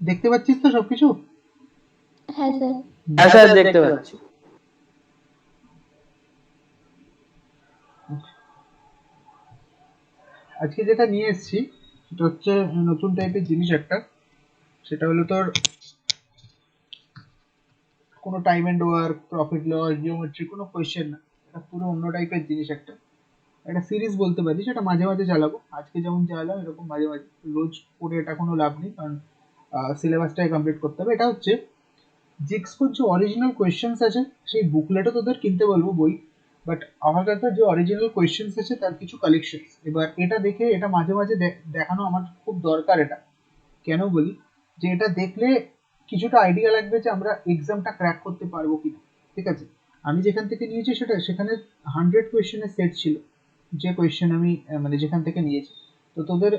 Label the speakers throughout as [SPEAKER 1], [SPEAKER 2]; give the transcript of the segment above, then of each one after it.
[SPEAKER 1] দেখতে পাচ্ছিস তো সবকিছু?
[SPEAKER 2] হ্যাঁ স্যার।
[SPEAKER 3] হ্যাঁ স্যার, দেখতে পাচ্ছি।
[SPEAKER 1] আজকে যেটা নিয়ে এসেছি সেটা হচ্ছে নতুন টাইপের জিনিস একটা। সেটা হলো তোর কোনো time and work, profit loss, geometry কোনো কোয়েশ্চেন না। এটা পুরো অন্য টাইপের জিনিস একটা। একটা সিরিজ বলতে পারি, সেটা মাঝে মাঝে চালাবো। আজকে যেমন চালালাম এরকম মাঝে মাঝে। রোজ করে এটা কোনো লাভ নেই, কারণ সিলেবাসটাই কমপ্লিট করতে হবে। এটা হচ্ছে জিক্সকোর যে অরিজিনাল কোয়েশ্চেন্স আছে, সেই বুকলেটও তোদের কিনতে বলবো বই। বাট আমার কাছে যে অরিজিনাল কোয়েশ্চেন্স আছে তার কিছু কালেকশন, এবার এটা দেখে এটা মাঝে মাঝে দেখানো আমার খুব দরকার। এটা কেন বলি, যে এটা দেখলে কিছুটা আইডিয়া লাগবে যে আমরা এক্সামটা ক্র্যাক করতে পারবো কিনা। ঠিক আছে, আমি যেখান থেকে নিয়েছি সেখানে 100 কোয়েশ্চেনের সেট ছিল। যে কোয়েশ্চেন আমি মানে যেখান থেকে নিয়েছি, তো তোদের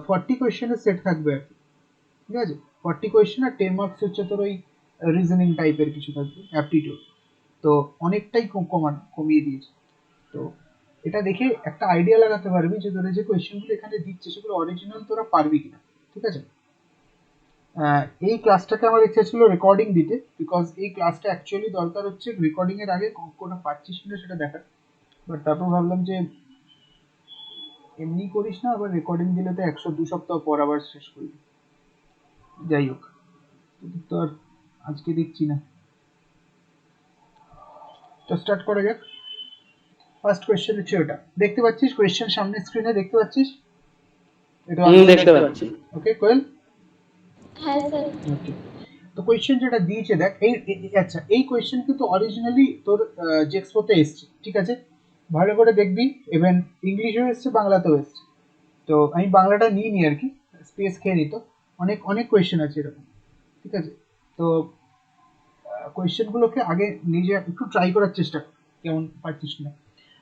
[SPEAKER 1] 40 কোয়েশ্চেনের সেট থাকবে আর কি। ঠিক আছে, 40 কোয়েশ্চেন আর 10 মার্কস হচ্ছে তোর ওই রিজনিং টাইপের কিছু থাকবে, অ্যাপটিটিউড। তো অনেকটাই কমিয়ে দিয়েছে। তো এটা দেখে একটা আইডিয়া লাগাতে পারবি যে তোরা যে কোয়েশ্চেনগুলো এখানে দিচ্ছে সেগুলো অরিজিনাল তোরা পারবি কিনা। ঠিক আছে, এই ক্লাসটাকে আমার ইচ্ছা ছিল রেকর্ডিং দিতে, বিকজ এই ক্লাসটা অ্যাকচুয়ালি দরকার হচ্ছে রেকর্ডিং এর আগে অঙ্কটা পাচ্ছিস কিনা সেটা দেখার। বাট তারপর ভাবলাম যে এমনি করিস না, আবার রেকর্ডিং দিলে তো 100-2 সপ্তাহ পর আবার শেষ করবি। যাই হোক, তো আর আজকে দেখছি না। তো স্টার্ট করা যাক। ফার্স্ট কোয়েশ্চেন হচ্ছে ওটা, দেখতে পাচ্ছিস কোয়েশ্চেন সামনে স্ক্রিনে দেখতে পাচ্ছিস? এটা
[SPEAKER 3] দেখতে পাচ্ছি।
[SPEAKER 1] ওকে কোয়েল?
[SPEAKER 2] হ্যাঁ স্যার।
[SPEAKER 1] ওকে, তো কোয়েশ্চেন যেটা দিয়েছে দেখ, আচ্ছা এই কোয়েশ্চেন কিন্তু অরিজিনালি তোর জেক্সপোতে এসছে। ঠিক আছে, ভালো করে দেখবি। ইভেন ইংলিশেও এসছে, বাংলাতেও এসছে। তো আমি বাংলাটা নিইনি আর কি, স্পেস খেয়ে নিত। অনেক অনেক কোয়েশ্চেন আছে এরকম। ঠিক আছে, তো কোয়েশ্চেনগুলোকে আগে নিজে একটু ট্রাই করার চেষ্টা কর, কেমন পারছিস কিনা।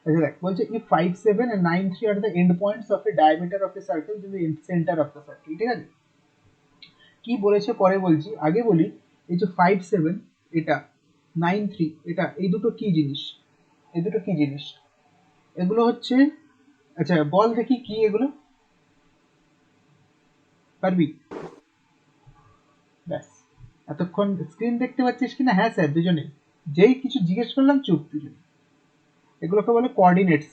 [SPEAKER 1] আচ্ছা দেখ, বলছে if 5, 7 and 9, 3 are the end points of a diameter of a circle to the center of the circle. ঠিক আছে, কি বলেছে পরে বলছি, আগে বলি এই যে 5, 7 এটা, 9, 3 এটা, এই দুটো কি জিনিস? এই দুটো কি জিনিস? এগুলো হচ্ছে, আচ্ছা বল দেখি কি এগুলো, পারবি? ব্যাস, এতক্ষণ স্ক্রিন দেখতে পাচ্ছিস কিনা? হ্যাঁ স্যার দুজনে। যেই কিছু জিজ্ঞেস করলাম চুপ দুজনে। এগুলোকে বলে কোঅর্ডিনেটস।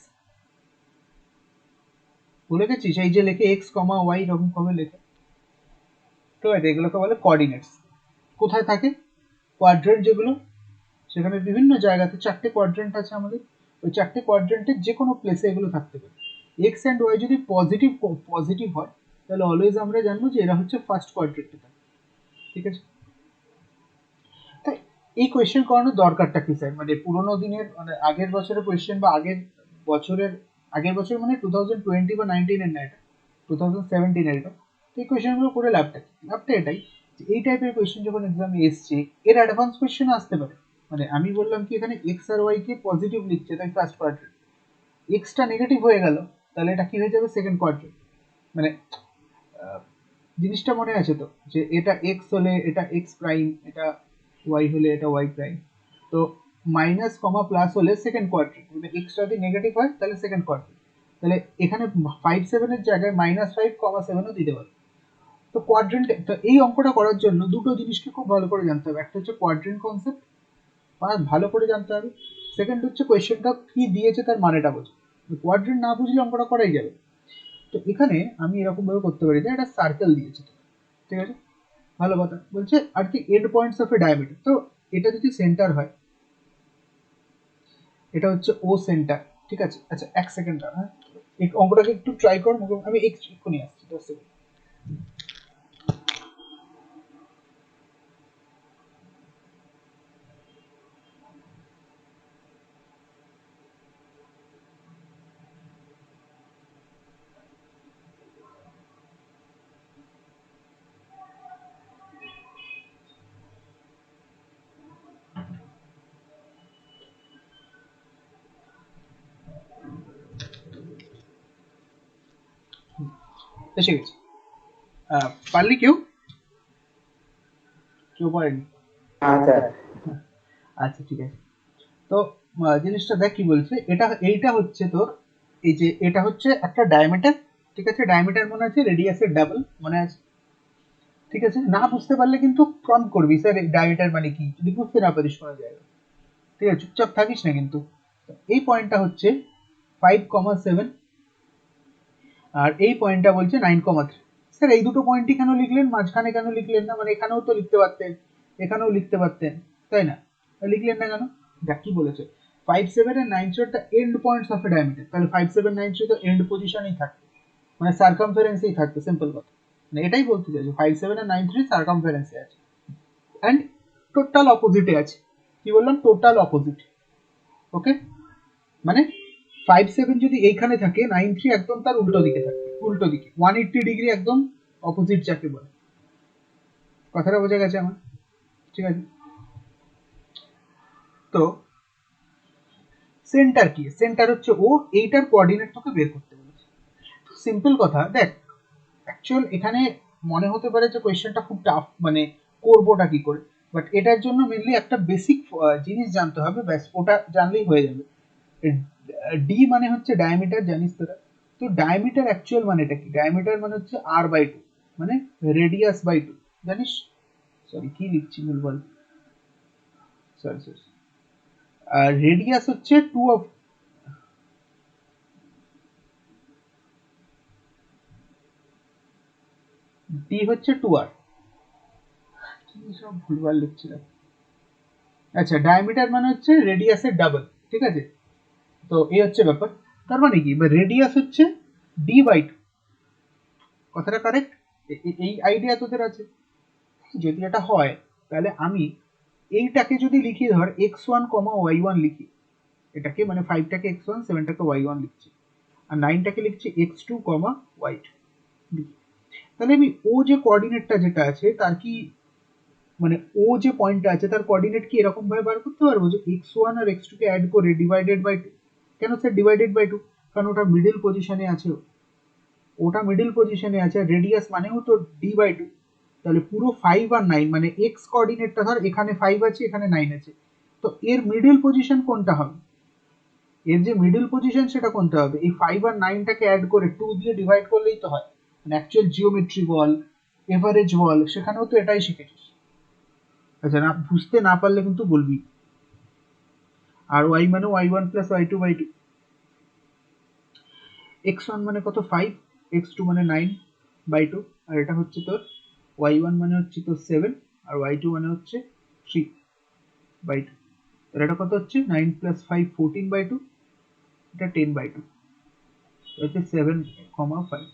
[SPEAKER 1] ভুলে গেছিস? এই যে লেখে এক্স কমা ওয়াই এরকম ভাবে লেখে, তো এগুলোকে বলে কোঅর্ডিনেটস। কোথায় থাকে? কোয়াড্রেন্ট যেগুলো, সেখানে বিভিন্ন জায়গাতে 4টে কোয়াড্রেন্ট আছে আমাদের। ওই 4টে কোয়াড্রেন্টের যে কোনো প্লেসে এগুলো থাকতে পারে। এক্স অ্যান্ড ওয়াই যদি পজিটিভ পজিটিভ হয়, তাহলে অলওয়েজ আমরা জানবো যে এরা হচ্ছে ফার্স্ট কোয়াড্রেন্টে থাকে। ঠিক আছে, তাই এই কোয়েশ্চেন করানোর দরকারটা কি স্যার? মানে পুরোনো দিনের, মানে আগের বছরের কোয়েশ্চেন বা বছরের আগের বছর মানে 2020 বা 19 এর না, এটা 2017 এর এটা। তো এই কোয়েশ্চেনগুলো করে লাভটা কি? লাভটা এটাই যে এই টাইপের কোয়েশ্চেন যখন এক্সামে এসছে, এর অ্যাডভান্স কোয়েশ্চেন আসতে পারে। মানে আমি বললাম কি এখানে এক্স আর ওয়াই কে পজিটিভ লিখছে তাই ফার্স্ট কোয়াড্রেন্ট, এক্সটা নেগেটিভ হয়ে গেল, তাহলে এটা কি হয়ে যাবে? Second quadrant. মানে আহ, জিনিসটা মনে আছে তো, যে এটা এক্স হলে এটা এক্স প্রাইম, এটা ওয়াই হলে এটা ওয়াই প্রাইম। তো মাইনাস কমা প্লাস হলে সেকেন্ড কোয়াড্রেন্ট, মানে এক্স যদি নেগেটিভ হয় তাহলে সেকেন্ড কোয়াড্রেন্ট। তাহলে এখানে 5, 7 এর জায়গায় -5, 7ও দিতে পারে। তো কোয়াড্রেন্ট, তো এই অঙ্কটা করার জন্য দুটো জিনিসকে খুব ভালো করে জানতে হবে। একটা হচ্ছে কোয়াড্রেন্ট কনসেপ্ট, ভালো করে জানতে হবে। সেকেন্ড হচ্ছে কোয়েশ্চেনটা কি দিয়েছে তার মানেটা বোঝা। কোয়াড্রেন্ট না বুঝলে অঙ্কটা করাই যাবে। তো এখানে আমি এরকম ভাবে করতে পারি যে একটা সার্কেল দিয়েছে, ঠিক আছে, ভালো কথা বলছে আর কি, and points of A diameter. তো এটা যদি সেন্টার হয়, এটা হচ্ছে ও সেন্টার। ঠিক আছে, আচ্ছা এক সেকেন্ড, হ্যাঁ এই অঙ্কটাকে একটু ট্রাই কর, আমি এক্ষুনি আসছি 10 সেকেন্ড। এসে গেছে। পারলি কেউ? কেউ পারেনি?
[SPEAKER 3] হ্যাঁ স্যার।
[SPEAKER 1] আচ্ছা ঠিক আছে। তো জিনিসটা দেখ কি বলছে, এইটা হচ্ছে তোর, এই যে এটা হচ্ছে একটা ডায়ামিটার। ঠিক আছে, ডায়ামিটার মনে আছে, রেডিয়াসের ডাবল মনে আছে? ঠিক আছে, না বুঝতে পারলে কিন্তু প্রম্পট করবি, স্যার ডায়ামিটার মানে কি, যদি বুঝতে না পারিস কোনো জায়গায়, ঠিক আছে, চুপচাপ থাকিস না কিন্তু। এই পয়েন্টটা হচ্ছে 5,7, আর এই পয়েন্টটা বলছে 9,3। স্যার এই দুটো পয়েন্টই কেন লিখলেন, মাঝখানে কেন লিখলেন না, মানে এখানেও তো লিখতে পারতেন, এখানেও লিখতে পারতেন, তাই না? লিখলেন না কেন? দেখ কি বলেছে, 5,7 and 9,3 the end points of A diameter, তাহলে 5,7, 9,3 তো এন্ড পজিশনেই থাকবে, মানে সার্কামফারেন্সেই থাকবে, সিম্পল কথা, মানে এটাই বলতে চাইছো, 5,7 and 9,3 সার্কামফারেন্সে আছে অ্যান্ড টোটাল অপোজিটে আছে। কি বললাম? Total opposite. ওকে, মানে 5,7 যদি এইখানে থাকে, 9,3 একদম তার উল্টো দিকে থাকবে, উল্টো দিকে 180 ডিগ্রি একদম অপোজিট যাকে বলে। কথাটা বোঝা গেছে আমার? ঠিক আছে, তো সেন্টার কি? সেন্টার হচ্ছে ও, এইটার কোঅর্ডিনেট তোকে বের করতে বলেছে। সিম্পল কথা, দেখ অ্যাকচুয়াল এখানে মনে হতে পারে যে কোয়েশ্চেনটা খুব টাফ, মানে করবোটা কি করে, বাট এটার জন্য মেনলি একটা বেসিক জিনিস জানতে হবে, ব্যাস ওটা জানলেই হয়ে যাবে। ডি মানে হচ্ছে ডায়ামিটার, জানিস তোরা? তো ডায়ামিটার অ্যাকচুয়াল মানেটা কি? ডায়ামিটার মানে হচ্ছে r/2, মানে রেডিয়াস বাই 2, জানিস? সরি কি লিখছি ভুলভাল, সরি সরি, আর রেডিয়াস হচ্ছে 2 অফ, ডি হচ্ছে 2r, কি সব ভুলভাল লিখছিলাম। আচ্ছা, ডায়ামিটার মানে হচ্ছে রেডিয়াসের ডাবল, ঠিক আছে? তো এই হচ্ছে ব্যাপার, তার মানে কি, রেডিয়াস হচ্ছে d/2, কথাটা কারেক্ট? এই আইডিয়া তোদের আছে? যদি এটা হয় তাহলে আমি এইটাকে যদি লিখি, ধর x1, y1 লিখি, এটাকে মানে 5টাকে x1, 7টাকে y1 লিখছি, আর 9টাকে লিখছি x2, y2 লিখি, তাহলে আমি ও যে কোঅর্ডিনেটটা যেটা আছে তার কি, মানে ও যে পয়েন্টটা আছে তার কোঅর্ডিনেট কি এরকম ভাবে বার করতে পারবো যে x1 আর x2 কে অ্যাড করে ডিভাইডেড বাই 2? কেন স্যার ডিভাইডেড বাই 2? কারণ ওটা মিডল পজিশনে আছে, ওটা মিডল পজিশনে আছে, রেডিয়াস মানেও তো d/2, তাহলে পুরো 5 আর 9, মানে এক্স কোঅর্ডিনেটটা ধর এখানে 5 আছে, এখানে 9 আছে, তো এর মিডল পজিশন কোনটা হবে? এর যে মিডল পজিশন সেটা কোনটা হবে? এই 5 আর 9টাকে অ্যাড করে 2 দিয়ে ডিভাইড করলেই তো হয়, মানে অ্যাকচুয়াল জিওমেট্রি বল, এভারেজ বল, সেখানেও তো এটাই শিখেছিস। আচ্ছা, না বুঝতে না পারলে কিন্তু বলবি। আর y মানে y1 plus y2 by 2, x1 মানে কত 5, x2 মানে 9 বাই 2, আর এটা হচ্ছে তোর y1 মানে হচ্ছে তোর 7, আর y2 মানে হচ্ছে 3 বাই 2, তাহলে এটা কত হচ্ছে 9 প্লাস 5 14 বাই 2, এটা 10 বাই 2, হচ্ছে 7,5।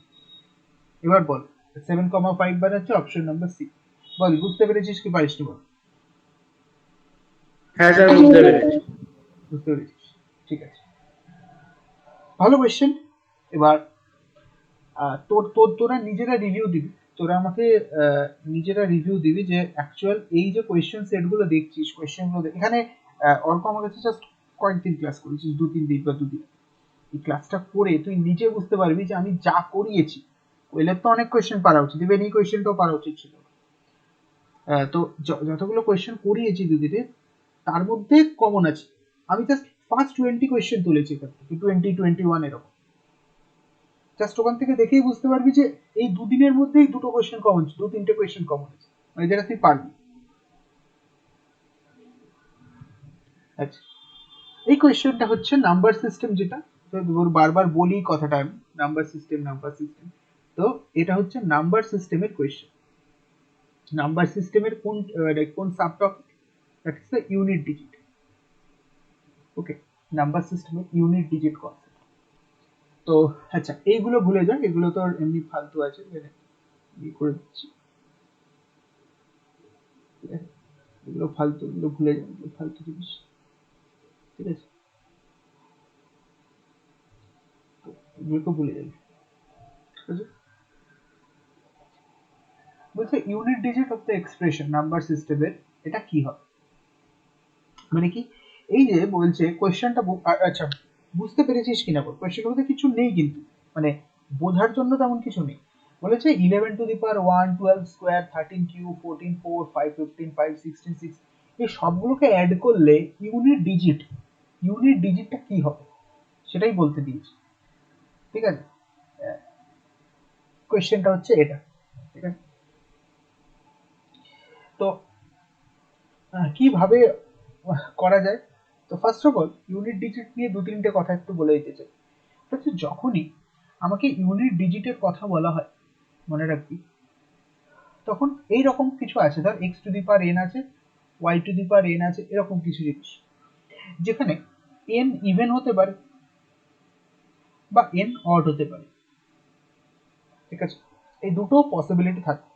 [SPEAKER 1] এবার বল 7,5 মানে হচ্ছে অপশন নাম্বার সি। বল বুঝতে পেরেছিস কি পারিস বল?
[SPEAKER 3] হ্যাঁ স্যার, বুঝতে পেরেছি।
[SPEAKER 1] বুঝতে পেরেছিস, ঠিক আছে, ভালো কোয়েশ্চেন। এবার তোরা নিজেরা রিভিউ দিবি, তোরা আমাকে নিজেরা রিভিউ দিবি যে অ্যাকচুয়াল এই যে কোয়েশ্চেন সেটগুলো দেখছিস, কোয়েশ্চেনগুলো এখানে অর্ক আমার কাছে জাস্ট কয়েকদিন ক্লাস করেছিস, 2-3 দিন বা 2 দিন, এই ক্লাসটা করে তুই নিজে বুঝতে পারবি যে আমি যা করিয়েছি, ওয়েলের তো অনেক কোয়েশ্চেন পারা উচিত, ইভেন এই কোয়েশ্চেনটাও পারা উচিত ছিল। তো যতগুলো কোয়েশ্চেন করিয়েছি দুদিনে, তার মধ্যে কমন আছে, আমি জাস্ট ফার্স্ট 20 কোয়েশ্চেন তুলেছি এখান থেকে, 20-21 এরকম, জাস্ট ওখান থেকে দেখেই বুঝতে পারবি যে এই দুদিনের মধ্যেই দুটো কোয়েশ্চেন কমন, 2-3টে কোয়েশ্চেন কমন আছে, মানে যেটা তুই পারবি। আচ্ছা, এই কোয়েশ্চেনটা হচ্ছে নাম্বার সিস্টেম, যেটা বারবার বলি কথাটা আমি, নাম্বার সিস্টেম নাম্বার সিস্টেম, তো এটা হচ্ছে নাম্বার সিস্টেমের কোয়েশ্চেন। নাম্বার সিস্টেমের কোন sub topic? That is the unit digit. Okay, number সিস্টেমের ইউনিট ডিজিট কনসেপ্ট। তো আচ্ছা, এইগুলো ভুলে যা, এগুলো তো এমনি ফালতু আছে, করে দিচ্ছি, ঠিক আছে, এগুলো ফালতু, এগুলো ভুলে যা, এগুলো ফালতু জিনিস, ঠিক আছে, তো এগুলো তো ভুলে যাবি, ঠিক আছে। বলছে unit digit of the expression number সিস্টেমের, এটা কি হয়, মানে কি? এই যে বলছে কোয়েশ্চেনটা, আচ্ছা বুঝতে পেরেছিস কিনা বল, কোয়েশ্চেনের মধ্যে কিছু নেই কিন্তু, মানে বোঝার জন্য তেমন কিছু নেই। বলেছে 11^1, 12 স্কোয়ার, 13 কিউব, 14 4, 5 15, 5 16 6, এই সবগুলোকে অ্যাড করলে ইউনিট ডিজিট, ইউনিট ডিজিটটা কি হবে সেটাই বলতে দিয়েছি, ঠিক আছে। কোয়েশ্চেনটা হচ্ছে এটা, ঠিক আছে। তো কিভাবে করা যায়? তো first of all unit digit নিয়ে দু তিনটে কথা একটু বলে দিতে চাই। হচ্ছে যখনই আমাকে ইউনিট ডিজিটের কথা বলা হয়, মনে রাখবি তখন এই রকম কিছু আছে, ধর x to the power n আছে, y to the power n আছে, এরকম কিছু জিনিস যেখানে এন ইভেন হতে পারে বা এন অড হতে পারে, ঠিক আছে? এই দুটো পসিবিলিটি থাকে।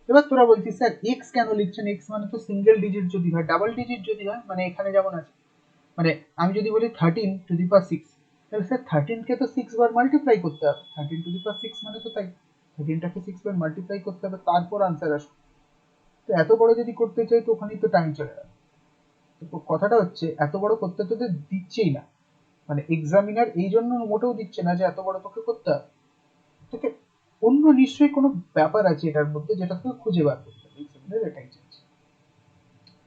[SPEAKER 1] এবার তোরা বলছিস স্যার এক্স কেন লিখছেন? এক্স মানে তো সিঙ্গেল ডিজিট যদি হয়, ডাবল ডিজিট যদি হয়, মানে এখানে যেমন আছে, মানে আমি যদি বলি 13 টু দি পাওয়ার 6, তাহলে স্যার 13 কে তো 6 বার মাল্টিপ্লাই করতে হবে। 13 টু দি পাওয়ার 6 মানে তো তাই 13 টাকে 6 বার মাল্টিপ্লাই করতে হবে, তারপর আনসার আসবে। তো এত বড় যদি করতে চাই তো ওখানেই তো টাইম চলে যাবে। তো কথাটা হচ্ছে এত বড় করতে তোদের দিচ্ছেই না, মানে এক্সামিনার এই জন্য মোটেও দিচ্ছে না যে এত বড় তোকে করতে হবে। তোকে অন্য নিশ্চয়ই কোনো ব্যাপার আছে এটার মধ্যে যেটা তোকে খুঁজে বার করতে হবে, এক্সামিনার এটাই চাইছে।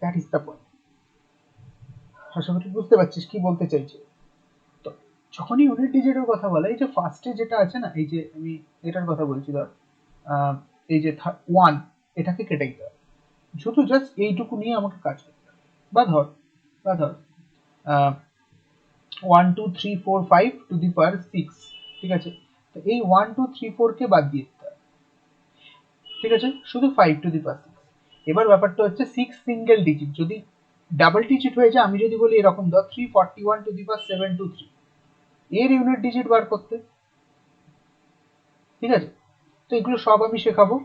[SPEAKER 1] That is the point. আশা করি বুঝতে পারছিস কি বলতে চাইছি। তো যখনই ইউনিট ডিজিটের কথা বলে, এই যে ফার্স্টে যেটা আছে না, এই যে আমি এটার কথা বলছি, ধর এই যে 1, এটাকে কেটে দিতে হবে, শুধু জাস্ট এইটুকু নিয়ে আমাকে কাজ করতে হবে। বা ধর 1 2 3 4 5 টু দি পাওয়ার 6, ঠিক আছে? তো এই 1 2 3 4 কে বাদ দিয়ে দিতে হবে, ঠিক আছে? শুধু 5 টু দি পাওয়ার 6। এবার ব্যাপারটা হচ্ছে 6 সিঙ্গেল ডিজিট, যদি ডাবল ডিজিট হয়ে যায়, আমি যদি বলি এরকম ধর 341 টু দি পাওয়ার 723, এর ইউনিট ডিজিট বার করতে, ঠিক আছে? তো এগুলো সব আমি শেখাবো।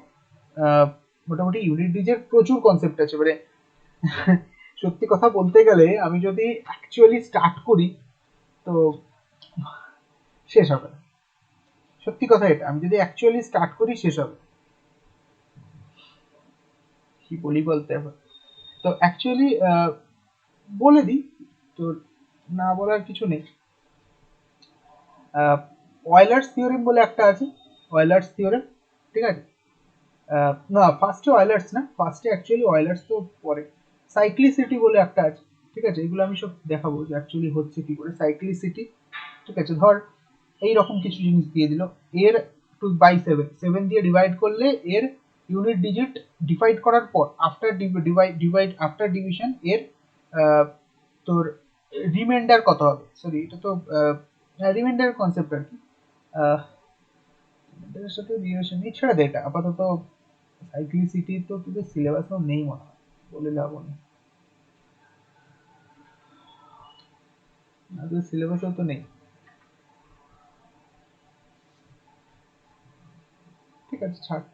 [SPEAKER 1] মোটামুটি ইউনিট ডিজিট প্রচুর কনসেপ্ট আছে, মানে সত্যি কথা বলতে গেলে আমি যদি অ্যাকচুয়ালি স্টার্ট করি তো শেষ হবে না। সত্যি কথা এটা, আমি যদি অ্যাকচুয়ালি স্টার্ট করি শেষ হবে। কি বলি বলতে হবে, তো অ্যাকচুয়ালি বলে দিই, তো না বলার কিছু নেই। ওয়েলার্স থিওরেম বলে একটা আছে, ওয়েলার্স থিওরেম, ঠিক আছে? না, ফার্স্টে ওয়েলার্স না, ফার্স্টে অ্যাকচুয়ালি ওয়েলার্স তো পরে। সাইক্লিসিটি বলে একটা আছে, ঠিক আছে? এগুলো আমি সব দেখাবো যে অ্যাকচুয়ালি হচ্ছে কি করে সাইক্লিসিটি, ঠিক আছে? ধর এই রকম কিছু জিনিস দিয়ে দিল, এর 2/7 দিয়ে ডিভাইড করলে এর ইউনিট ডিজিট ডিভাইড করার পর আফটার ডিভাইড আফটার ডিভিশন এর তোর রিমাইন্ডার কত হবে? সরি, এটা তো রিমাইন্ডার কনসেপ্ট আর কি। এর সাথে ডিভিশন নিয়ে ছেড়ে দে এটা আপাতত। সাইক্লিসিটি তো তোদের সিলেবাসেও নেই মনে হয়, বলে লাভ নেই, তোদের সিলেবাসেও তো নেই, ঠিক আছে ছাড়।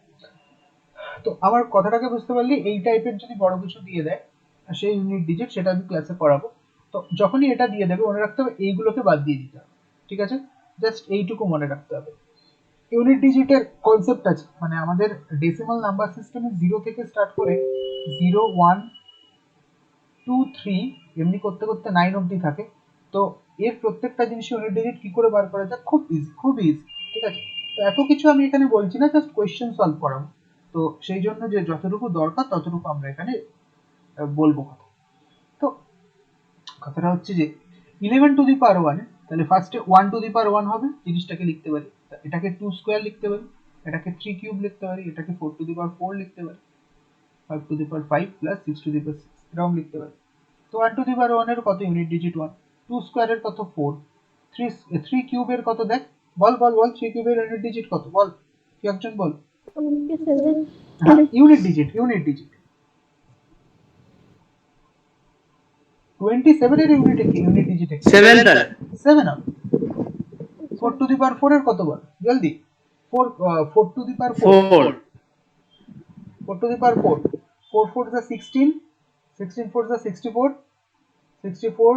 [SPEAKER 1] তো আমার কথাটাকে বুঝতে পারলি, এই টাইপের যদি বড় কিছু দিয়ে দেয় সেই ইউনিট ডিজিট, সেটা আমি ক্লাসে পড়াবো। তো যখনই এটা দিয়ে দেবে মনে রাখতে হবে এইগুলোকে বাদ দিয়ে দিতে হবে, ঠিক আছে? জাস্ট এইটুকু মনে রাখতে হবে। ইউনিট ডিজিটের কনসেপ্ট আছে, মানে আমাদের ডেসিমাল নাম্বার সিস্টেমে 0 থেকে স্টার্ট করে 0 1 2 3 এমনি করতে করতে 9 অবধি থাকে। তো এর প্রত্যেকটা জিনিস ইউনিট ডিজিট কি করে বার করা যায়, খুব ইজি, খুব ইজি, ঠিক আছে? তো এত কিছু আমি এখানে বলছি না, জাস্ট কোয়েশ্চেন সলভ করাবো। তো সেই জন্য যে যতটুকু দরকার ততটুকু আমরা এখানে বলবো কথা। তো কথাটা হচ্ছে যে 11 টু দি পাওয়ার 1, তাহলে ফার্স্টে 1 টু দি পাওয়ার 1 হবে, জিনিসটাকে লিখতে পারি, এটাকে 2 স্কোয়ার লিখতে পারি, এটাকে 3 কিউব লিখতে পারি, এটাকে 4 টু দি পাওয়ার 4 লিখতে পারি, 5 to the power 5 plus 6 to the power 6 এরকম লিখতে পারি। তো 1 টু দি পাওয়ার 1 এর কত ইউনিট ডিজিট? 1। 2 স্কোয়ারের কত? 4। 3 কিউবের কত দেখ, বল বল বল, 3 কিউবের ইউনিট ডিজিট কত বল, কি একজন বল।
[SPEAKER 2] 27.
[SPEAKER 1] হ্যাঁ, ইউনিট ডিজিট, ইউনিট ডিজিট 27 এর ইউনিট ডিজিট
[SPEAKER 3] 7 স্যার
[SPEAKER 1] 7 হবে। 4 টু দি পাওয়ার 4 এর কত বল জলদি? 4 to the power 4,
[SPEAKER 3] 4
[SPEAKER 1] 4 to the power 4, 4 4 যা 16, 16 4 যা 64, 64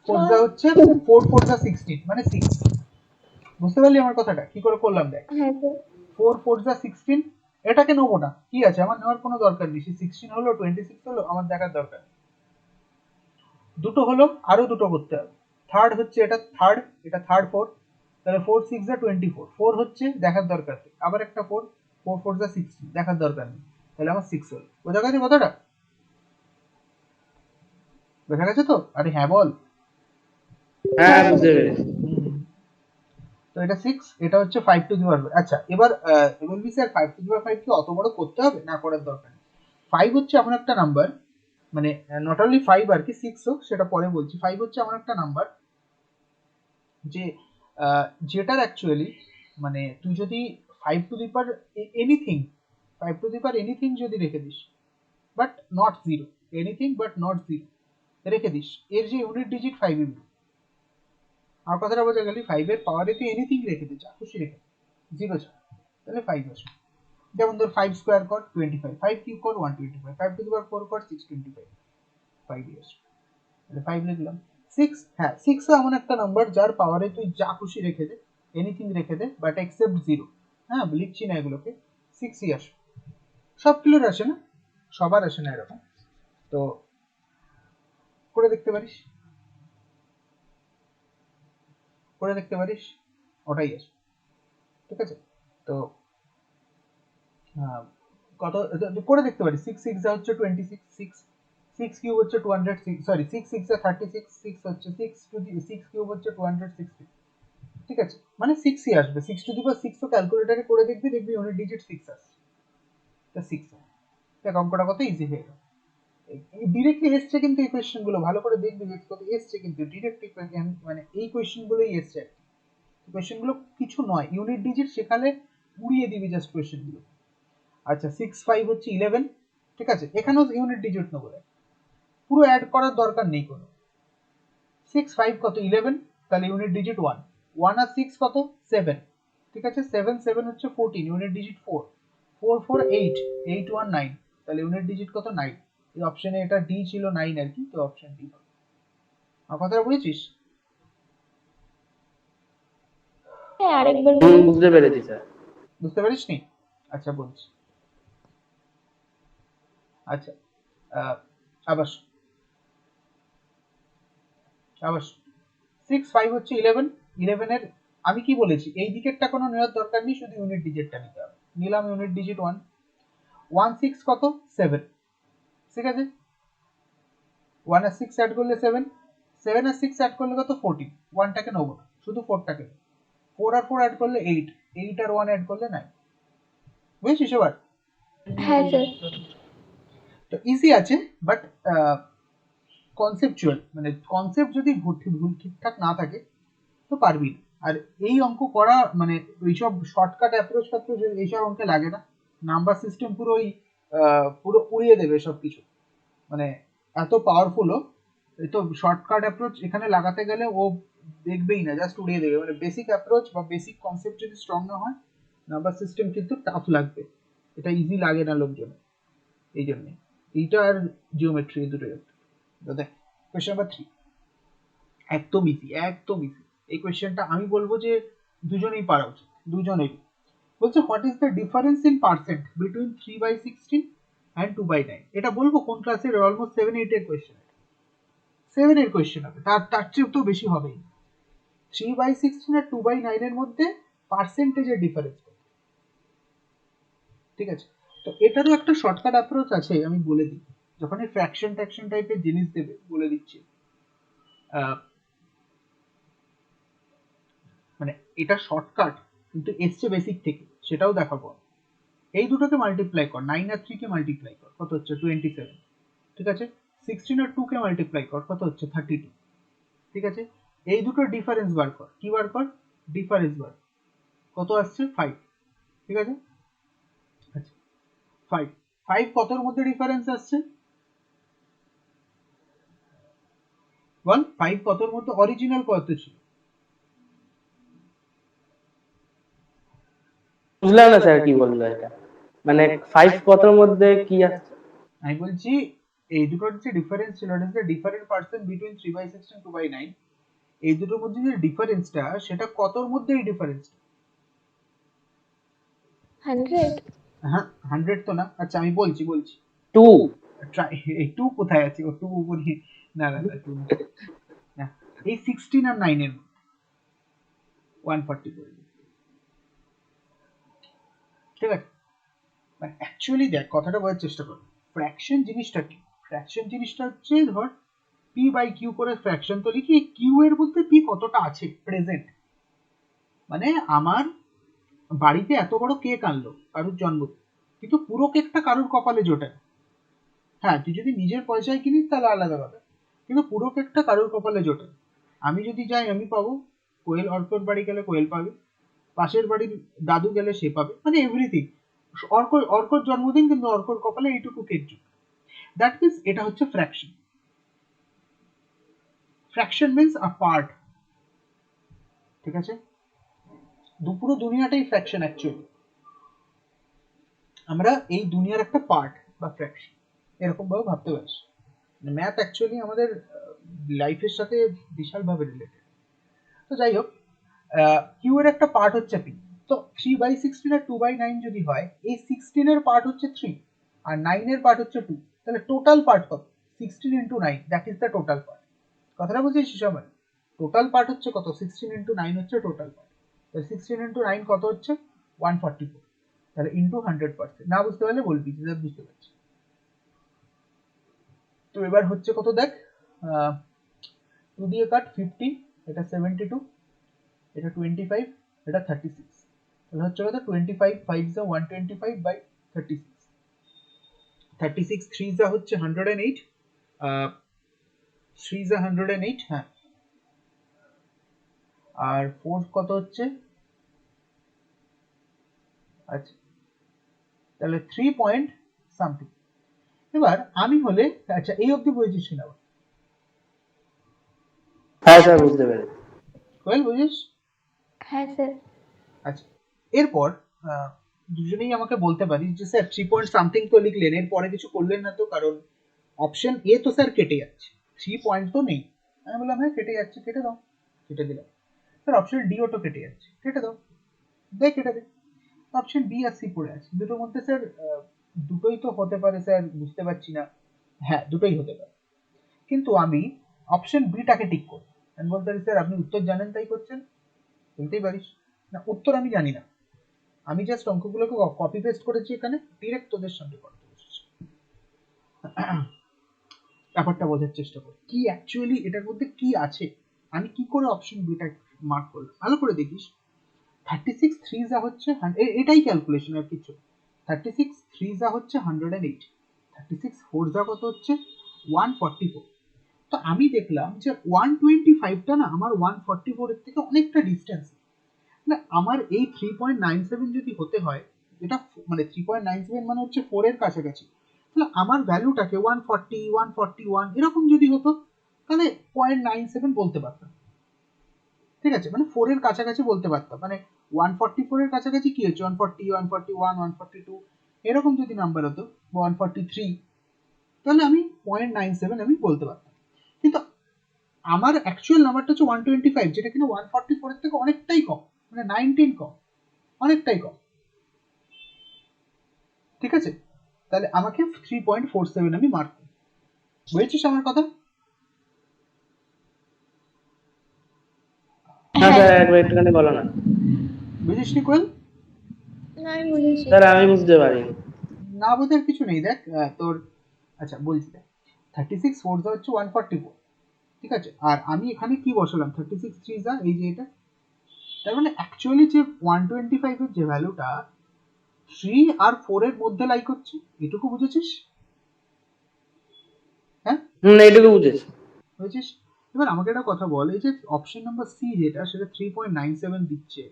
[SPEAKER 1] 4 যা হচ্ছে 4 4 যা 16 মানে 6। বুঝতে পারলি আমার কথাটা কি করে করলাম দেখ?
[SPEAKER 2] হ্যাঁ স্যার।
[SPEAKER 1] 4 4 যা 16, এটাকে নেবো না, কি আছে আমার নেওয়ার কোনো দরকার নেই, 16 হলো 26 হলো আমার দেখার দরকার নেই। দুটো হলো, আরো দুটো করতে হবে। থার্ড হচ্ছে এটা, থার্ড, এটা থার্ড 4, তাহলে 4 6 যা 24, 4 হচ্ছে দেখার দরকার নেই, আবার একটা 4, 4 4 যা 16 দেখার দরকার নেই, তাহলে আমার 6 হলো। বোঝা গেছে কথাটা? বোঝা গেছে তো? আরে হ্যাঁ বল।
[SPEAKER 3] হ্যাঁ বুঝতে পেরেছি
[SPEAKER 1] তো এটা 6, এটা হচ্ছে 5 টু দি পাওয়ার 5। আচ্ছা, এবার বলবি স্যার 5 টু দি পাওয়ার 5 কি অত বড় করতে হবে? না, করার দরকার নেই। 5 হচ্ছে এমন একটা নাম্বার, মানে নট অনলি 5 আর কি, 6 হোক সেটা পরে বলছি। 5 হচ্ছে এমন একটা নাম্বার যে যেটার অ্যাকচুয়ালি মানে তুই যদি 5 to the power anything 5 to the power anything যদি রেখে this, but not zero, anything but not zero রেখে দিস, এর যে ইউনিট ডিজিট 5 ইউনিট। আমার কথাটা বোঝা গেল, 5 এর পাওয়ারে তুই এনিথিং রেখে দে, যা খুশি রেখে জিরো ছাড়া, তাহলে 5 আসবে। যেমন ধর 5 স্কোয়ার কর 25, 5 কিউব কর 125, 5 টু দি পাওয়ার 4 কর 625, 5 আসবে, তাহলে 5 লিখলাম। 6, হ্যাঁ 6 ও এমন একটা নাম্বার যার পাওয়ারে তুই যা খুশি রেখে দে, এনিথিং রেখে দে, বাট এক্সেপ্ট জিরো। হ্যাঁ লিখছি না এগুলোকে, 6ই আসবে। সবগুলোর আসে না, সবার আসে না এরকম, তো করে দেখতে পারিস, করে দেখতে পারিস, ওটাই আসবে। ঠিক আছে, তো কত করে দেখতে পারিস, 6 6 হচ্ছে 26, 6 6 কিউব হচ্ছে 206, সরি 6 6 36, 6 হচ্ছে 6 টু দি 6 কিউব হচ্ছে 260। ঠিক আছে, মানে 6ই আসবে। 6 টু দি পাওয়ার 6 ও ক্যালকুলেটরে করে দেখবি, দেখবি ইউনিট ডিজিট 6 আসছে, তা 6 দেখ অঙ্কটা কত ইজি হয়ে গেল। ডিরেক্টলি এসছে কিন্তু এই কোয়েশ্চেন গুলো ভালো করে দেখবি, কত এসছে কিন্তু ডিরেক্ট, মানে এই কোয়েশ্চেন গুলোই এসছে। কোয়েশ্চেন গুলো কিছু নয়, ইউনিট ডিজিট সেখানে উড়িয়ে দিবি জাস্ট কোয়েশ্চেন গুলো। আচ্ছা 6 5 হচ্ছে 11, ঠিক আছে, এখানেও ইউনিট ডিজিট নেবো, পুরো অ্যাড করার দরকার নেই কোনো। 6 5 কত 11, তাহলে ইউনিট ডিজিট 1, 1 আর 6 কত 7, ঠিক আছে, 7 7 হচ্ছে 14, ইউনিট ডিজিট 4, 4 4 8, 8 1 9, তাহলে ইউনিট ডিজিট কত 9। এই অপশনে এটা ডি ছিল 9 আর কি, তো অপশন ডি হবে। আমার কথাটা বুঝেছিস?
[SPEAKER 2] হ্যাঁ আরেকবার বলুন।
[SPEAKER 3] বুঝতে পেরেছি স্যার।
[SPEAKER 1] বুঝতে পারিস নি? আচ্ছা বলছি। আচ্ছা আবার আবার 6 5 হচ্ছে 11, 11 এর আমি কি বলেছি, এই দিকেরটা কোনো নেওয়ার দরকার নেই, শুধু ইউনিট ডিজিটটা নিতে হবে। নিলাম ইউনিট ডিজিট 1, 1 6 কত 7, ঠিক আছে, 1 আর 6 অ্যাড করলে 7, 7 আর 6 অ্যাড করলে কত 14, 1টাকে নেবো না, শুধু 4টাকে, 4 আর 4 অ্যাড করলে 8, 8 আর 1 অ্যাড করলে 9। বুঝেছিস এবার?
[SPEAKER 2] হ্যাঁ স্যার।
[SPEAKER 1] তো ইজি আছে, বাট কনসেপচুয়াল, মানে কনসেপ্ট যদি ভুল ঠিকঠাক না থাকে তো পারবি না। আর এই অঙ্ক করা মানে এইসব শর্টকাট অ্যাপ্রোচ ফ্যাপ্রোচ এইসব অঙ্কে লাগে না, নাম্বার সিস্টেম পুরো ওই পুরো উড়িয়ে দেবে সবকিছু, মানে এত পাওয়ারফুলও। এই তো শর্টকাট অ্যাপ্রোচ এখানে লাগাতে গেলে ও দেখবেই না, জাস্ট উড়িয়ে দেবে। মানে বেসিক অ্যাপ্রোচ বা বেসিক কনসেপ্ট যদি স্ট্রং না হয়, নাম্বার সিস্টেম কিন্তু টাফ লাগবে, এটা ইজি লাগে না লোকজন, এই জন্যে। এইটা আর জিওমেট্রি দুটোই একটা। তো দেখ কোয়েশ্চেন নাম্বার 3, একদম ইজি, একদম ইজি। এই কোয়েশ্চেনটা আমি বলবো যে দুজনেই পারা উচিত, দুজনেই। বলছে what is the difference in percent between 3/16 and 2/9। এটা বলবো কোন ক্লাসের, অলমোস্ট 7 8 এর কোয়েশ্চেন, 7 এর কোয়েশ্চেন হবে, তার তার চেয়েও তো বেশি হবেই। 3/16 আর 2/9 এর মধ্যে পার্সেন্টেজের ডিফারেন্স, ঠিক আছে। তো এটারও একটা শর্টকাট অ্যাপ্রোচ আছে, আমি বলে দিই। যখন এই ফ্র্যাকশন ট্যাকশন টাইপের জিনিস দেবে, বলে দিচ্ছি। মানে এটা শর্টকাট কিন্তু এসছে বেসিক থেকে, সেটাও দেখাবো। এই দুটোকে মাল্টিপ্লাই কর, 9 আর 3 কে মাল্টিপ্লাই কর, কত হচ্ছে 27, ঠিক আছে। 16 আর 2 কে মাল্টিপ্লাই কর, কত হচ্ছে 32, ঠিক আছে। এই দুটোর ডিফারেন্স বার কর, কি বার কর, ডিফারেন্স বার, কত আসছে 5, ঠিক আছে। আচ্ছা 5 5 কতর মধ্যে ডিফারেন্স আসছে বল, 5 কতর মধ্যে, অরিজিনাল কত ছিল?
[SPEAKER 3] বুঝলাম না স্যার কি বললো এটা, মানে 5 কতর মধ্যে কি আসছে?
[SPEAKER 1] আমি বলছি এই দুটোর যে ডিফারেন্স ছিল, এটা হচ্ছে ডিফারেন্ট পার্সেন্ট বিটুইন 3/16 2/9, এই দুটোর মধ্যে যে ডিফারেন্সটা, সেটা কতর মধ্যে এই ডিফারেন্স?
[SPEAKER 2] 100।
[SPEAKER 1] হ্যাঁ 100 তো না, আচ্ছা আমি বলছি
[SPEAKER 3] 2।
[SPEAKER 1] এই 2 কোথায় আছে, ও 2 উপরে, না না না 2 না, এই 16 আর 9 এর 140 করে দিই, ঠিক আছে। মানে অ্যাকচুয়ালি দেখ কথাটা বোঝার চেষ্টা কর, ফ্র্যাকশন জিনিসটা কি, ফ্র্যাকশন জিনিসটা হচ্ছে ধর পি বাই কিউ করে ফ্র্যাকশন তো লিখি, কিউ এর মধ্যে পি কতটা আছে প্রেজেন্ট, মানে আমার বাড়িতে এত বড় কেক আনলো কারুর জন্মদিন, কিন্তু পুরো কেকটা কারুর কপালে জোটে না, হ্যাঁ, তুই যদি নিজের পয়সায় কিনিস তাহলে আলাদা কথা, কিন্তু পুরো কেকটা কারোর কপালে জোটে না। আমি যদি যাই আমি পাবো, কোয়েল অর্কর বাড়ি গেলে কোয়েল পাবে, পাশের বাড়ির দাদু গেলে সে পাবে, মানে এভরিথিং। অর্কর জন্মদিন কিন্তু অর্কর কপালে এইটুকু কেক জুটে। দ্যাট মিনস এটা হচ্ছে fraction. Fraction means a part, ঠিক আছে? পুরো দুনিয়াটাই ফ্র্যাকশন অ্যাকচুয়ালি। আমরা এই দুনিয়ার একটা পার্ট বা ফ্র্যাকশন, এরকম ভাবে ভাবতে পারিস। ম্যাথ অ্যাকচুয়ালি আমাদের লাইফের সাথে বিশালভাবে রিলেটেড। তো যাই হোক, কিউ এর একটা পার্ট হচ্ছে পি। তো 3/16 আর 2/9 যদি হয়, এই 16 এর পার্ট হচ্ছে 3 আর 9 এর পার্ট হচ্ছে 2, তাহলে টোটাল পার্ট কত? 16 into 9, that is the total part. কথাটা বুঝেছিস সবাই? টোটাল পার্ট হচ্ছে কত? 16 ইন্টু 9 হচ্ছে টোটাল পার্ট। তাহলে 16 ইন্টু 9 কত হচ্ছে? 144। তাহলে ইন্টু 100%। না বুঝতে পারলে বলবি যে বুঝতে পারছি। তো এবার হচ্ছে কত দেখ, 2 দিয়ে কাট, 50, এটা 72, এটা 25, এটা 36। তাহলে হচ্ছে কত? 25 5 যা 125 বাই 36। 36 3 যা হচ্ছে 108, 3 যা 108, হ্যাঁ। আর 4 কত হচ্ছে? আচ্ছা, তাহলে 3 পয়েন্ট সামথিং। এবার আমি হলে, আচ্ছা এই অবধি বুঝেছিস কিনা?
[SPEAKER 3] হ্যাঁ স্যার, বুঝতে পেরেছি।
[SPEAKER 1] কোয়েল বুঝিস?
[SPEAKER 2] হ্যাঁ স্যার।
[SPEAKER 1] আচ্ছা, এরপর দুজনেই আমাকে বলতে পারিস যে স্যার 3 পয়েন্ট সামথিং তো লিখলেন, এরপরে কিছু করলেন না তো? কারণ অপশন এ তো স্যার কেটে যাচ্ছে, 3 পয়েন্ট তো নেই। আমি বললাম হ্যাঁ কেটে যাচ্ছে, কেটে দাও। কেটে দিলাম। স্যার অপশন ডি ও তো কেটে যাচ্ছে, কেটে দাও। দে কেটে দে। অপশন বি আর সি পড়ে আছে, দুটোর মধ্যে স্যার দুটোই তো হতে পারে স্যার, বুঝতে পারছি না। হ্যাঁ দুটোই হতে পারে, কিন্তু আমি অপশন বিটাকে টিক করি। আমি বলতে পারি স্যার আপনি উত্তর জানেন তাই করছেন, বলতেই পারিস। না উত্তর আমি জানি না, আমি জাস্ট অঙ্কগুলোকে কপি পেস্ট করেছি এখানে, ডিরেক্ট তোদের সঙ্গে করতে বসেছি। ব্যাপারটা বোঝার চেষ্টা করি কি অ্যাকচুয়ালি এটার মধ্যে কি আছে। আমি কি করে অপশন বিটা মার্ক করলাম, ভালো করে দেখিস। 36 3 যা হচ্ছে এটাই ক্যালকুলেশন আর কিছু। 36 3 যা হচ্ছে 108, 36 4 যা কত হচ্ছে 144। তো আমি দেখলাম যে 125টা না আমার 144 এর থেকে অনেকটা ডিস্টেন্স। না আমার এই 3.97 যদি হতে হয়, এটা মানে 3.97 মানে হচ্ছে 4 এর কাছাকাছি, তাহলে আমার ভ্যালুটাকে 140 141 এরকম যদি হতো, তাহলে 0.97 বলতে পারতাম। ঠিক আছে, মানে 4 এর কাছাকাছি বলতে পারতাম, মানে 144 এর কাছাকাছি কি হচ্ছে 140 141 142 এরকম যদি নাম্বার হতো, 143, তাহলে আমি 0.97 আমি বলতে পারতাম। কিন্তু আমার অ্যাকচুয়াল নাম্বারটা হচ্ছে 125, যেটা কিনা 144 এর থেকে অনেকটাই কম, মানে 19 কম, অনেকটাই কম। ঠিক আছে, তাহলে আমাকে 3.47 আমি মার্ক করি। বুঝেছিস আমার কথা?
[SPEAKER 3] হ্যাঁ
[SPEAKER 2] হ্যাঁ
[SPEAKER 3] স্যার, একবার একটুখানি বলো না।
[SPEAKER 1] বুঝিস নি কোয়েল?
[SPEAKER 2] না, আমি বুঝেছি।
[SPEAKER 3] স্যার আমি বুঝতে পারিনি।
[SPEAKER 1] না বোঝার কিছু নেই, দেখ তোর, আচ্ছা বলছি দেখ, 36 4 যা হচ্ছে 144, ঠিক আছে, আর আমি এখানে কি বসালাম 36 3 যা এই যে এটা, তার মানে অ্যাকচুয়ালি যে 125 এর যে ভ্যালুটা 3 আর 4 এর মধ্যে লাই করছে, এটুকু বুঝেছিস? হ্যাঁ
[SPEAKER 3] এইটুকু বুঝেছি।
[SPEAKER 1] বুঝেছিস? এবার আমাকে একটা কথা বল, এই যে অপশন নাম্বার সি যেটা, সেটা 3.97 দিচ্ছে।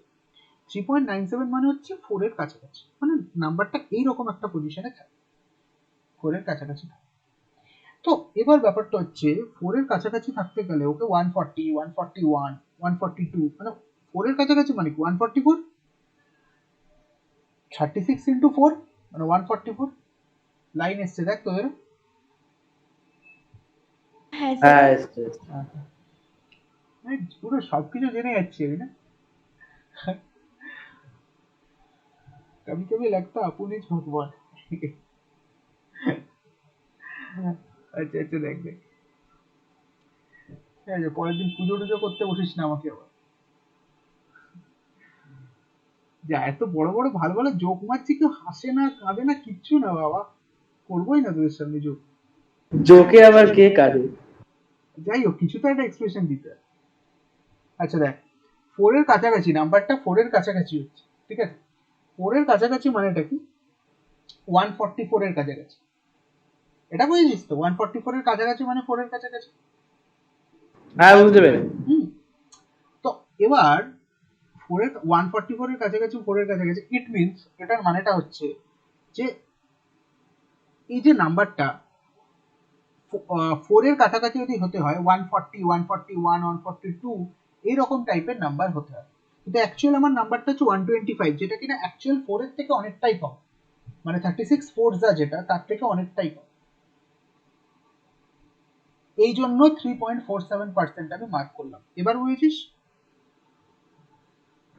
[SPEAKER 1] 3.97 মানে হচ্ছে 4 এর কাছাকাছি, মানে নাম্বারটা এইরকম একটা পজিশনে থাকে, 4 এর কাছাকাছি থাকে। তো এবার ব্যাপারটা হচ্ছে 4 এর কাছাকাছি থাকতে গেলে ওকে 140 141 142, মানে 4 এর কাছাকাছি মানে কি 144, 36 ইন্টু 4 মানে 144। লাইন এসছে দেখ তোদের।
[SPEAKER 2] হ্যাঁ স্যার।
[SPEAKER 3] হ্যাঁ এসছে।
[SPEAKER 1] পুরো সবকিছু জেনে যাচ্ছি আমি না। कभी कभी लगता अपन ही भगवान। আচ্ছা আচ্ছা দেখ দেখ, ঠিক আছে, পরের দিন পুজো টুজো করতে বসিস না আমাকে আবার। যা এত বড় বড় ভালো ভালো জোক মারছি, কেউ হাসে না কাঁদে না কিচ্ছু না বাবা, করবোই না তোদের সামনে জোক।
[SPEAKER 3] জোকে আবার কে কাঁদে?
[SPEAKER 1] যাই হোক, কিছু তো একটা এক্সপ্রেশন দিতে হয়। আচ্ছা দেখ, 4 এর কাছাকাছি, নাম্বারটা 4 এর কাছাকাছি হচ্ছে, ঠিক আছে, 4 এর কাছাকাছি মানেটা কি 144 এর কাছাকাছি। এটা বুঝেছিস তো 144 এর কাছাকাছি মানে 4 এর কাছাকাছি।
[SPEAKER 3] হ্যাঁ বুঝতে পেরেছি।
[SPEAKER 1] হুম। তো এবার 4 এর 144 এর কাছাকাছি 4 এর কাছাকাছি ইট মিন্স এটার মানেটা হচ্ছে যে এই যে নাম্বারটা 4 এর কাছাকাছি যদি হতে হয় 140 141 142 এইরকম টাইপের নাম্বার হতে হয়, কিন্তু অ্যাকচুয়াল আমার নাম্বারটা হচ্ছে 125 যেটা কিনা অ্যাকচুয়াল 4 এর থেকে অনেকটাই কম, মানে 36 ফোর যা যেটা তার থেকে অনেকটাই কম। এই জন্য 3.47% আমি মার্ক করলাম। এবার বুঝেছিস?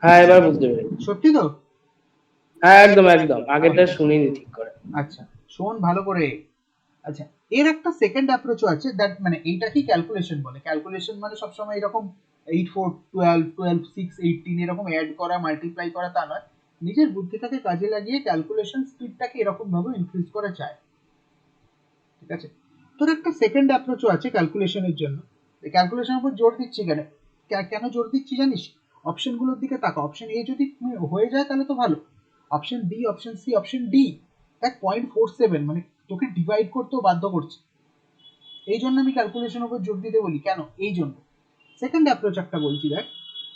[SPEAKER 3] হ্যাঁ এবার বুঝতে পেরেছি।
[SPEAKER 1] সত্যি তো?
[SPEAKER 3] হ্যাঁ একদম একদম, আগেরটা শুনিনি ঠিক করে।
[SPEAKER 1] আচ্ছা শোন ভালো করে। আচ্ছা, এর একটা সেকেন্ড অ্যাপ্রোচও আছে, দ্যাট মানে এইটাকেই ক্যালকুলেশন বলে। ক্যালকুলেশন মানে সবসময় এরকম 8 4 12 12 6 18 এরকম অ্যাড করা মাল্টিপ্লাই করা তা নয়, নিজের বুদ্ধিটাকে কাজে লাগিয়ে ক্যালকুলেশন স্পিডটাকে এরকম ভাবে ইনক্রিজ করা যায়। ঠিক আছে, তোর একটা সেকেন্ড অ্যাপ্রোচও আছে ক্যালকুলেশনের জন্য। ক্যালকুলেশনের উপর জোর দিচ্ছি কেন, কেন জোর দিচ্ছি জানিস? অপশনগুলোর দিকে তাকা, অপশন এ যদি হয়ে যায় তাহলে তো ভালো, option B option C option D দেখ 0.47 মানে তোকে ডিভাইড করতেও বাধ্য করছে। এই জন্য আমি ক্যালকুলেশন উপর জোর দিতে বলি। কেন? এই জন্য সেকেন্ড অ্যাপ্রোচ একটা বলছি দেখ,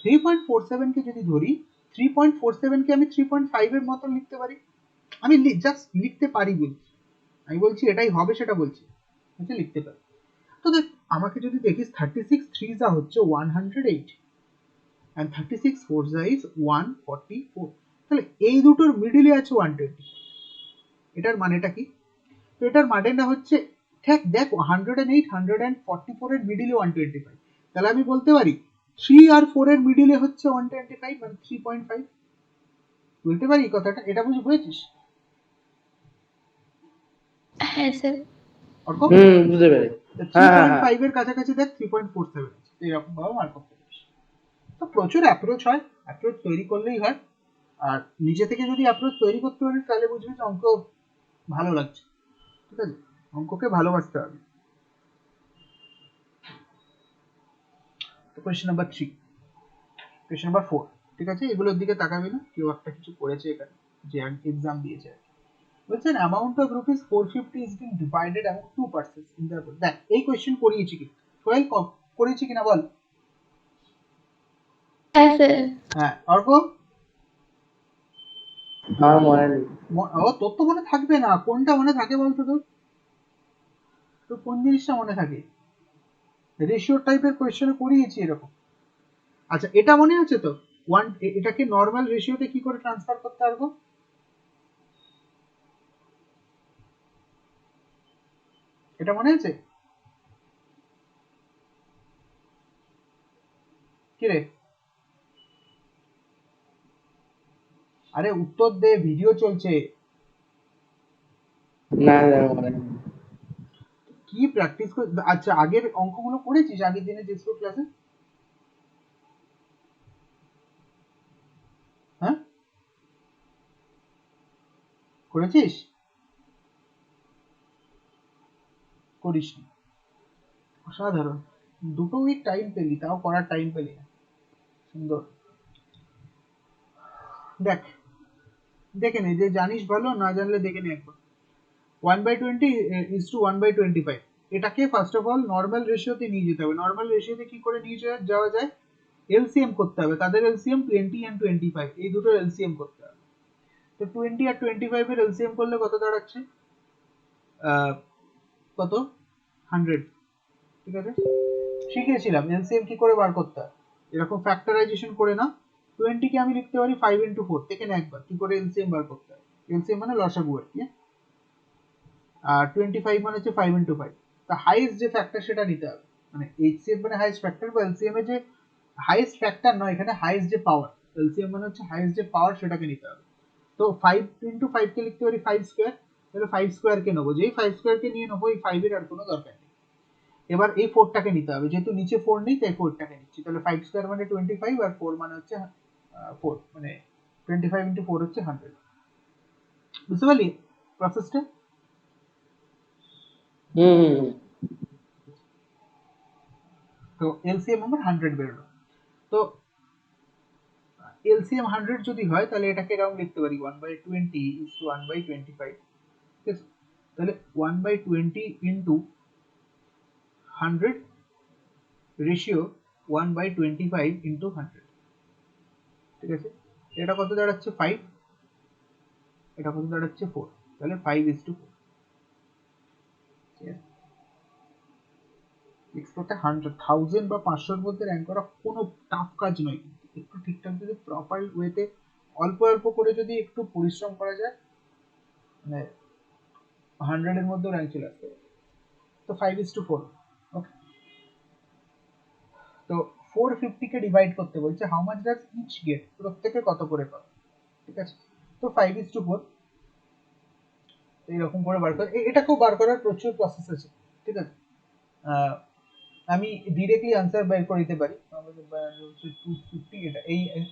[SPEAKER 1] 3.47 কে যদি ধরি, 3.47 কে আমি 3.5 এর মতো লিখতে পারি। আমি জাস্ট লিখতে পারি বলছি, আমি বলছি এটাই হবে সেটা বলছি, আচ্ছা লিখতে পারি। তো দেখ আমাকে যদি দেখিস 36 3 যা হচ্ছে 108 and 36 4 যা is 144, তাহলে এই দুটোর মিডিলে আছে 120। এটার মানেটা কি? তো এটার মানেটা হচ্ছে ঠিক দেখ 108 144 এর মিডিলে 125, তাহলে আমি বলতে পারি 3 আর 4 এর মিডিলে হচ্ছে 125 মানে 3.5। বলতে পারি এই কথাটা, এটা বুঝেছিস
[SPEAKER 2] হ্যাঁ স্যার।
[SPEAKER 1] অর্ক?
[SPEAKER 3] বুঝতে পেরেছি।
[SPEAKER 1] থ্রি
[SPEAKER 3] হ্যাঁ হ্যাঁ
[SPEAKER 1] পয়েন্ট
[SPEAKER 3] হ্যাঁ।
[SPEAKER 1] ফাইভ এর কাছাকাছি দেখ 3.47 আছে, তো এরকম ভাবে মার্ক করতে পারিস। তো প্রচুর অ্যাপ্রোচ হয়, অ্যাপ্রোচ তৈরি করলেই হয়। আর নিজে থেকে যদি অ্যাপ্রোচ তৈরি করতে পারিস তাহলে বুঝবি যে অঙ্ক ভালো লাগছে। ঠিক আছে, অঙ্ককে ভালোবাসতে হবে। তো কোয়েশ্চেন নাম্বার 3, কোয়েশ্চেন নাম্বার 4, ঠিক আছে এগুলোর দিকে তাকাবি না, কেউ একটা কিছু করেছে এখানে যে এক্সাম দিয়েছে আর কি। বলছেন amount of rupees 450 is being divided among two persons in the, দেখ এই কোয়েশ্চেন করিয়েছি কি সোহেল, করেছি কিনা বল?
[SPEAKER 2] হ্যাঁ স্যার।
[SPEAKER 1] হ্যাঁ অর্ক?
[SPEAKER 3] আমার মনে নেই।
[SPEAKER 1] ও তোর তো মনে থাকবে না, কোনটা মনে থাকে বলতো তোর? তোর কোন জিনিসটা মনে থাকে? রেশিও টাইপের কোয়েশ্চেনে করিয়েছি এরকম। আচ্ছা এটা মনে আছে তো, ওয়ান এটাকে নর্মাল রেশিওতে কি করে ট্রান্সফার করতে পারবো? এটা মনে আছে? কি রে? আরে উত্তর দে, ভিডিও চলছে।
[SPEAKER 3] না না মনে নেই।
[SPEAKER 1] কি প্র্যাকটিস করে? আচ্ছা আগের অঙ্কগুলো করেছিস আগের দিনে যে ক্লাসে? হ্যাঁ করেছিস? করিসনি? অসাধারণ, দুটো উইক টাইম পেলি তাও করার টাইম পেলি না, সুন্দর। দেখ দেখে নে, যে জানিস ভালো, না জানলে দেখে নে একবার। 1/20 ইজ টু 1/25, এটাকে ফার্স্ট অফ অল নর্মাল রেশিওতে নিয়ে যেতে হবে। নর্মাল রেশিওতে কি করে নিয়ে যাওয়া যায়? এলসিএম করতে হবে, তাদের এলসিএম 20 and 25, এই দুটো এলসিএম করতে হবে। তো 20 আর 25 এর এলসিএম করলে কত দাঁড়াচ্ছে? কত? 100। ঠিক আছে, শিখিয়েছিলাম এলসিএম কি করে বার করতে হয়, এরকম ফ্যাক্টরাইজেশন করে না। 20 কে আমি লিখতে পারি 5 into 4, দেখে না একবার কি করে এলসিএম বার করতে হয়। এলসিএম মানে লসাগু আর কি। আর 25 মানে হচ্ছে 5 into 5। তা হাইয়েস্ট যে ফ্যাক্টর সেটা নিতে হবে, মানে এইচসিএফ মানে হাইয়েস্ট ফ্যাক্টর, বা এলসিএম এর যে হাইয়েস্ট ফ্যাক্টর নয়, এখানে হাইয়েস্ট যে পাওয়ার, এলসিএম মানে হচ্ছে হাইয়েস্ট যে পাওয়ার সেটাকে নিতে হবে। তো 5 into 5 কে লিখতে পারি 5 স্কোয়ার, তাহলে 5 স্কোয়ার কে নেবো, যেই 5 স্কোয়ার কে নিয়ে নেবো এই 5 এর আর কোনো দরকার নেই। এবার এই 4 টাকে নিতে হবে, যেহেতু নিচে 4 নেই তাই 4 টাকে নিচ্ছি, তাহলে 5 স্কোয়ার মানে 25 আর 4 মানে হচ্ছে 4, মানে 25 into 4 হচ্ছে 100। বুঝতে পারলি প্রসেসটা?
[SPEAKER 3] হুম হুম হুম।
[SPEAKER 1] তো এলসিএম আমার 100 বেরোলো। তো এলসিএম 100 যদি হয় তাহলে এটাকে এরকম লিখতে পারি 1/20 is to 1/25। ঠিক আছে, তাহলে 1/20 ইন্টু 100 রেশিও 1/25 ইন্টু 100, ঠিক আছে। এটা কত দাঁড়াচ্ছে 5, এটা কত দাঁড়াচ্ছে 4, তাহলে 5:4, ঠিক আছে। এক্সপোর্টে 100,000 বা 500 এর মধ্যে র্যাঙ্ক করা কোনো টাফ কাজ নয়, একটু ঠিকঠাক যদি প্রপার ওয়েতে অল্প অল্প করে যদি একটু পরিশ্রম করা যায়, মানে 100 এর মধ্যে র্যাঙ্ক চলে আসবে। তো 5:4, ওকে। তো 450 কে ডিভাইড করতে বলছে, how much does each get, প্রত্যেকে কত করে পাবে, ঠিক আছে। তো 5:4 এইরকম করে বার করে, এটাকেও বার করার প্রচুর প্রসেস আছে, ঠিক আছে। আমি ডিরেক্টলি আনসার বের করে দিতে পারি, আমাদের হচ্ছে 250,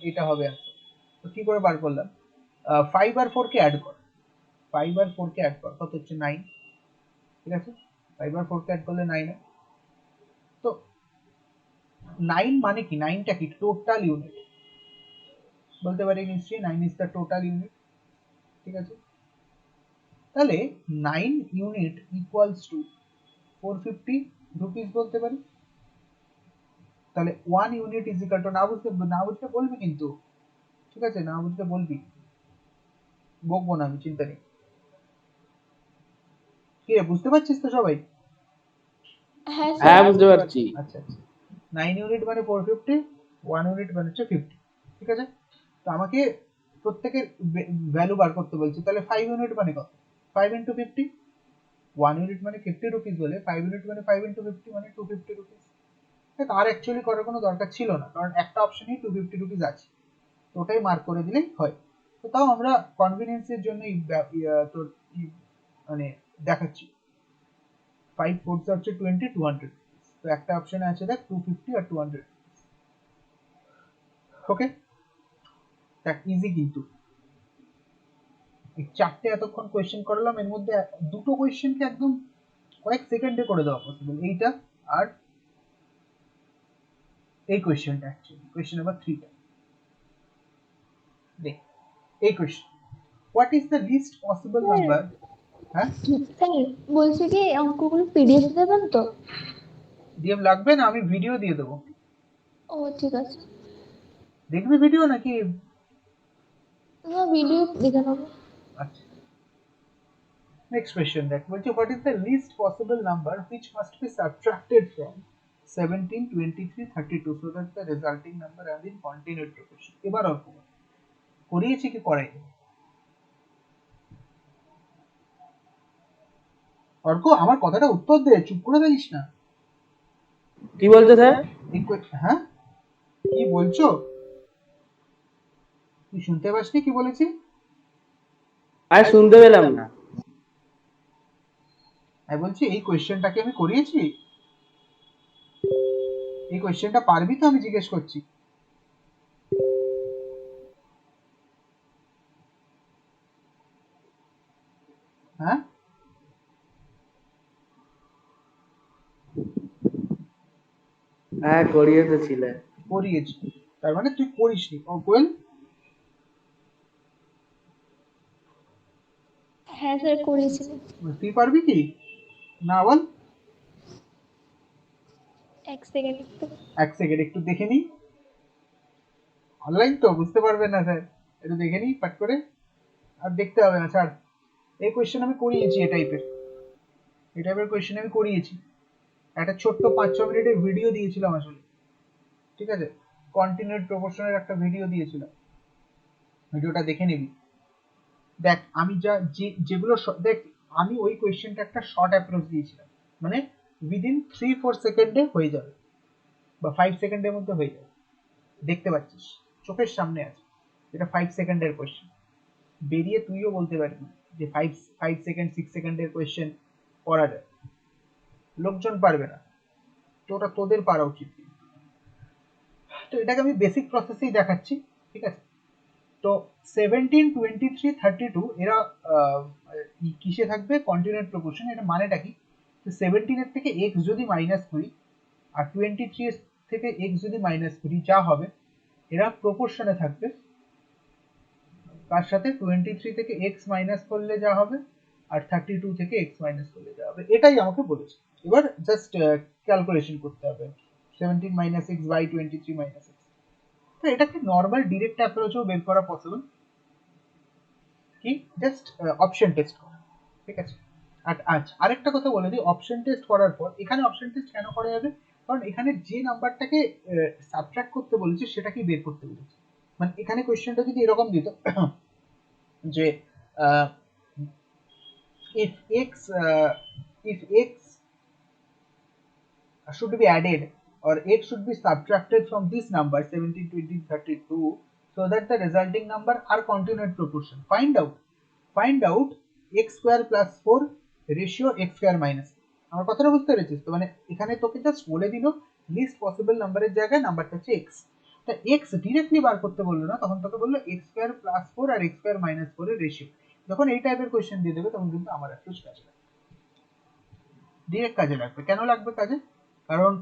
[SPEAKER 1] এটা হবে আনসার। তো কি করে বার করলাম, 5 আর 4 কে অ্যাড কর, 5 আর 4 কে অ্যাড কর, কত হচ্ছে 9, ঠিক আছে। 5 আর 4 কে অ্যাড করলে 9 হয়। তো 9 মানে কি, 9টা কি, টোটাল ইউনিট বলতে পারি নিশ্চয়ই, 9 ইজ দ্য টোটাল ইউনিট, ঠিক আছে। তাহলে 9 ইউনিট ইকুয়ালস টু 450 রুপিস বলতে পারি। তাহলে 1 ইউনিট ইজ ইকুয়াল টু, না বুঝতে বলবি কিন্তু, ঠিক আছে, না বুঝতে বলবি, বকবো না আমি, চিন্তা নেই। কি রে, বুঝতে পারছিস তো সবাই?
[SPEAKER 2] হ্যাঁ
[SPEAKER 3] হ্যাঁ
[SPEAKER 2] স্যার।
[SPEAKER 3] বুঝতে পারছি।
[SPEAKER 1] আচ্ছা আচ্ছা, 9 ইউনিট মানে 450, 1 ইউনিট মানে হচ্ছে 50, ঠিক আছে। তো আমাকে প্রত্যেকের ভ্যালু বার করতে বলছে, তাহলে 5 ইউনিট মানে কত, 5 ইন্টু 50, 1 ইউনিট মানে 50 রুপিস বলে 5 ইউনিট মানে 5 ইন্টু 50 মানে 250 রুপিস। আর অ্যাকচুয়ালি করার কোনো দরকার ছিল না, কারণ একটা অপশনেই 250 রুপিস আছে, তো ওটাই মার্ক করে দিলেই হয়। তো তাও আমরা কনভিনিয়েন্সের জন্য তোর মানে দেখাচ্ছি, 5 4 হচ্ছে 20, 200, তো একটা অপশনে আছে দেখ 250 আর 200, ওকে। দেখ ইজি কিন্তু, এই চারটে এতক্ষণ কোয়েশ্চেন করলাম, এর মধ্যে দুটো কোয়েশ্চেনকে একদম কয়েক সেকেন্ডে করে দেওয়া পসিবল, এইটা আর এই কোয়েশ্চেনটা, অ্যাকচুয়ালি কোয়েশ্চেন নাম্বার 3টা দেখ, এই question, what is the least possible number. হ্যাঁ,
[SPEAKER 2] স্যার বলছি কি অঙ্কগুলো পিডিএফ দেবেন তো?
[SPEAKER 1] ডিএম লাগবে না, আমি ভিডিও দিয়ে দেবো,
[SPEAKER 2] ও ঠিক আছে।
[SPEAKER 1] দেখবি ভিডিও নাকি?
[SPEAKER 2] না ভিডিও দেখে নেবো।
[SPEAKER 1] আচ্ছা, নেক্সট কোয়েশ্চেন দেখ, বলছে what is the least possible number which must be subtracted from 17, 23, 32 so that the resulting number are in continued proportion। এবার অল্প করিয়েছি কি করাইনি, অর্ক আমার কথাটা উত্তর দে, চুপ করে থাকিস না।
[SPEAKER 3] কি বলছো স্যার?
[SPEAKER 1] হ্যাঁ, কি বলছো, তুই শুনতে পাসনি কি বলেছি?
[SPEAKER 3] আর শুনতে পেলাম না।
[SPEAKER 1] আমি বলছি এই কোয়েশ্চেনটাকে আমি করিয়েছি, এই কোয়েশ্চেনটা পারবি তো, আমি জিজ্ঞেস করছি। হ্যাঁ,
[SPEAKER 3] হ্যাঁ করিয়ে তো ছিলে।
[SPEAKER 1] করিয়েছি, তার মানে তুই করিসনি। ও কোয়েল,
[SPEAKER 2] হ্যাঁ স্যার করেছিলেন।
[SPEAKER 1] তুই পারবি কি না বল?
[SPEAKER 2] এক সেকেন্ড একটু।
[SPEAKER 1] এক সেকেন্ড একটু দেখে নিই, অনলাইন তো বুঝতে পারবে না স্যার, একটু দেখে নিই পাট করে, আর দেখতে হবে না ছাড়। এই কোয়েশ্চেন আমি করিয়েছি, এই টাইপের কোয়েশ্চেন আমি করিয়েছি, একটা ছোট্ট 5-6 মিনিটের ভিডিও দিয়েছিলাম আসলে, ঠিক আছে, কন্টিনিউড প্রপোর্শনের একটা ভিডিও দিয়েছিলাম, ভিডিওটা দেখে নিবি। দেখ আমি যেগুলো দেখ, আমি ওই কোয়েশ্চেনটা একটা শর্ট অ্যাপ্রোচ দিয়েছিলাম, মানে উইদিন 3-4 সেকেন্ডে হয়ে যাবে, বা 5 সেকেন্ডের মধ্যে হয়ে যাবে, দেখতে পাচ্ছিস চোখের সামনে আছে, এটা 5 সেকেন্ডের কোয়েশ্চেন, বেরিয়ে তুইও বলতে পারবি যে 5 সেকেন্ড 6 সেকেন্ডের কোয়েশ্চেন করা যায়, লোকজন পারবে না, তো ওটা তোদের পারা উচিত। তো এটাকে আমি বেসিক প্রসেসেই দেখাচ্ছি, ঠিক আছে। তো 17, 23, 32 এরা কিসে থাকবে, কন্টিনিউয়াস প্রপোর্শন। এটা মানেটা কি, 17 এর থেকে x যদি মাইনাস করি আর 23 এর থেকে x যদি মাইনাস করি, যা হবে এরা প্রপোর্শনে থাকবে, তার সাথে 23 থেকে x মাইনাস করলে যা হবে আর 32 থেকে x মাইনাস করলে যা হবে এটাই আমাকে বলেছে। এবার জাস্ট ক্যালকুলেশন করতে হবে 17 minus x by 23 minus x। তো এটাকে নর্মাল ডিরেক্ট অ্যাপ্রোচেও বের করা পসিবল, কি জাস্ট অপশন টেস্ট করা, ঠিক আছে। আর আচ্ছা আরেকটা কথা বলে দিই, অপশন টেস্ট করার পর এখানে অপশন টেস্ট কেন করা যাবে, কারণ এখানে যে নাম্বারটাকে সাবট্রাক্ট করতে বলেছে সেটাকেই বের করতে বলেছে। মানে এখানে কোয়েশ্চেনটা যদি এরকম দিত যে if x if x should be added or x should be subtracted from this number 17, 20, 32 so that the resulting number are continuate proportion, find out x square plus 4 ratio x square minus। আমার কথাটা বুঝতে পেরেছিস তো? মানে এখানে তোকে just বলে দিল লিস্ট পসিবল নাম্বারের জায়গায় নাম্বারটা হচ্ছে x, তা x ডিরেক্টলি বার করতে বললো না, তখন তোকে বললো x স্কয়ার প্লাস 4 আর x স্কয়ার মাইনাস 4 এর রেশিও। যখন এই টাইপের কোশ্চেন দিয়ে দেবে তখন কিন্তু আমার অ্যাপ্রোচ কাজে লাগবে, ডিরেক্ট কাজে লাগবে। কেন লাগবে কাজে? কারণ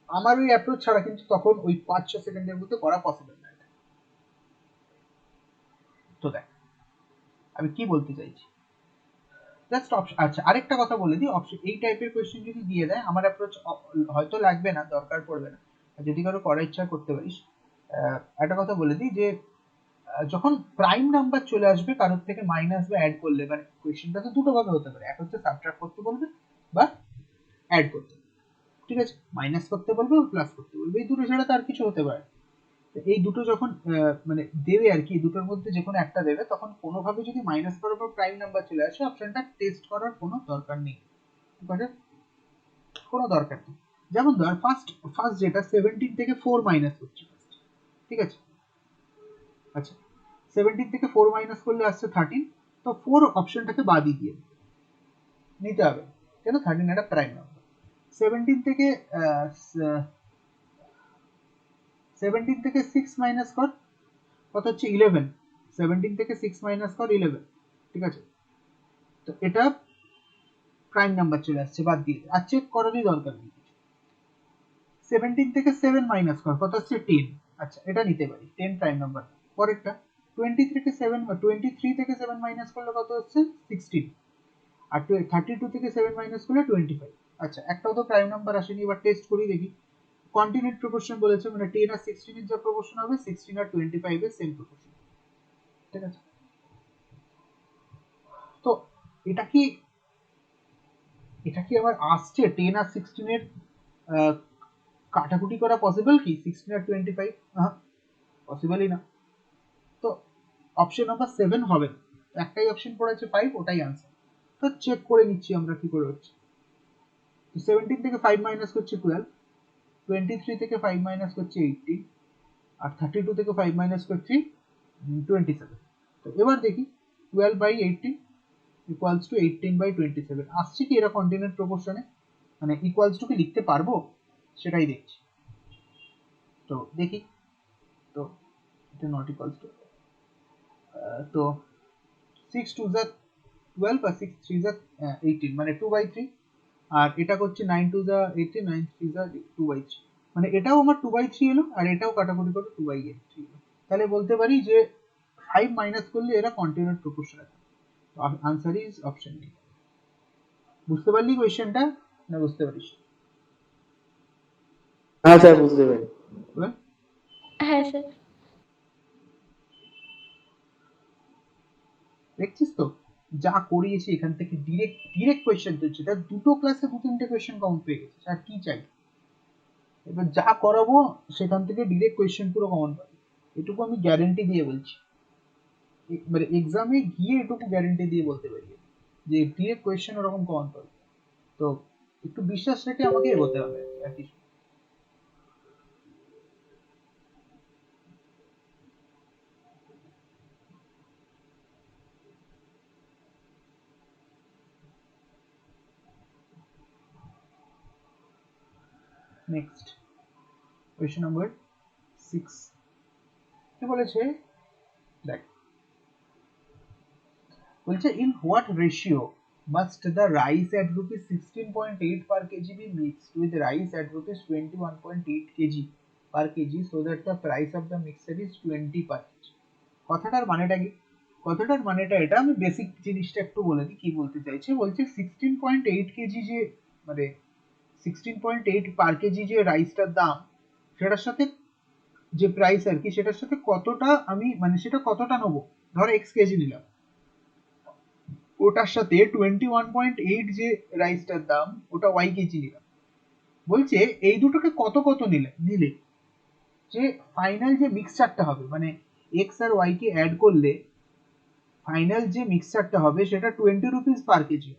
[SPEAKER 1] আমার ওই অ্যাপ্রোচ ছাড়া কিন্তু তখন ওই 5-6 সেকেন্ডের মধ্যে করা পসিবল না। তো দেখ আমি কি বলতে চাইছি, জাস্ট অপশন। আচ্ছা আরেকটা কথা বলে দিই, অপশন এই টাইপের কোয়েশ্চেন যদি দিয়ে দেয় আমার অ্যাপ্রোচ হয়তো লাগবে না, দরকার পড়বে না, যদি কারো করার ইচ্ছা করতে পারিস। একটা কথা বলে দিই যে যখন প্রাইম নাম্বার চলে আসবে কারোর থেকে মাইনাস বা অ্যাড করলে, মানে কোয়েশ্চেনটা তো দুটো ভাবে হতে পারে, এক হচ্ছে সাবট্রাক্ট করতে বলবে বা অ্যাড করতে, ঠিক আছে, মাইনাস করতে বলবে বা প্লাস করতে বলবে, এই দুটো ছাড়া তো আর কিছু হতে পারে। এই দুটো যখন মানে দেবে আর কি, দুটোর মধ্যে যে কোনো একটা দেবে, তখন কোনোভাবে যদি মাইনাস করার পর প্রাইম নাম্বার চলে আসে অপশনটা টেস্ট করার কোনো দরকার নেই, ঠিক আছে, কোনো দরকার নেই। যেমন ধর ফার্স্ট যেটা 17 থেকে 4 মাইনাস করছি, ঠিক আছে, আচ্ছা 17 থেকে 4 মাইনাস করলে আসছে 13, তো 4 অপশনটাকে বাদই দিয়ে নিতে হবে, কেন 13 একটা প্রাইম নাম্বার। 17 থেকে 17 থেকে 6 মাইনাস কর, কত হচ্ছে 11, 17 থেকে 6 মাইনাস কর 11, ঠিক আছে, তো এটা প্রাইম নাম্বার চলে আসছে, বাদ দিয়ে আর চেক করারই দরকার নেই। 17 থেকে 7 মাইনাস কর, কত হচ্ছে 10, আচ্ছা এটা নিতে পারি, 10 প্রাইম নাম্বার। পরেরটা 23 থেকে 7 23 থেকে 7 মাইনাস করলে কত হচ্ছে 16, আর 32 থেকে 7 মাইনাস করলে 25, আচ্ছা একটাও তো প্রাইম নাম্বার আসেনি। এবার টেস্ট করি দেখি, কন্টিনিউট প্রপোর্শন বলেছে, মানে 10 আর 16 এর যা প্রপোর্শন হবে 16 আর 25 এর সেম প্রপোর্শন, ঠিক আছে। তো এটা কি আবার আসছে 10 আর 16 এর কাটাকুটি করা পসিবল কি 16 আর 25? হ্যাঁ পসিবলই না। তো অপশন নাম্বার 7 হবে না, একটাই অপশন পড়েছে 5, ওটাই आंसर। তো চেক করে নিচ্ছি আমরা কি করে হচ্ছে। তো 17 থেকে 5 মাইনাস করছি 12, 23 থেকে 5 মাইনাস করছি 18, আর 32 থেকে 5 মাইনাস করছি 27। তো এবার দেখি 12 বাই 18 ইকুয়ালস টু 18 বাই 27 আসছে কি এরা কন্টিনিউট প্রপোর্শনে, মানে ইকুয়ালস টু কি লিখতে পারবো সেটাই দেখছি। তো দেখি, তো এটা নট ইকুয়ালস টু, তো 6 2 যা 12 আর 6 3 যা 18, মানে 2 বাই 3, আর এটা করছে 9 2 যা 18, 9 3 যা 2 বাই 3, মানে এটাও আমার 2 বাই 3 এলো আর এটাও কাটাকুটি করে 2 বাই 3 এলো। তাহলে বলতে পারি যে 5 মাইনাস করলে এরা কন্টিনিউট প্রপোর্শন আছে। তো আনসার ইজ অপশন ডি। বুঝতে পারলি কোশ্চেনটা না বুঝতে পারিস?
[SPEAKER 3] হ্যাঁ স্যার বুঝতে পেরেছি।
[SPEAKER 1] বল।
[SPEAKER 2] হ্যাঁ স্যার।
[SPEAKER 1] দেখছিস তো যা করিয়েছি এখান থেকে ডিরেক্ট কোয়েশ্চেন তুলছে, তার দুটো ক্লাসে 2-3টে কোয়েশ্চেন কমন পেয়ে গেছিস, আর কি চাই? এবার যা করাবো সেখান থেকে ডিরেক্ট কোয়েশ্চেন পুরো কমন পাবে, এটুকু আমি গ্যারেন্টি দিয়ে বলছি, মানে এক্সামে গিয়ে এটুকু গ্যারেন্টি দিয়ে বলতে পারি যে ডিরেক্ট কোয়েশ্চেন ওরকম কমন পাবে। তো একটু বিশ্বাস রেখে আমাকে এগোতে হবে আর কিছু। নেক্সট কোয়েশ্চেন নাম্বার 6 কি বলেছে দেখ, বলছে in what ratio must the rice at rupees 16.8 per kg be mixed with rice at rupees 21.8 kg per kg so that the price of the mixture is 20 per kg? কথাটার মানেটা কি? কথাটার মানেটা এটা, আমি বেসিক জিনিসটা একটু বলে দিই কি বলতে চাইছে। বলছে 16.8 কেজি যে মানে 16.8 পার কেজি যে রাইসটার দাম, সেটার সাথে যে প্রাইস আর কি, সেটার সাথে কতটা আমি মানে সেটা কতটা নেবো, ধর এক্স কেজি নিলাম, ওটার সাথে 21.8 যে রাইসটার দাম ওটা ওয়াই কেজি নিলাম। বলছে এই দুটোকে কত কত নিলে নিলে যে ফাইনাল যে মিক্সচারটা হবে, মানে এক্স আর ওয়াই কে অ্যাড করলে ফাইনাল যে মিক্সচারটা হবে সেটা 20 রুপিস পার কেজি।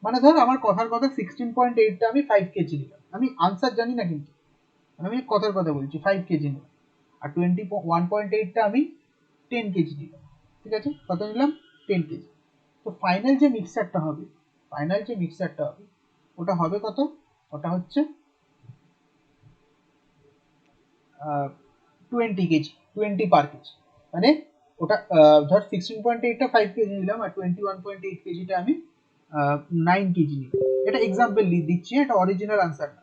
[SPEAKER 1] মানে ধর আমার কথার কথা 16.8টা আমি 5 কেজি নিলাম, আমি আনসার জানি না কিন্তু আমি কথার কথা বলছি 5 কেজি নিলাম, আর 21.8টা আমি 10 কেজি নিলাম। ঠিক আছে, কত নিলাম? 10 কেজি। তো ফাইনাল যে মিক্সচারটা হবে, ওটা হবে কত? ওটা হচ্ছে 20 কেজি, 20 পার কেজি। মানে ওটা ধর 16.8টা 5 কেজি নিলাম, আর 21.8 কেজিটা আমি 9 কেজি নিলাম। এটা এক্সাম্পল দিচ্ছি, এটা অরিজিনাল আনসার না।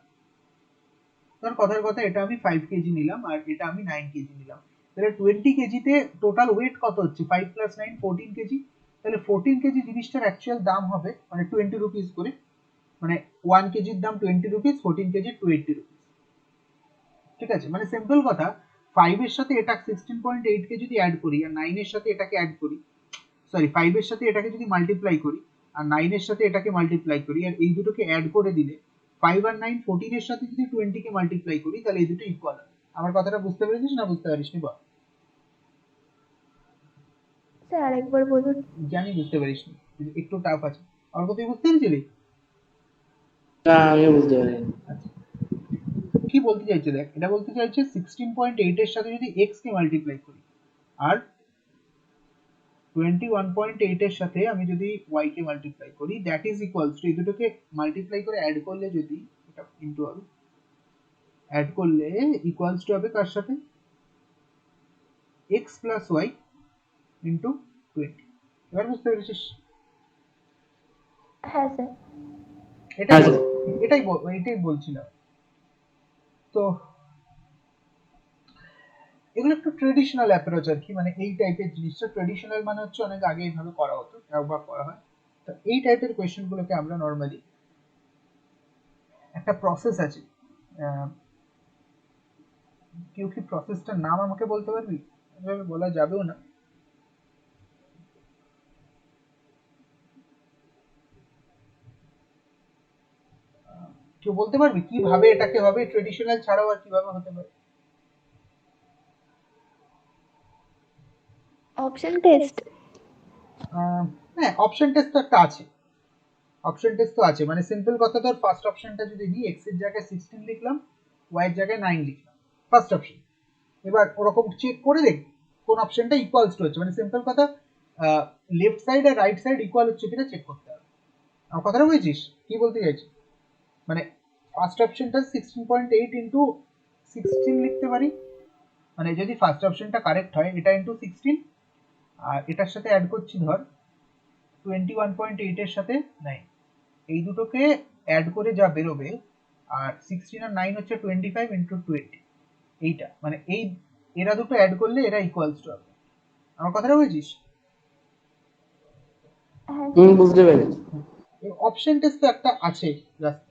[SPEAKER 1] ধর কথার কথা এটা আমি 5 কেজি নিলাম আর এটা আমি 9 কেজি নিলাম, তাহলে 20 কেজিতে টোটাল ওয়েট কত হচ্ছে? 5 প্লাস 9 14 কেজি। তাহলে 14 কেজি জিনিসটার অ্যাকচুয়াল দাম হবে মানে 20 রুপিস করে, মানে 1 কেজির দাম 20 রুপিস, 14 কেজি 20 রুপিস। ঠিক আছে, মানে সিম্পল কথা, 5 এর সাথে এটা 16.8 কে যদি অ্যাড করি আর 9 এর সাথে এটাকে অ্যাড করি, সরি 5 এর সাথে এটাকে যদি মাল্টিপ্লাই করি আর 9 এর সাথে এটাকে মাল্টিপ্লাই করি, আর এই দুটোকে অ্যাড করে দিলে 5 আর 9 14 এর সাথে যদি 20 কে মাল্টিপ্লাই করি, তাহলে এই দুটো ইকুয়াল হবে। আমার কথাটা বুঝতে পেরেছিস না বুঝতে পারিসনি বল?
[SPEAKER 2] স্যার আরেকবার বলুন।
[SPEAKER 1] জানি বুঝতে পারিসনি, একটু টাফ আছে। অল্প তুই বুঝতে পেরেছিলি?
[SPEAKER 3] না, আমিও বুঝতে পারিনি।
[SPEAKER 1] আচ্ছা, কি বলতে চাইছে দেখ, এটা বলতে চাইছে 16.8 এর সাথে যদি x কে মাল্টিপ্লাই করি আর 21.8 এর সাথে আমি যদি y কে মাল্টিপ্লাই করি, দ্যাট ইজ ইকুয়ালস টু এই দুটোকে মাল্টিপ্লাই করে অ্যাড করলে যদি এটা ইনটু হবে, অ্যাড করলে ইকুয়ালস টু হবে কার সাথে? x plus y into 20। এবার বুঝতে পেরেছিস?
[SPEAKER 2] হ্যাঁ স্যার।
[SPEAKER 1] এটাই
[SPEAKER 3] আচ্ছা।
[SPEAKER 1] এটাই বলছিলাম। তো এগুলো একটু ট্রেডিশনাল অ্যাপ্রোচ আর কি, মানে এই টাইপের জিনিসটা ট্রেডিশনাল মানে হচ্ছে অনেক আগে এইভাবে করা হতো, একবার করা হয়। তো এই টাইপের কোয়েশ্চেন গুলোকে আমরা নর্মালি একটা প্রসেস আছে, কেউ কি প্রসেসটার নাম আমাকে বলতে পারবি? এভাবে বলা যাবেও না। কেউ বলতে পারবি কিভাবে এটাকে হবে ট্রেডিশনাল ছাড়াও আর কিভাবে হতে পারে?
[SPEAKER 2] Option test.
[SPEAKER 1] হ্যাঁ, অপশন টেস্ট তো একটা আছে, অপশন টেস্ট তো আছে। মানে সিম্পল কথা, ধর ফার্স্ট অপশনটা যদি নিই, এক্স এর জায়গায় 16 লিখলাম, ওয়াই এর জায়গায় 9 লিখলাম, ফার্স্ট অপশন। এবার ওরকম চেক করে দেখ কোন অপশনটা ইকুয়ালস টু হচ্ছে, মানে সিম্পল কথা, লেফট সাইড আর রাইট সাইড ইকুয়াল হচ্ছে কিনা চেক করতে হবে। আমার কথাটা বুঝেছিস কি বলতে চাইছি? মানে ফার্স্ট অপশনটা 16.8 ইন্টু 16 লিখতে পারি, মানে যদি ফার্স্ট অপশনটা কারেক্ট হয় এটা ইন্টু 16, আর এটার সাথে অ্যাড করছি ধর 21.8 এর সাথে 9, এই দুটোকে অ্যাড করে যা বেরোবে, আর 16 আর 9 হচ্ছে 25 ইন্টু 20, এইটা মানে এই এরা দুটো অ্যাড করলে এরা ইকুয়ালস টু হবে। আমার কথাটা বুঝেছিস?
[SPEAKER 2] হ্যাঁ
[SPEAKER 3] বুঝতে পেরেছি।
[SPEAKER 1] অপশন টেস্ট তো একটা আছে রাস্তা।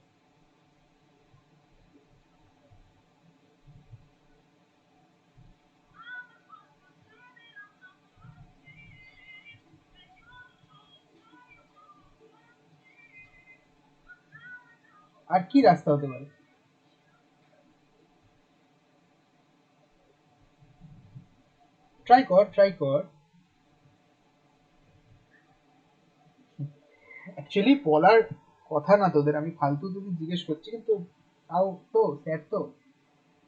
[SPEAKER 1] আর কি রাস্তা হতে পারে? ট্রাই কর, ট্রাই কর। অ্যাকচুয়ালি বলার কথা না তোদের, আমি ফালতু তোদের জিজ্ঞেস করছি, কিন্তু তাও তো স্যার তো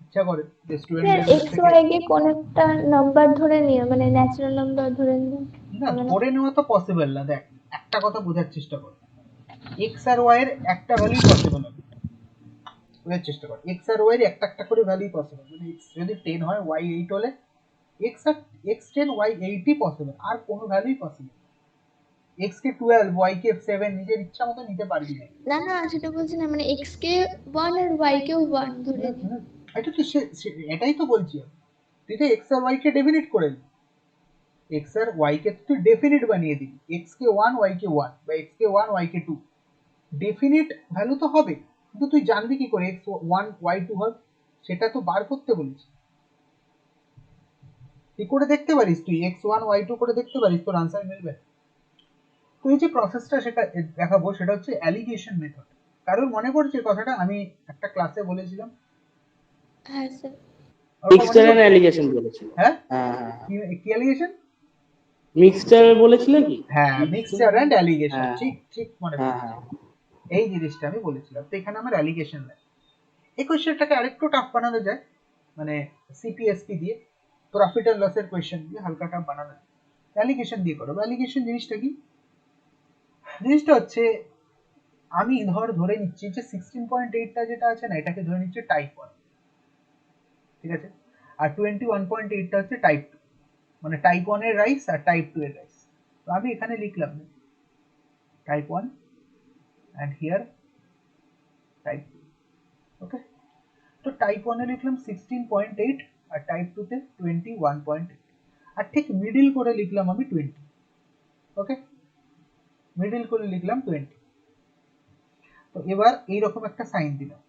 [SPEAKER 1] ইচ্ছা করে যে
[SPEAKER 2] স্যার
[SPEAKER 1] স্টুডেন্টদের মুখ
[SPEAKER 2] এক্স
[SPEAKER 1] থেকে।
[SPEAKER 2] ওয়াই কে কোন একটা নাম্বার ধরে নিয়ে মানে ন্যাচারাল নাম্বার ধরে নিয়ে
[SPEAKER 1] না,
[SPEAKER 2] হবে না?
[SPEAKER 1] ধরে নেওয়া তো পসিবল না। দেখ, একটা কথা বোঝার চেষ্টা কর, এক্স আর ওয়াই এর একটা ভ্যালুই পসিবল হবে। বোঝার চেষ্টা কর, এক্স আর ওয়াই এর একটা একটা করে ভ্যালুই পসিবল। মানে এক্স যদি 10 হয়, ওয়াই 8 হলে এক্স আর এক্স 10 ওয়াই 8ই পসিবল, আর কোনো ভ্যালুই পসিবল। এক্স কে 12, ওয়াই কে 7 নিজের ইচ্ছা মতো নিতে পারবি না।
[SPEAKER 2] না না, সেটা বলছি না, মানে এক্স কে 1 আর ওয়াই কেও 1 ধরে
[SPEAKER 1] হুম,
[SPEAKER 2] নিই।
[SPEAKER 1] হুম। এটা তো এটাই তো বলছি আমি। তুই তো এক্স আর ওয়াই কে ডেফিনেট করে নি। x আর y কে তুই ডেফিনিট বানিয়ে দিবি, x কে 1 y কে 1 বা x কে 1 y কে 2, ডেফিনিট ভ্যালু তো হবে, কিন্তু তুই জানবি কি করে x 1 y 2 হবে? সেটা তো বার করতে বলেছি। কি করে দেখতে পারিস তুই x 1 y 2 করে দেখতে পারিস, তোর আনসার মিলবে। তো এই যে প্রসেসটা সেটা দেখাবো, সেটা হচ্ছে অ্যালিগেশন মেথড। কারোর মনে পড়ছে কথাটা আমি একটা ক্লাসে বলেছিলাম?
[SPEAKER 2] হ্যাঁ স্যার।
[SPEAKER 3] মিক্সচার এন্ড অ্যালিগেশন বলেছিল।
[SPEAKER 1] হ্যাঁ,
[SPEAKER 3] হ্যাঁ হ্যাঁ,
[SPEAKER 1] কি অ্যালিগেশন?
[SPEAKER 3] মিক্সচার বলেছিলে কি?
[SPEAKER 1] হ্যাঁ, মিক্সচার এন্ড অ্যালিগেশন,
[SPEAKER 3] হ্যাঁ
[SPEAKER 1] ঠিক ঠিক মনে
[SPEAKER 3] হ্যাঁ
[SPEAKER 1] পড়েছে।
[SPEAKER 3] হ্যাঁ
[SPEAKER 1] এই জিনিসটা আমি বলেছিলাম। তো এখানে আমার অ্যালিগেশন নেই। এই কোয়েশ্চেনটাকে আরেকটু টাফ বানানো যায়, মানে সিপিএসপি দিয়ে, প্রফিট এন্ড লসের কোয়েশ্চেন দিয়ে হালকা টাফ বানানো যায়। অ্যালিগেশন দিয়ে করো। অ্যালিগেশন জিনিসটা কি? জিনিসটা হচ্ছে আমি ধরে নিচ্ছি যে 16.8টা যেটা আছে না, এটাকে ধরে নিচ্ছি টাইপ 1, ঠিক আছে? আর 21.8টা হচ্ছে টাইপ 2, মানে টাইপ 1 এর রাইস আর টাইপ 2 এর রাইস। তো আমি এখানে লিখলাম টাইপ 1 and here টাইপ 2, ওকে? তো টাইপ 1 এ লিখলাম 16.8 আর টাইপ 2 তে 21.8, আর ঠিক মিডল করে লিখলাম আমি 20, ওকে? মিডল করে লিখলাম 20। তো এবার এইরকম একটা সাইন দিলাম,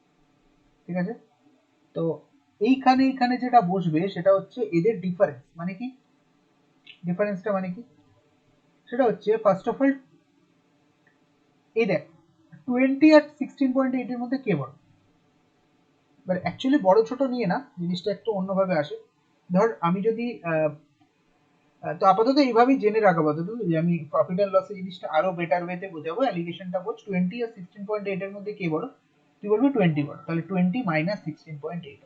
[SPEAKER 1] ঠিক আছে? তো এইখানে যেটা বসবে সেটা হচ্ছে এদের ডিফারেন্স। মানে কি ডিফারেন্সটা? মানে কি সেটা হচ্ছে, ফার্স্ট অফ অল এই দেখ 20 আর 16.8 এর মধ্যে কে বড়? বাট অ্যাকচুয়ালি বড় ছোট নিয়ে না, জিনিসটা একটু অন্যভাবে আসে। ধর আমি যদি তো আপাতত এইভাবেই জেনে রাখা, আপাতত যে আমি প্রফিট এন্ড লসের জিনিসটা আরো বেটার ওয়েতে বোঝাবো। অ্যালিগেশনটা বোঝ, 20 আর 16.8 এর মধ্যে কে বড়? তুই বলবি 20 বড়, তাহলে 20 মাইনাস 16.8।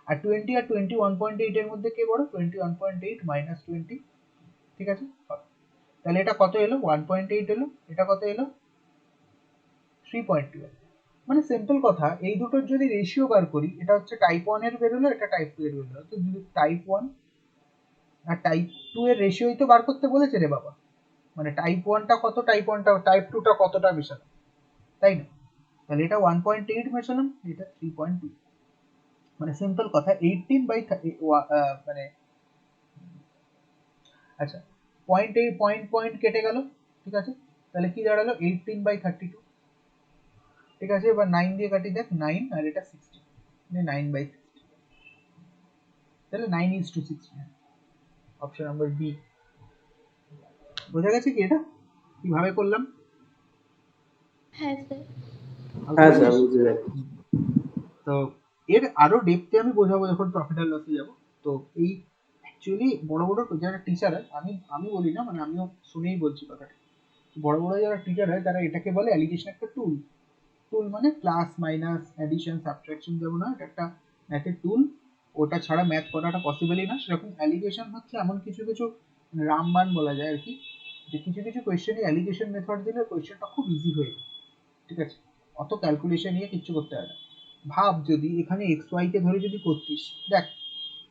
[SPEAKER 1] আর 20 আর 21.8 এর মধ্যে কে বড়? 21.8 মাইনাস 20, ঠিক আছে? তাহলে এটা কত এলো? 1.8 এলো। এটা কত এলো? 3.2। মানে সিম্পল কথা, এই দুটোর যদি রেশিও বার করি, এটা হচ্ছে টাইপ 1 এর বেরোলো, এটা টাইপ 2 এর বেরোলো। তো যদি টাইপ 1 আর টাইপ 2 এর রেশিওই তো বার করতে বলেছে রে বাবা। মানে টাইপ 1টা কত, টাইপ 1টা টাইপ 2টা কতটা মেশালাম, তাই না? তাহলে এটা 1.8 মেশালাম, এটা 3.2। মানে সিম্পল কথা, 18 বাই মানে আচ্ছা, পয়েন্ট কেটে গেল, ঠিক আছে? তাহলে কি দাঁড়ালো? 18 বাই 32, ঠিক আছে? এবার 9 দিয়ে কাটি, দেখ 9 আর এটা 60, মানে 9 বাই 60, তাহলে 9:16। Option number B. বোঝা গেছে কি এটা কিভাবে করলাম?
[SPEAKER 2] হ্যাঁ স্যার।
[SPEAKER 3] হ্যাঁ স্যার, বুঝতে পেরেছি।
[SPEAKER 1] তো এর আরো ডেপথে আমি বোঝাবো যখন প্রফিট এন্ড লসে যাব। তো এই অ্যাকচুয়ালি বড় বড় যারা টিচার হয়, আমি বলি না, মানে আমিও শুনেই বলছি কথাটা, বড় বড় যারা টিচার হয় তারা এটাকে বলে অ্যালিগেশন একটা টুল। টুল মানে প্লাস মাইনাস অ্যাডিশন সাবট্রাকশন, যেমন হয় এটা একটা ম্যাথের টুল, ওটা ছাড়া ম্যাথ করাটা পসিবলই না। সেরকম অ্যালিগেশন হচ্ছে এমন কিছু কিছু রামবান বলা যায় আর কি, যে কিছু কিছু কোয়েশ্চেনে অ্যালিগেশন মেথড দিলে কোয়েশ্চেনটা খুব ইজি হয়ে যায়, ঠিক আছে? অত ক্যালকুলেশন নিয়ে কিচ্ছু করতে হয় না। ভাব যদি এখানে এক্স ওয়াই কে ধরে যদি করতিস, দেখ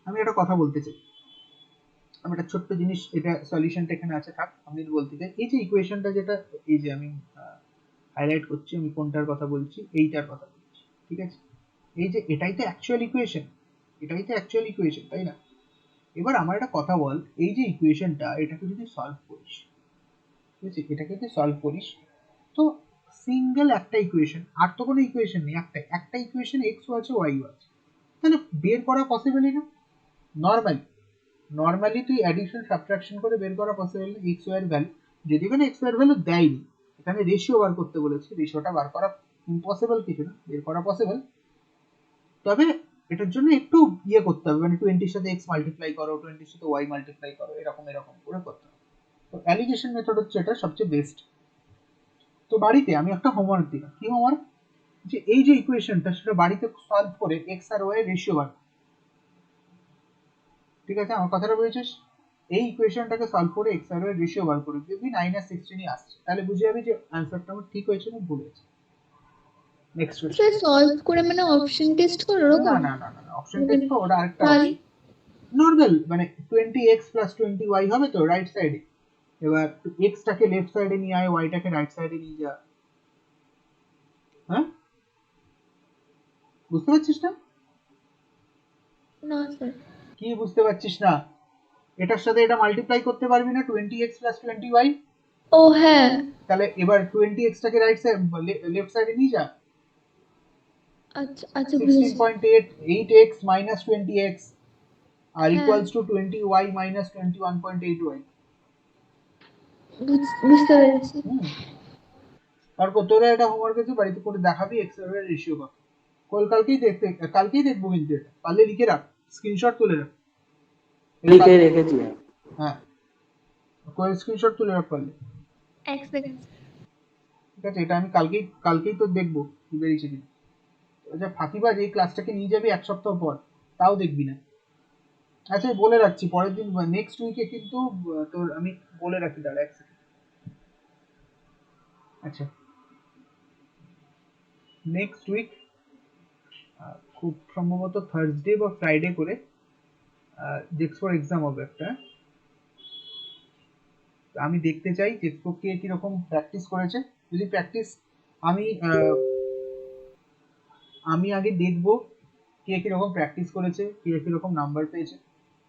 [SPEAKER 1] আমি একটা কথা বলতে চাই, আমি একটা ছোট্ট জিনিস, এটা সলিউশনটা এখানে আছে থাক, আমি যদি বলতে চাই এই যে ইকুয়েশনটা যেটা, এই যে আমি হাইলাইট করছি, আমি কোনটার কথা বলছি? এইটার কথা বলছি, ঠিক আছে? এই যে এটাই তো অ্যাকচুয়াল ইকুয়েশন, এটাই তো অ্যাকচুয়াল ইকুয়েশন, তাই না? এবার আমার একটা কথা বল, এই যে ইকুয়েশনটা, এটাকে যদি সলভ করিস, ঠিক আছে, এটাকে যদি সলভ করিস, তো সিঙ্গেল একটা ইকুয়েশন, আর তো কোনো ইকুয়েশন নেই, একটা ইকুয়েশন এক্স আছে ওয়াই আছে, তাহলে বের করা পসিবলই না। নর্মালি তুই অ্যাডিশন সাবট্রাকশন করে বের করা পসিবল না এক্স ওয়াই এর ভ্যালু। যদি এখানে এক্স ওয়াই এর ভ্যালু দেয়নি, এখানে রেশিও বার করতে বলেছে, রেশিওটা বার করা ইম্পসিবল কিছু না, বের করা পসিবল। তবে এটার জন্য একটু ইয়ে করতে হবে, মানে 20 এর সাথে এক্স মাল্টিপ্লাই করো, 20 এর সাথে ওয়াই মাল্টিপ্লাই করো, এরকম এরকম করে করতে হবে। তো অ্যালিগেশন মেথড হচ্ছে এটা সবচেয়ে বেস্ট। তো বাড়িতে আমি একটা হোমওয়ার্ক দিলাম, কি হোমওয়ার্ক? যে এই যে ইকুয়েশনটা, সেটা বাড়িতে সলভ করে এক্স আর ওয়াই এর রেশিও বার, ঠিক আছে? আমার কথাটা বুঝেছিস? এই ইকুয়েশনটাকে সলভ করে এক্স আর ওয়াই রেশিও বার করে যদি -16ই আসছে, তাহলে বুঝে যাবি যে অ্যান্সারটা আমার ঠিক হয়েছে না ভুল হয়েছে। Next
[SPEAKER 2] sir
[SPEAKER 1] question.
[SPEAKER 2] সলভ করে মানে অপশন টেস্ট করো
[SPEAKER 1] না
[SPEAKER 2] ওরকম?
[SPEAKER 1] না না না অপশন টেস্ট তো ওটা আরেকটা
[SPEAKER 2] খালি?
[SPEAKER 1] option। নর্মাল মানে 20x + 20y হবে তো রাইট সাইডে, এবার x টাকে লেফট সাইডে নিয়ে আয়, y টাকে রাইট সাইডে নিয়ে যা। হ্যাঁ, বুঝতে পারছিস না?
[SPEAKER 2] না স্যার।
[SPEAKER 1] কি বুঝতে পারছিস না? এটার সাথে এটা মাল্টিপ্লাই করতে পারবি না 20x প্লাস 20y।
[SPEAKER 2] ও হ্যাঁ,
[SPEAKER 1] তাহলে এবার 20x টাকে রাইট সাইড লেফট সাইডে নিয়ে যা।
[SPEAKER 2] আচ্ছা আচ্ছা বুঝেছি।
[SPEAKER 1] 16.8 8x minus 20x are
[SPEAKER 2] হ্যাঁ,
[SPEAKER 1] equals to 20y minus 21.8y।
[SPEAKER 2] বুঝতে পেরেছি।
[SPEAKER 1] হুম, তারপর তোরা এটা হোমওয়ার্ক আছে বাড়িতে করে দেখাবি এক্স এর রেশিও কত। কালকেই দেখবো কিন্তু এটা পারলে লিখে রাখ, স্ক্রিনশট তুলে রাখ।
[SPEAKER 3] লিখে রেখেছি।
[SPEAKER 1] হ্যাঁ, স্ক্রিনশট তুলে রাখ পারলে।
[SPEAKER 2] এক সেকেন্ড।
[SPEAKER 1] ঠিক আছে, এটা আমি কালকেই তো দেখবো কি বেরিয়েছে কিনা। আচ্ছা ফাঁকিবাজ, এই ক্লাসটাকে নিয়ে যাবি এক সপ্তাহ পর, তাও দেখবি না। আচ্ছা বলে রাখছি, পরের দিন নেক্সট উইকে কিন্তু তোর আমি বলে রাখি, দাঁড়া এক সেকেন্ড। আচ্ছা নেক্সট উইক খুব সম্ভবত থার্সডে বা ফ্রাইডে করে জেক্সপোর এক্সাম হবে একটা। আমি দেখতে চাই জেক্সপো কে কিরকম প্র্যাকটিস করেছে। যদি প্র্যাকটিস আমি আমি আগে দেখবো কে কিরকম প্র্যাকটিস করেছে, কে কিরকম নাম্বার পেয়েছে,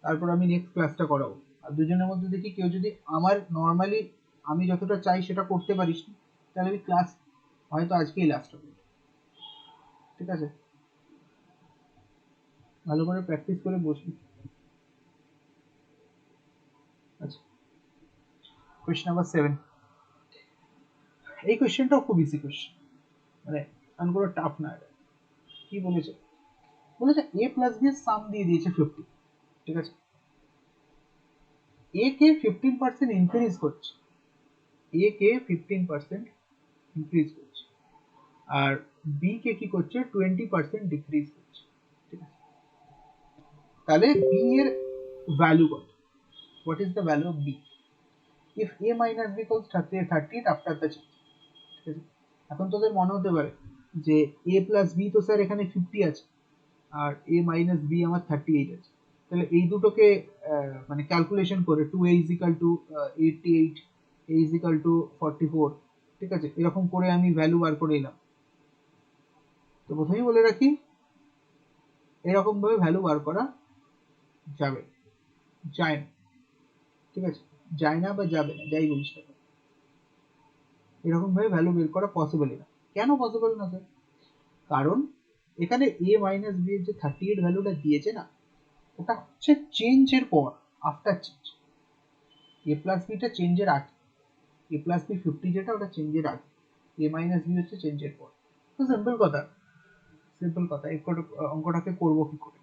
[SPEAKER 1] তারপর আমি নেক্সট ক্লাসটা করাবো। আর দুজনের মধ্যে দেখি কেউ যদি আমার নর্মালি আমি যতটা চাই সেটা করতে পারিস, তাহলে আমি ক্লাস হয়তো আজকেই লাস্ট হবে। ঠিক আছে, ভালো করে প্র্যাকটিস করে বসবি। আচ্ছা, কোয়েশ্চেন নাম্বার 7। এই কোয়েশ্চেনটাও খুব ইজি কোয়েশ্চেন, মানে আমি কোনো টাফ না। এটা কি বলেছে, বলেছে a প্লাস বি এর সাম দিয়ে দিয়েছে 50। ঠিক আছে, a কে 15% ইনক্রিজ করছে, a কে 15% ইনক্রিজ করছে, আর বি কে কি করছে 20% ডিক্রিজ করছে। ঠিক আছে, তাহলে বি এর ভ্যালু কত? What is the value of B if a minus b equals 38 after the change. ঠিক আছে, এখন তোদের মনে হতে পারে যে a প্লাস b তো স্যার এখানে 50 আছে, আর a মাইনাস b আমার 38 আছে, তাহলে এই দুটোকে মানে ক্যালকুলেশন করে 2a is equal to 88, a is equal to 44, ঠিক আছে, এরকম করে আমি ভ্যালু বার করে এলাম। তো প্রথমেই বলে রাখি এরকম ভাবে ভ্যালু বার করা যাবে, যায় না। ঠিক আছে, যায় না বা যাবে না, যাই বলিস না, এরকম ভাবে ভ্যালু বের করা পসিবল না। কেন পসিবল না স্যার? কারণ এখানে a মাইনাস b এর যে 38 ভ্যালুটা দিয়েছে না, ওটা হচ্ছে চেঞ্জের পর, after change. a plus b টা চেঞ্জের আগে, a প্লাস b 50 যেটা ওটা চেঞ্জের আগে, a মাইনাস b হচ্ছে চেঞ্জের পর। তো সিম্পল কথা, এই অঙ্কটাকে করবো কি করে?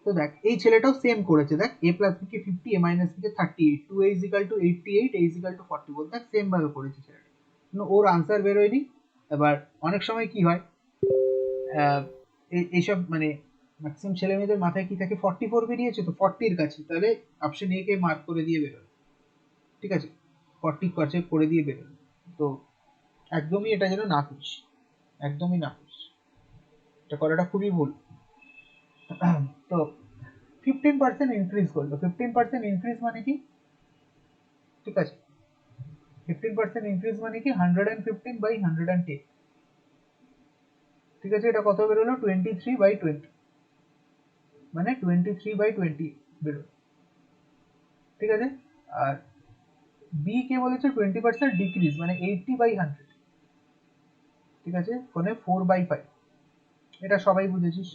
[SPEAKER 1] তো দেখ এই ছেলেটাও সেম করেছে, দেখ a plus b K 50, a minus b K 38, 2a is equal to 88, a is equal to 44, দেখ সেম ভাবে করেছে ছেলেটা, কিন্তু ওর আনসার বেরোয়নি। এবার অনেক সময় কি হয়, এইসব মানে ম্যাক্সিমাম ছেলে মেয়েদের মাথায় কি থাকে, 44 বেরিয়েছে তো 40 এর কাছে, তাহলে অপশন এ কে মার্ক করে দিয়ে বেরোয়। ঠিক আছে, 40 কাছে করে দিয়ে বেরোয়। তো একদমই এটা যেন না করিস, একদমই না করিস, এটা করাটা খুবই ভুল। তো 15% ইনক্রিজ করলো, 15% ইনক্রিজ মানে কি? ঠিক আছে, 15% ইনক্রিজ মানে কি 115 বাই 110। ঠিক আছে, এটা কত বেরোলো 23/20, মানে 23/20 বেরোলো। ঠিক আছে, আর বি কে বলেছে 20% ডিক্রিজ মানে 80/100। ঠিক আছে, মানে 4/5। এটা সবাই বুঝেছিস,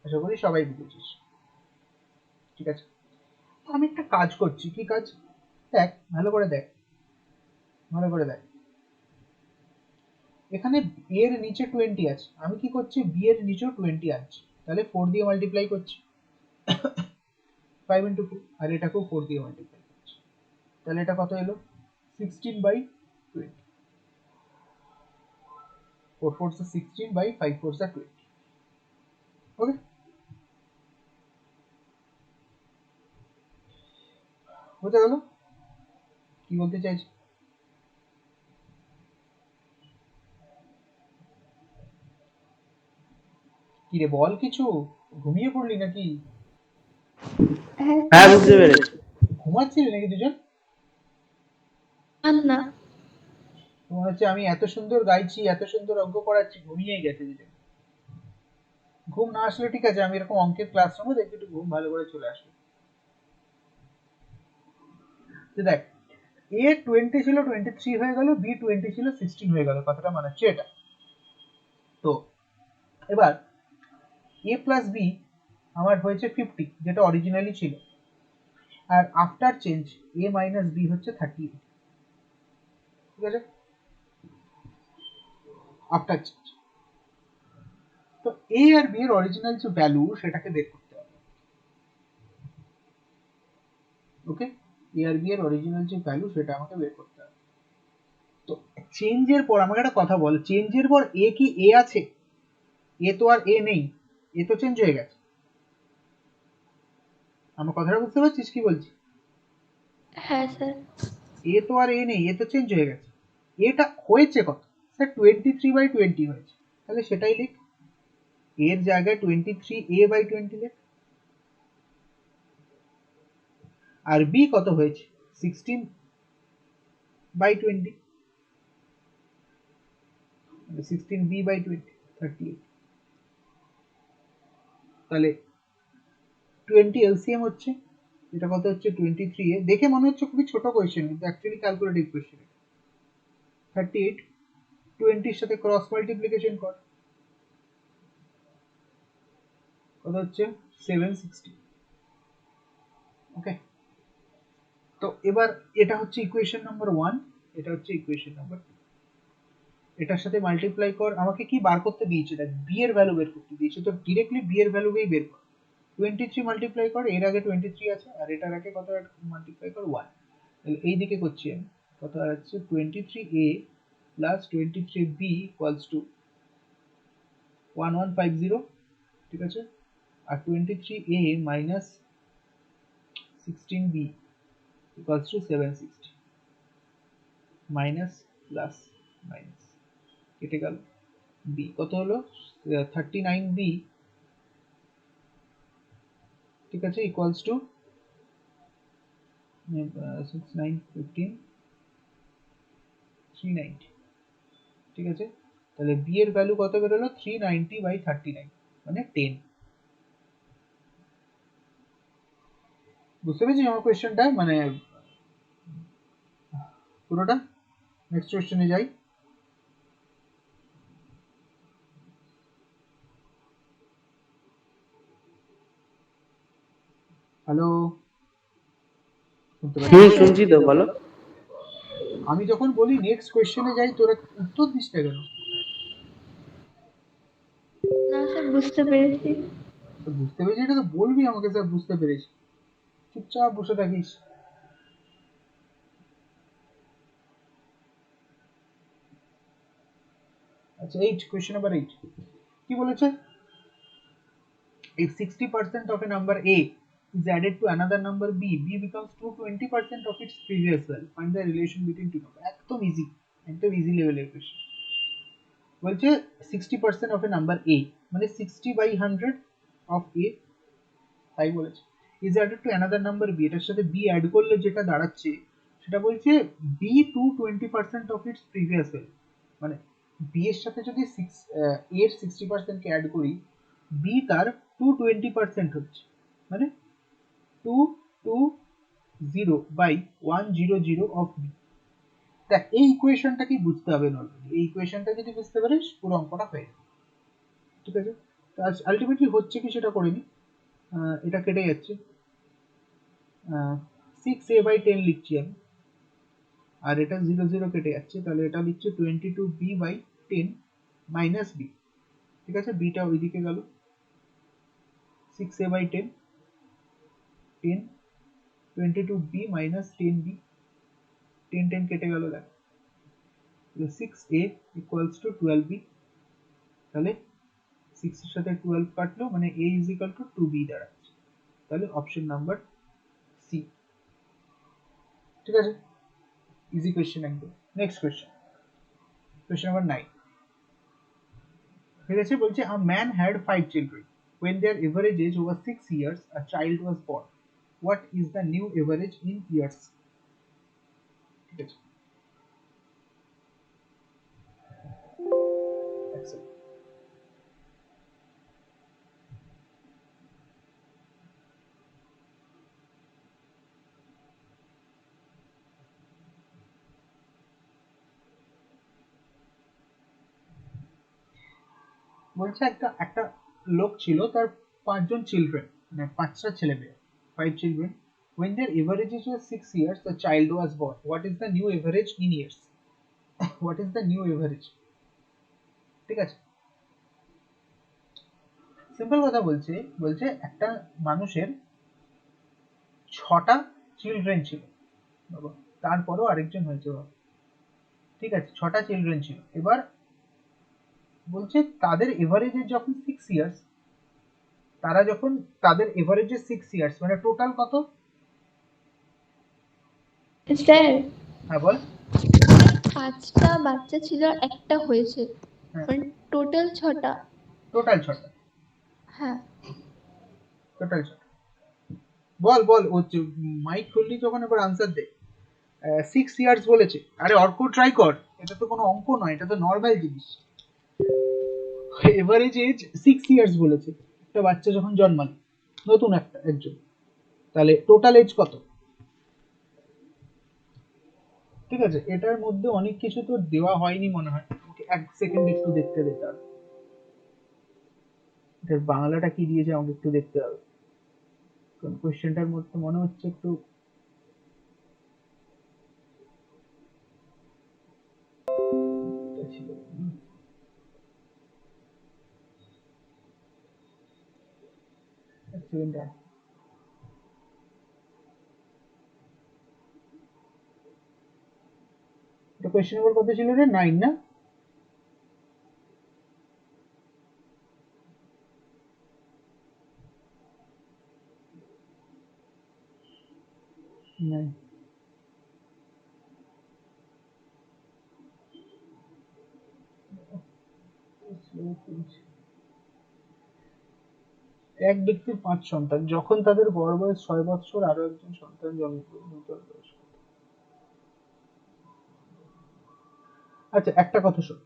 [SPEAKER 1] আশা করি সবাই বুঝেছিস। ঠিক আছে, তো আমি একটা কাজ করছি, কি কাজ? দেখ ভালো করে দেখ, ভালো করে দেখ, এখানে a এর নিচে 20 আছে, আমি কি করছি b এর নিচেও 20 আনছি, তাহলে 4 দিয়ে মাল্টিপ্লাই করছি 5 ইন্টু 2, আর এটাকেও 4 দিয়ে মাল্টিপ্লাই করছি, তাহলে এটা কত এলো 16/20, 4 4 16 বাই 5 4 20। ওকে, বুঝতে গেল কি বলতে চাইছি? কি রে বল কিছু, ঘুমিয়ে পড়লি নাকি?
[SPEAKER 2] হ্যাঁ
[SPEAKER 3] হ্যাঁ বুঝতে পেরেছি।
[SPEAKER 1] ঘুমাচ্ছিলি নাকি দুজন?
[SPEAKER 2] আর না,
[SPEAKER 1] মনে হচ্ছে আমি এত সুন্দর গাইছি, এত সুন্দর অঙ্ক করাচ্ছি, ঘুমিয়েই গেছে দুজন। ঘুম না আসলে ঠিক আছে, আমি এরকম অঙ্কের ক্লাস নেবো, দেখবি একটু ঘুম ভালো করে চলে আসবে। তো দেখ, এ 20 ছিল 23 হয়ে গেল, বি 20 ছিল 16 হয়ে গেল, কথাটা মানে হচ্ছে এটা। তো এবার এ প্লাস বি আমার হয়েছে 50, যেটা অরিজিনালি ছিল, আর আফটার চেঞ্জ এ মাইনাস বি হচ্ছে 38, ঠিক আছে, আফটার চেঞ্জ। তো এ আর বি এর অরিজিনাল যে ভ্যালু সেটাকে বের করতে হবে। ওকে, এ আর বি এর অরিজিনাল যে ভ্যালু সেটা আমাকে বের করতে হবে। তো চেঞ্জের পর আমাকে একটা কথা বল, চেঞ্জের পর এ কি এ আছে? এ তো আর এ নেই, এ তো চেঞ্জ হয়ে গেছে। আমার কথাটা বুঝতে পারছিস কি বলছি?
[SPEAKER 2] হ্যাঁ স্যার।
[SPEAKER 1] এ তো আর এ নেই, এ তো চেঞ্জ হয়ে গেছে। এটা হয়েছে কত? স্যার 23/20 হয়েছে, তাহলে সেটাই লিখ, এর জায়গায় 23a/20 লিখ। আর বি কত হয়েছে? 16/20, 16b/20, 38। তাহলে 20 এলসিএম হচ্ছে, এটা কত হচ্ছে 23a। দেখে মনে হচ্ছে খুবই ছোট কোয়েশ্চেন, কিন্তু অ্যাকচুয়ালি ক্যালকুলেটিভ কোয়েশ্চেন। 38 20 এর সাথে ক্রস মাল্টিপ্লিকেশন কর, কত হচ্ছে 760। ওকে, তো এবার এটা হচ্ছে ইকুয়েশন নাম্বার 1, এটা হচ্ছে ইকুয়েশন নাম্বার 2। এটার সাথে মাল্টিপ্লাই কর, আমাকে কি বার করতে দিয়েছে? দেখ, বি এর ভ্যালু বের করতে দিয়েছে, তো ডিরেক্টলি বি এর ভ্যালুকেই বের কর। 23 মাল্টিপ্লাই কর, এর আগে 23 আছে আর এটার আগে কত মাল্টিপ্লাই কর 1। তাহলে এই দিকে করছি আমি, কত আছে 23a plus 23b equals to 1150, ঠিক আছে, আর 23a minus 16b equals to 760, minus plus minus কেটে গেল, বি কত হলো 39b, ঠিক আছে, ইকুয়ালস টু 6 9 15 390, ঠিক আছে। তাহলে বি এর ভ্যালু কত বেরোলো? 390/39, মানে 10। বুঝতে পেরেছিস আমার কোয়েশ্চেনটা, মানে পুরোটা? নেক্সট কোয়েশ্চেনে যাই। হ্যালো, শুনতে
[SPEAKER 2] হ্যাঁ
[SPEAKER 1] পাচ্ছিস?
[SPEAKER 2] স্যার।
[SPEAKER 3] শুনছি তো, বলো।
[SPEAKER 1] আমি যখন বলি নেক্সট কোয়েশ্চেনে যাই, তোরা উত্তর দিস না কেন?
[SPEAKER 2] না স্যার, বুঝতে পেরেছি।
[SPEAKER 1] তো বুঝতে পেরেছি এটা তো বলবি আমাকে, স্যার বুঝতে পেরেছি, চুপচাপ বসে থাকিস। আচ্ছা, 8, কোয়েশ্চেন নাম্বার 8 কি বলেছে? If 60% of a number A is added to another number B, B becomes 220% of its previous value. Find the relation between two numbers. একদম ইজি, একদম ইজি লেভেলের কোয়েশ্চেন। বলছে 60% of a number A, মানে 60/100 of A, তাই বলেছে, is added to another number B, এটার সাথে B add করলে যেটা দাঁড়াচ্ছে সেটা বলছে B 220% of its previous value, মানে B এর সাথে যদি A এর 60% কে অ্যাড করি, B তার 220% হচ্ছে, মানে 220/100 of B। দেখ, এই ইকুয়েশনটা কি বুঝতে হবে নর্মালি, এই ইকুয়েশনটা যদি বুঝতে পারিস পুরো অঙ্কটা হয়ে যাবে, ঠিক আছে। তো আলটিমেটলি হচ্ছে কি সেটা করে নি, এটা কেটে যাচ্ছে, 6a/10 লিখছি আমি, আর এটা 0 0 কেটে যাচ্ছে, তাহলে এটা লিখছে 22b/10 মাইনাস b, ঠিক আছে, বিটা ওইদিকে গেল, 6a/10 10 22b মাইনাস 10b, 10 10 কেটে গেল, দেখ 6a ইকুয়ালস টু 12b, তাহলে 6 এর সাথে 12 কাটলো, মানে a is equal to 2b দাঁড়াচ্ছে, তাহলে অপশন নাম্বার সি, ঠিক আছে, ইজি কোয়েশ্চেন একদম। নেক্সট কোয়েশ্চেন, কোয়েশ্চেন নাম্বার 9, ঠিক আছে, বলছে a man had 5 children. When their average age was 6 years, a child was born. What is the new average in years? ঠিক আছে, এক second। বলছে একটা একটা লোক ছিল, তার 5 জন চিলড্রেন, মানে 5টা ছেলে মেয়ে, 5 children. When their average age was 6 years, the child was born. What is the new average in years? What is the new average? ঠিক আছে, সিম্পল কথা বলছে, বলছে একটা মানুষের 6টা চিলড্রেন ছিল বাবা, তারপরও আরেকজন হয়েছে বাবা, ঠিক আছে, 6টা চিলড্রেন ছিল। এবার বলছে তাদের এভারেজ যখন 6 ইয়ার্স, তারা যখন তাদের এভারেজে 6 ইয়ার্স, মানে টোটাল কত?
[SPEAKER 2] স্যার
[SPEAKER 1] হ্যাঁ বল।
[SPEAKER 2] 5টা বাচ্চা ছিল, একটা হয়েছে,
[SPEAKER 1] হ্যাঁ,
[SPEAKER 2] মানে টোটাল 6টা।
[SPEAKER 1] টোটাল 6টা,
[SPEAKER 2] হ্যাঁ
[SPEAKER 1] টোটাল 6টা। বল বল, ও মাইক খুললি যখন, এবার আনসার দে। 6 ইয়ার্স বলেছে। আরে অর্ক ট্রাই কর, এটা তো কোনো অঙ্ক নয়, এটা তো নর্মাল জিনিস। এভারেজ এজ 6 ইয়ার্স বলেছে একটা বাচ্চা যখন জন্মালো, নতুন একজন, তাহলে টোটাল এজ কত? ঠিক আছে, এটার মধ্যে অনেক কিছু তো দেওয়া হয়নি মনে হয়, আমাকে 1 সেকেন্ড একটু দেখতে দে, তার এটার বাংলাটা কি দিয়েছে আমাকে একটু দেখতে হবে, কারণ কোয়েশ্চেনটার মধ্যে মনে হচ্ছে একটু এটা ছিল। এক সেকেন্ড, এটা কোয়েশ্চেন নাম্বার কত ছিল রে? 9 না? নাই, এক ব্যক্তির 5 সন্তান, যখন তাদের গড় বয়স 6 বৎসর, আরো একজন সন্তান জন্মগ্রহণ করে বয়স কত? আচ্ছা একটা কথা শোন,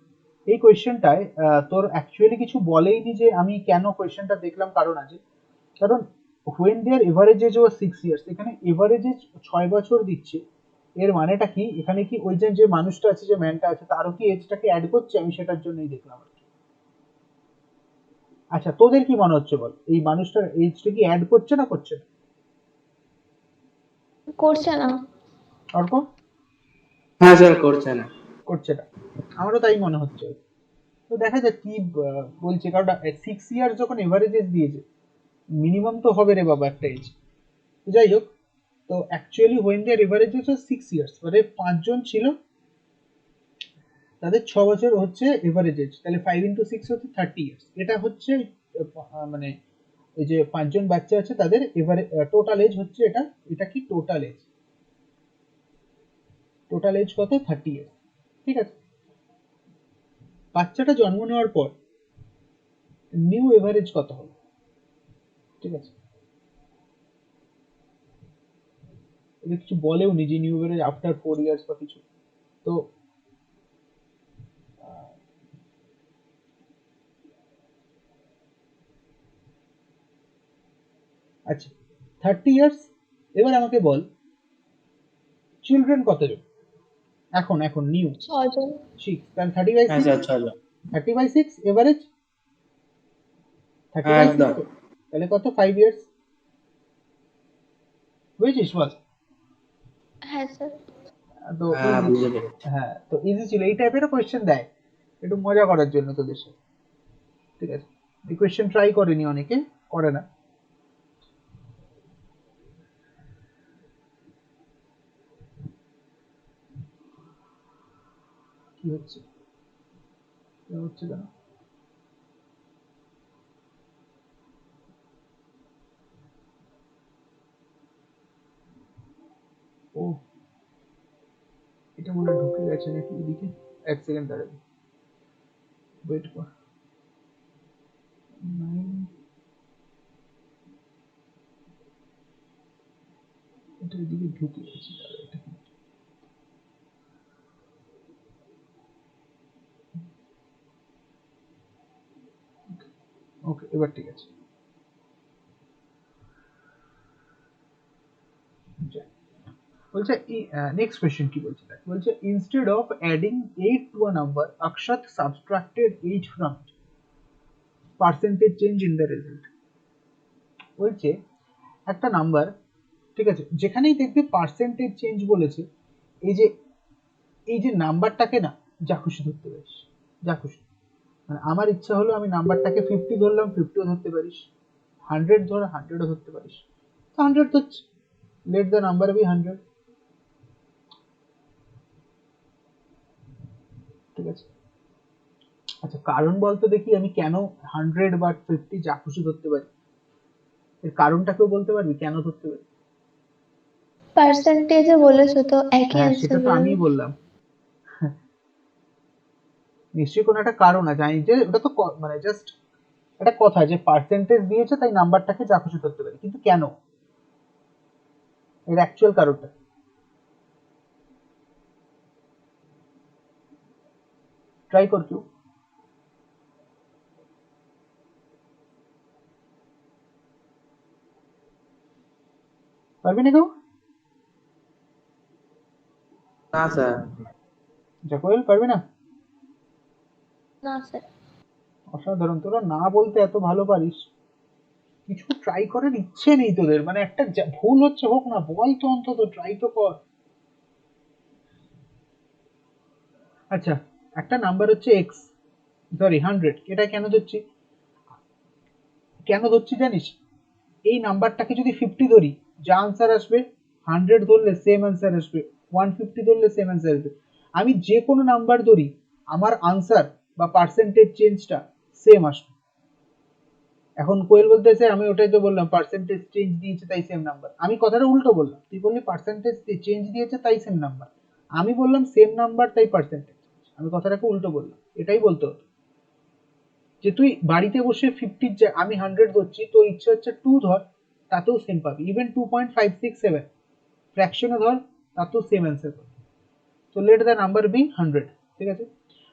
[SPEAKER 1] এই কোয়েশ্চেনটায় তোর অ্যাকচুয়ালি কিছু বলেইনি যে আমি কেন কোয়েশ্চেনটা দেখলাম, কারণ আছে, কারণ when their average age was 6 years, এখানে এভারেজ এজ 6 বছর দিচ্ছে, এর মানেটা কি? এখানে কি ওই যে মানুষটা আছে, যে ম্যানটা আছে, তারও কি এজটাকে অ্যাড করছে? আমি সেটার জন্যই দেখলাম আর কি। আচ্ছা তোদের কি মনে হচ্ছে বল, এই মানুষটার এজটা কি অ্যাড করছে না করছে না?
[SPEAKER 2] করছে না।
[SPEAKER 1] অর্ক?
[SPEAKER 3] হ্যাঁ স্যার, করছে না।
[SPEAKER 1] করছে না, আমারও তাই মনে হচ্ছে। তো দেখা যাক কি বলছে, কারণ 6 ইয়ার্স যখন এভারেজ এজ দিয়েছে, মিনিমাম তো হবে রে বাবা একটা এজ। যাই হোক, তো actually when their average age 6 years, মানে 5 জন ছিল, তাদের 6 বছর হচ্ছে এভারেজ এজ, তাহলে 5 into 6 হচ্ছে 30 ইয়ার্স। এটা হচ্ছে মানে এই যে 5 জন বাচ্চা আছে তাদের এভারে টোটাল এজ হচ্ছে এটা, এটা কি টোটাল এজ, টোটাল এজ কত? 30 ইয়ার্স। ঠিক আছে, বাচ্চাটা জন্ম নেওয়ার পর নিউ এভারেজ কত হবে? ঠিক আছে, এটা কিছু বলেও নি যে নিউ এভারেজ আফটার 4 ইয়ার্স বা কিছু। তো আহ, আচ্ছা 30 ইয়ার্স, এবার আমাকে বল চিলড্রেন কতজন এখন, এখন নিউ
[SPEAKER 2] 6জন।
[SPEAKER 1] 6, তাহলে 30 বাই
[SPEAKER 3] হ্যাঁ
[SPEAKER 1] 6,
[SPEAKER 3] স্যার, 6 জন।
[SPEAKER 1] 30/6 এভারেজ, থার্টি
[SPEAKER 3] হ্যাঁ
[SPEAKER 1] বাই
[SPEAKER 3] একদম।
[SPEAKER 1] সিক্স তাহলে কত? 5 ইয়ার্স, বুঝেছিস বল?
[SPEAKER 2] হ্যাঁ স্যার।
[SPEAKER 1] তো
[SPEAKER 3] হ্যাঁ,
[SPEAKER 1] ইজি,
[SPEAKER 3] বুঝতে পেরেছি।
[SPEAKER 1] হ্যাঁ তো ইজি ছিল, এই টাইপের কোয়েশ্চেন দেয় একটু মজা করার জন্য তোদের সাথে। ঠিক আছে, এই কোয়েশ্চেন ট্রাই করেনি অনেকে, করে না। কি হচ্ছে, কি হচ্ছে কেন? ও, এটা মনে হয় ঢুকে গেছে নাকি এদিকে, 1 সেকেন্ড দাঁড়াবে, ওয়েট কর। 9, এটা এদিকে ঢুকে গেছে, দাঁড়া এটা কি? ওকে এবার ঠিক আছে, যাই। বলছে নেক্সট কোয়েশ্চেন কি বলছে দেখ, বলছে instead of adding 8 to a number, অক্ষত subtracted 8 from it. Percentage change in the result. বলছে একটা নাম্বার, ঠিক আছে, যেখানেই দেখবে পার্সেন্টেজ চেঞ্জ বলেছে, এই যে নাম্বারটাকে না যা খুশি ধরতে পারিস, যা খুশি। মানে আমার ইচ্ছা হলো আমি নাম্বারটাকে 50 ধরলাম, 50ও ধরতে পারিস, 100 ধর, 100ও ধরতে পারিস, 100 ধরছি, লেট দ্য নাম্বার বি 100, ঠিক আছে। আচ্ছা কারণ বলতে দেখি আমি কেন 100 বা 50 যা খুশি ধরতে পারি, এর কারণটাকেও বলতে পারবি কেন ধরতে পারি?
[SPEAKER 2] পার্সেন্টেজে বলেছো তো একই
[SPEAKER 1] হ্যাঁ
[SPEAKER 2] অ্যান্সার
[SPEAKER 1] সেটা তো আমিই বললাম, নিশ্চয়ই কোনো একটা কারণ আছে, আমি যে ওটা তো মানে জাস্ট একটা কথা যে পার্সেন্টেজ দিয়েছে তাই নাম্বারটাকে যা খুশি ধরতে পারি, কিন্তু কেন, এর অ্যাকচুয়াল কারণটা ট্রাই কর কেউ। পারবি না কেউ?
[SPEAKER 3] না স্যার।
[SPEAKER 1] জাকোয়েল পারবি না?
[SPEAKER 2] না স্যার।
[SPEAKER 1] অসাধারণ, তোরা না বলতে এত ভালো পারিস, কিছু ট্রাই করার ইচ্ছে নেই তোদের, মানে একটা ভুল হচ্ছে হোক না, বল তো অন্তত ট্রাই তো কর। আচ্ছা একটা নাম্বার হচ্ছে এক্স, সরি 100, এটা কেন ধরছি, কেন ধরছি জানিস? এই নাম্বারটাকে যদি 50 ধরি যা আনসার আসবে, 100 ধরলে সেম আনসার আসবে, 150 ধরলে সেম আনসার আসবে। আমি যে কোনো নাম্বার ধরি আমার আনসার বা পার্সেন্টেজ চেঞ্জটা সেম আসবে। এখন কোয়েল বলতেছে আমি ওটাই তো বললাম পার্সেন্টেজ চেঞ্জ দিয়েছে তাই সেম নাম্বার, আমি কথাটা উল্টো বললাম, তুই বললি পার্সেন্টেজ চেঞ্জ দিয়েছে তাই সেম নাম্বার, আমি বললাম সেম নাম্বার তাই পার্সেন্টেজ, আমি কথাটাকে উল্টো বললাম, এটাই বলতে হতো যে তুই বাড়িতে বসে 50 আমি 100 ধরছি, তোর ইচ্ছে হচ্ছে 2 ধর, তাতেও সেম পাবি, ইভেন 2.567 ফ্র্যাকশনে ধর, তাতেও সেম অ্যান্সার পাবি। তো লেট দ্য নাম্বার বি 100, ঠিক আছে।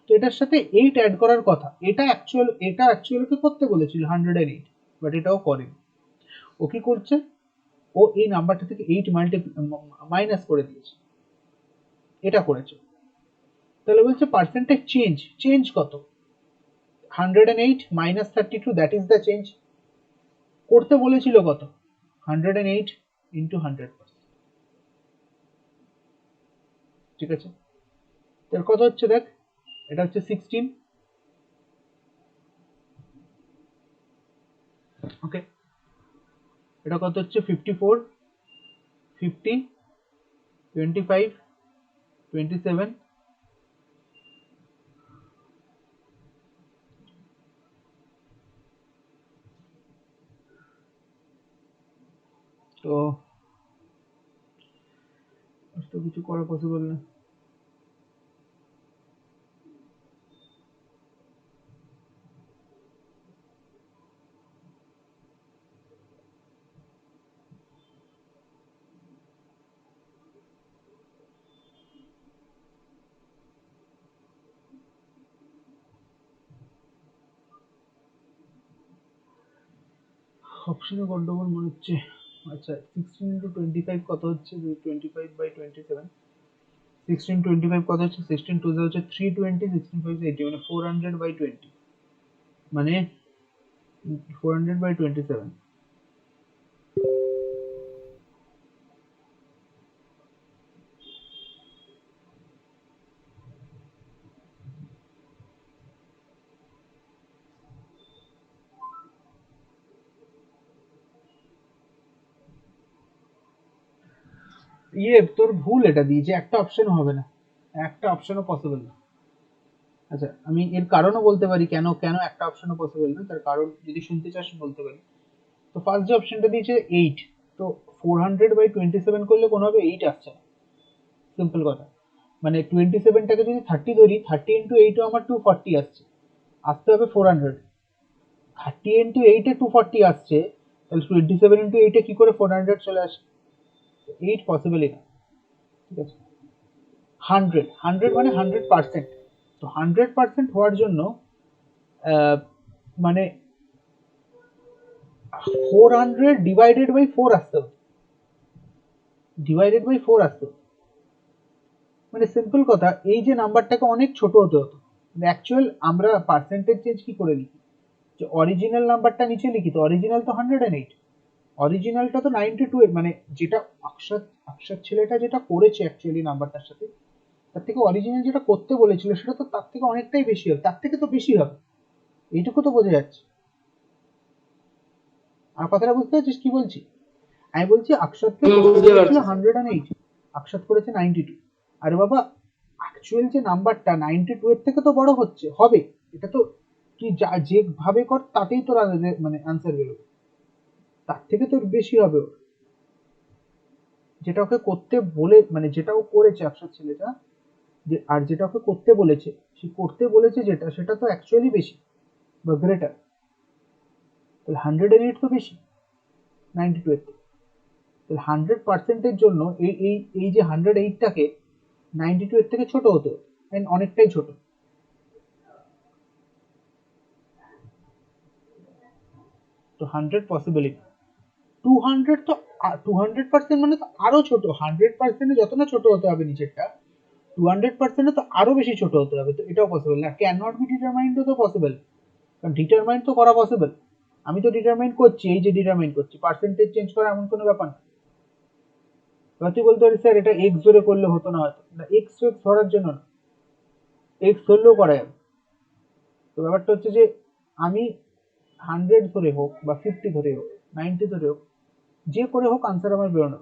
[SPEAKER 1] তো এটার সাথে 8 অ্যাড করার কথা, এটা অ্যাকচুয়ালি করতে বলেছিল 108, বাট এটাও করেনি। ও কি করছে, ও এই নাম্বারটা থেকে 8 মাইনাস করে দিয়েছে, এটা করেছে। তাহলে বলছে পার্সেন্টেজ চেঞ্জ, চেঞ্জ কত, 108 minus 32, that is the change. করতে বলেছিল কত, 108 ইন্টু 100%, ঠিক আছে। এর কত হচ্ছে দেখ, এটা হচ্ছে 16, ওকে, এটা কত হচ্ছে 54, 50, 25, 27, তো তো কিছু করা পসিবল না। অপশনে গন্ডগোল মনে হচ্ছে। আচ্ছা 16 ইন্টু 25 কত হচ্ছে, 25 বাই 27, 16 25 কত হচ্ছে, 16 2 হচ্ছে 320, 16 5 80, মানে 400 বাই 20, মানে 400 বাই 27। তোর ভুল এটা দিয়েছে, একটা অপশন হবে না, একটা অপশনও পসিবল না। আচ্ছা আমি এর কারণও বলতে পারি কেন কেন একটা অপশনও পসিবল না, তার কারণ যদি শুনতে চাস বলতে পারি। তো ফার্স্ট যে অপশনটা দিয়েছে 8, তো 400 বাই 27 করলে কোনোভাবে 8 আসছে না, সিম্পল কথা। মানে 27টাকে যদি 30 ধরি, 30 ইন্টু 8 আমার 240 আসছে, আসতে হবে 400, 30 ইন্টু 8 এ 240 আসছে, তাহলে 27 ইন্টু 8 এ কি করে 400 চলে আসে, 8 পসিবলই না, ঠিক আছে। 100 মানে 100%, তো 100% হওয়ার জন্য মানে 400 ডিভাইডেড বাই 4 আসতে হবে, ডিভাইডেড বাই 4 আসতে হবে, মানে সিম্পল কথা, এই যে নাম্বারটাকে অনেক ছোট হতে হতো। অ্যাকচুয়াল আমরা পার্সেন্টেজ চেঞ্জ কি করে লিখি, যে অরিজিনাল নাম্বারটা নিচে লিখি, তো অরিজিনাল তো 108, অরিজিনালটা তো 92, মানে যেটা অক্ষর অক্ষর ছেলেটা যেটা করেছে অ্যাকচুয়ালি নাম্বারটার সাথে, তার থেকে অরিজিনাল যেটা করতে বলেছিল সেটা তো তার থেকে অনেকটাই বেশি হবে, তার থেকে তো বেশি হবে, এইটুকু তো বোঝা যাচ্ছে। আর কথাটা বুঝতে পারছিস কি বলছি? আমি বলছি অক্ষরকে
[SPEAKER 3] বুঝতে পারছি।
[SPEAKER 1] 108, অক্ষর করেছে 92। আরে বাবা, অ্যাকচুয়াল যে নাম্বারটা 92 এর থেকে তো বড় হচ্ছে হবে, এটা তো তুই যেভাবে কর তাতেই তোর মানে আনসার বেরোবে, তার থেকে তোর বেশি হবে ওর। যেটা ওকে করতে বলে, মানে যেটা ও করেছে অক্ষর ছেলেটা, যে আর যেটা ওকে করতে বলেছে, সে করতে বলেছে যেটা, সেটা তো অ্যাকচুয়ালি বেশি বা গ্রেটার। তাহলে 108 তো বেশি 92 এর থেকে। তাহলে 100%-এর জন্য এই যে 108টাকে 92 এর থেকে ছোট হতে হবে, and অনেকটাই ছোট। তো 100 পসিবলই না। 200 তো 200% মানে তো আরো ছোট, 100% যত না ছোট হতে হবে নিচেরটা, 200% তো আরো বেশি ছোট হতে হবে, তো এটাও পসিবল না। ক্যান নট বি ডিটারমাইন্ড তো পসিবল, কারণ ডিটারমাইন্ড তো করা পসিবল। আমি তো ডিটারমাইন্ড করছি, এই যে ডিটারমাইন্ড করছি, পার্সেন্টেজ চেঞ্জ করা এমন কোনো ব্যাপার না। এবার তুই বলতে পারিস স্যার এটা এক্স ধরে করলে হতো না, হয়তো না, এক্স ধরার জন্য না, এক্স ধরলেও করা যাবে। তো ব্যাপারটা হচ্ছে যে আমি 100 ধরে হোক বা 50 ধরে হোক, 90 ধরে হোক, যে করে হোক আনসার আমার বেরোনো।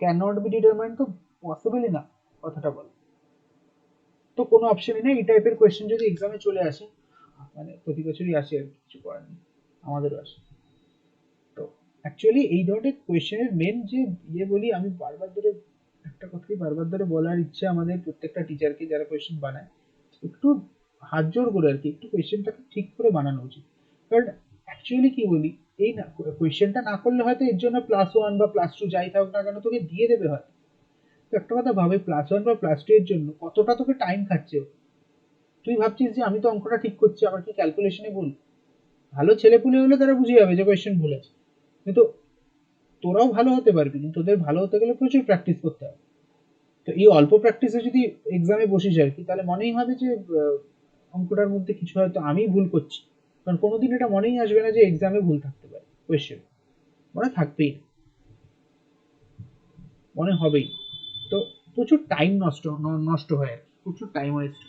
[SPEAKER 1] ক্যান নট বি ডিটারমাইন্ড তো পসিবলই না, কথাটা বল। তো কোনো অপশনই নেই। এই টাইপের কোয়েশ্চেন যদি এক্সামে চলে আসে, মানে প্রতি বছরই আসে, আর কিছু করার নেই, আমাদেরও আসে। তো অ্যাকচুয়ালি এই ধরনের কোয়েশ্চেনের মেন যে বলি, আমি বারবার ধরে একটা কথাই বারবার ধরে বলার ইচ্ছে আমাদের প্রত্যেকটা টিচারকে যারা কোয়েশ্চেন বানায়, একটু হাত জোর করে আর কি, একটু কোয়েশ্চেনটাকে ঠিক করে বানানো উচিত। কারণ অ্যাকচুয়ালি কি বলি, এই না কোয়েশ্চেনটা না করলে হয়তো এর জন্য +1 বা +2 যাই থাকুক না কেন তোকে দিয়ে দেবে হয়তো। তো একটা কথা ভাবে, +1 বা +2 এর জন্য কতটা তোকে টাইম খাচ্ছে ও। তুই ভাবছিস যে আমি তো অঙ্কটা ঠিক করছি, আমার কি ক্যালকুলেশনে ভুল? ভালো ছেলেপুলে হলে তারা বুঝে যাবে যে কোয়েশ্চেন ভুল আছে, কিন্তু তোরাও ভালো হতে পারবি, কিন্তু তোদের ভালো হতে গেলে প্রচুর প্র্যাকটিস করতে হবে। তো এই অল্প প্র্যাকটিসে যদি এক্সামে বসিস আর কি, তাহলে মনেই হবে যে অঙ্কটার মধ্যে কিছু হয়তো আমি ভুল করছি। কারণ কোনোদিন এটা মনেই আসবে না যে এক্সামে ভুল থাকতে পারে, কোয়েশ্চেন মনে থাকবেই না, মনে হবেই। তো প্রচুর টাইম নষ্ট হয় আর কি, প্রচুর time waste.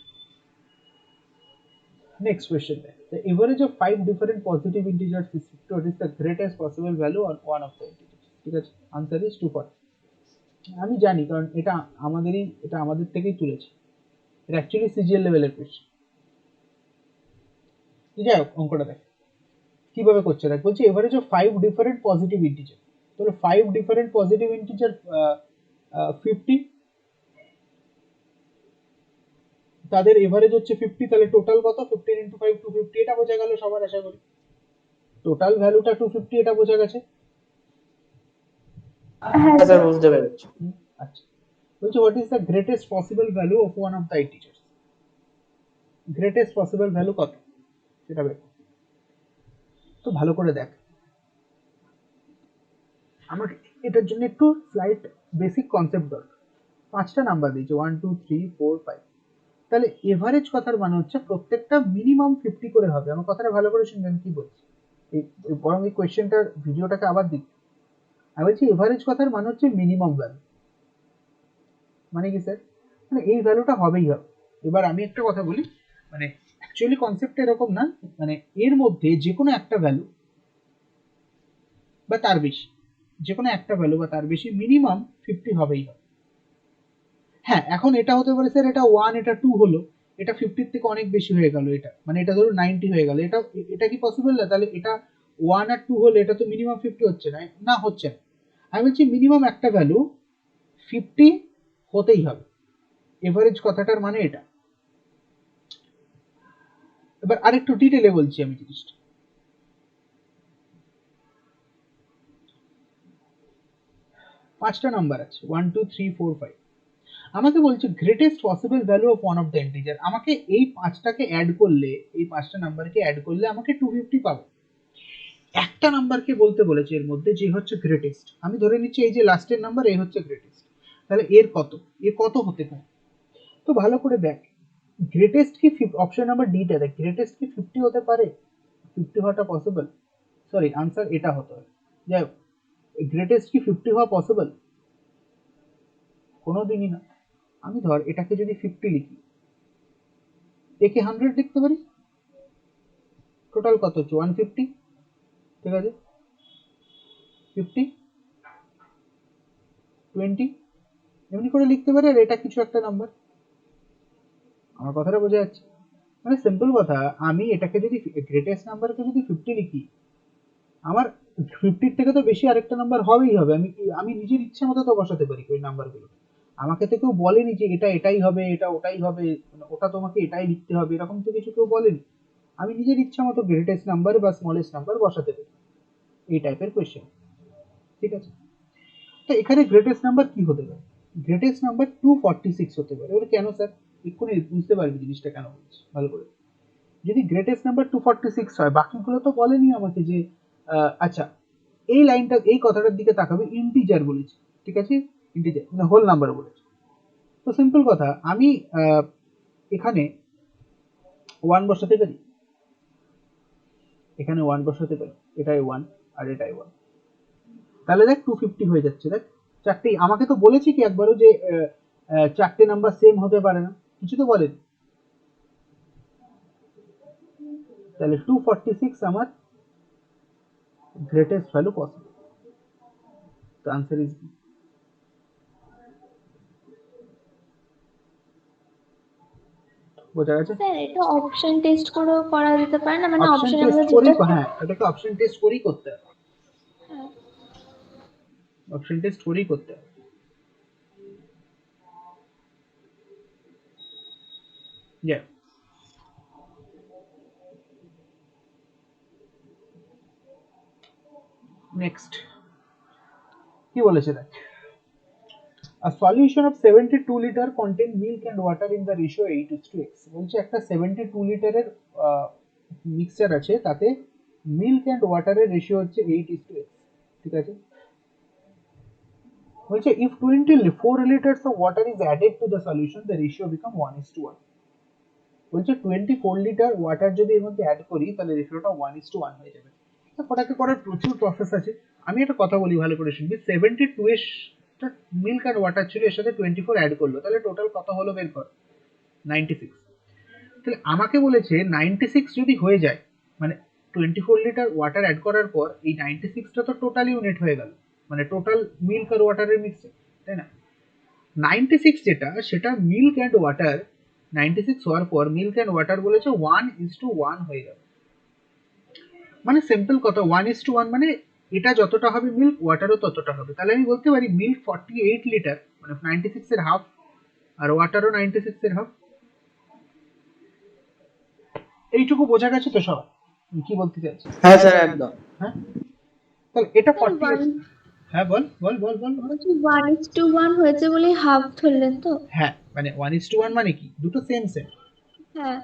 [SPEAKER 1] Next question, the average of 5 different positive integers is 50. What is the greatest possible value on one of the integers? ঠিক আছে, আনসার ইজ 240। আমি জানি, কারণ এটা আমাদের থেকেই তুলেছে, এটা অ্যাকচুয়ালি সিজিএল লেভেলের কোয়েশ্চেন। যাই হোক, অঙ্কটা দেখ কিভাবে করছে। দেখ বলছে average of 5 different positive integer. তাহলে 5 ডিফারেন্ট পজিটিভ ইন্টিজার 50, তাদের এভারেজ হচ্ছে 50, তাহলে টোটাল কত? 15 × 5 250, এটা বোঝা গেল সবার, আশা করি টোটাল ভ্যালুটা 250, এটা বোঝা গেছে।
[SPEAKER 2] হ্যাঁ
[SPEAKER 3] স্যার
[SPEAKER 2] স্যার।
[SPEAKER 3] বুঝতে পেরেছি।
[SPEAKER 1] আচ্ছা, বলছে what is the greatest possible value of one of the integers. Greatest possible value কত সেটা বের কর। তো ভালো করে দেখ, আমাকে এটার জন্য একটু স্লাইড বেসিক কনসেপ্ট দরকার। 5টা নাম্বার দিয়েছে, 1 2 3 4 5। তাহলে এভারেজ কথার মানে হচ্ছে প্রত্যেকটা মিনিমাম 50 করে হবে। আমার কথাটা ভালো করে শুনবেন কি বলছি, বরং এই কোয়েশ্চেনটার ভিডিওটাকে আবার দিই। আমি বলছি এভারেজ কথার মানে হচ্ছে মিনিমাম ভ্যালু। মানে কি স্যার? মানে এই ভ্যালুটা হবেই হবে। এবার আমি একটা কথা বলি, মানে অ্যাকচুয়ালি কনসেপ্ট এরকম না, মানে এর মধ্যে যে কোনো একটা ভ্যালু বা তার বেশি, যে কোনো একটা ভ্যালু বা তার বেশি মিনিমাম 50 হবেই হবে। হ্যাঁ, এখন এটা হতে পারে স্যার এটা 1 এটা 2 হলো, এটা 50 থেকে অনেক বেশি হয়ে গেল, এটা মানে এটা ধরুন 90 হয়ে গেল, এটা কি পসিবল না? তাহলে এটা 1 আর 2 হলে এটা তো মিনিমাম 50 হচ্ছে না, না হচ্ছে না। আমি বলছি মিনিমাম একটা ভ্যালু 50 হতেই হবে, এভারেজ কথাটার মানে এটা। এবার আরেকটু ডিটেলে বলছি আমি জিনিসটা। পাঁচটা নাম্বার আছে, 1 2 3 4 5। আমাকে বলছে greatest possible value of one of the integer. আমাকে এই পাঁচটাকে অ্যাড করলে, এই পাঁচটা নাম্বারকে অ্যাড করলে আমাকে 250 পাবো। একটা নাম্বারকে বলতে বলেছে এর মধ্যে যে হচ্ছে গ্রেটেস্ট। আমি ধরে নিচ্ছি এই যে লাস্টের নাম্বার এই হচ্ছে গ্রেটেস্ট, তাহলে এর কত, এ কত হতে পারে? তো ভালো করে দেখ, গ্রেটেস্ট কি অপশন নাম্বার ডিটা দেখ, গ্রেটেস্ট কি 50 হতে পারে? 50 হওয়াটা পসিবল? সরি, আনসার এটা হতো। যাই হোক, গ্রেটেস্ট কি 50 হওয়া পসিবল? কোনোদিনই না। আমি ধর এটাকে যদি 50 লিখি, একে 100 লিখতে পারি, টোটাল কত হচ্ছে 150, ঠিক আছে, 50 20 এমনি করে লিখতে পারি, আর এটা কিছু একটা নাম্বার। আমার কথাটা বোঝা যাচ্ছে? মানে সিম্পল কথা, আমি এটাকে যদি গ্রেটেস্ট নাম্বারকে যদি 50 লিখি, আমার 50 থেকে তো বেশি আরেকটা নাম্বার হবেই হবে। আমি নিজের ইচ্ছা মতো তো বসাতে পারি ওই নাম্বারগুলো। আমাকে তো কেউ বলেনি যে এটা এটাই হবে, এটা ওটাই হবে, ওটা তোমাকে এটাই লিখতে হবে, এরকম তো কিছু কেউ বলেনি। আমি নিজের ইচ্ছা মতো গ্রেটেস্ট নাম্বার বা স্মলেস্ট নাম্বার বসাতে পারি। এই টাইপের কোয়েশ্চেন, ঠিক আছে। তো এখানে গ্রেটেস্ট নাম্বার কি হতে পারে? গ্রেটেস্ট নাম্বার 246 হতে পারে। এবার কেন স্যার? এক্ষুনি বুঝতে পারবি জিনিসটা কেন বলছি ভালো করে। যদি গ্রেটেস্ট নাম্বার 246 হয়, বাকিগুলো তো বলেনি আমাকে যে আচ্ছা, এই লাইনটা, এই কথাটার দিকে তাকাবে, ইন্টিজার বলেছে, ঠিক আছে, ইন্টিজার মানে হোল নাম্বার বলেছে। তো সিম্পল কথা, আমি এখানে 1 বসাতে পারি, এখানে 1 বসাতে পারি, এটাই 1 আর এটাই 1, তাহলে দেখ 250 হয়ে যাচ্ছে। দেখ চারটেই, আমাকে তো বলেছি কি একবারও যে চারটে নাম্বার সেম হতে পারে না, কিছু তো বলেনি। তাহলে 246 আমার গ্রেটেস্ট ভ্যালু পসিবল। তো আনসার ইজ বি। বোঝা গেছে?
[SPEAKER 2] স্যার এটা অপশন টেস্ট করেও করা যেতে পারে না, মানে
[SPEAKER 1] অপশন
[SPEAKER 2] অপশন
[SPEAKER 1] টেস্ট
[SPEAKER 2] আমরা
[SPEAKER 1] করেই,
[SPEAKER 2] যেটা
[SPEAKER 1] হ্যাঁ, এটাকে অপশন টেস্ট করেই করতে হবে,
[SPEAKER 2] হ্যাঁ।
[SPEAKER 1] অপশন টেস্ট করেই করতে হবে। নেক্সট কি বলেছে দেখ, a solution of 72 liter contain milk and water in the ratio 8:x। বলছে একটা 72 লিটারের মিক্সচার আছে, তাতে মিল্ক এন্ড ওয়াটারের রেশিও হচ্ছে 8:x, ঠিক আছে। বলছে if 24 liters of water is added to the solution, the ratio become 1:1। বলছে 24 লিটার ওয়াটার যদি এর মধ্যে অ্যাড করি, তাহলে রেশিওটা 1:1 হয়ে যাবে। ওটাকে করার প্রচুর প্রসেস আছে। আমি একটা কথা বলি, ভালো করে শুনবি। 72 এর মিল্ক আর ওয়াটার ছিল, এর সাথে 24 অ্যাড করলো, তাহলে টোটাল কত হলো বের কর, 96। তাহলে আমাকে বলেছে 96 যদি হয়ে যায়, মানে 24 লিটার ওয়াটার অ্যাড করার পর এই 96টা তো টোটাল ইউনিট হয়ে গেল, মানে টোটাল মিল্ক আর ওয়াটারের মিক্সচার, তাই না? 96 যেটা, সেটা মিল্ক অ্যান্ড ওয়াটার, 96 হওয়ার পর মিল্ক অ্যান্ড ওয়াটার বলেছে 1:1 হয়ে যাবে। মানে সিম্পল কথা, 1:1 মানে এটা যতটা হবে মিল্ক, ওয়াটারও ততটা হবে। তাহলে আমি বলতে পারি মিল্ক 48 লিটার, মানে 96 এর হাফ, আর ওয়াটারও 96 এর হাফ। এইটুকু বোঝা গেছে তো সবাই আমি কি বলতে চাইছি?
[SPEAKER 3] হ্যাঁ স্যার, একদম।
[SPEAKER 1] হ্যাঁ, তাহলে এটা
[SPEAKER 2] স্যার
[SPEAKER 1] 48। হ্যাঁ, বল বল বল বল বল।
[SPEAKER 2] বলছি 1:1 হয়েছে বলে হাফ ধরলেন তো?
[SPEAKER 1] হ্যাঁ, মানে 1:1 মানে কি, দুটো সেম সেম,
[SPEAKER 2] হ্যাঁ।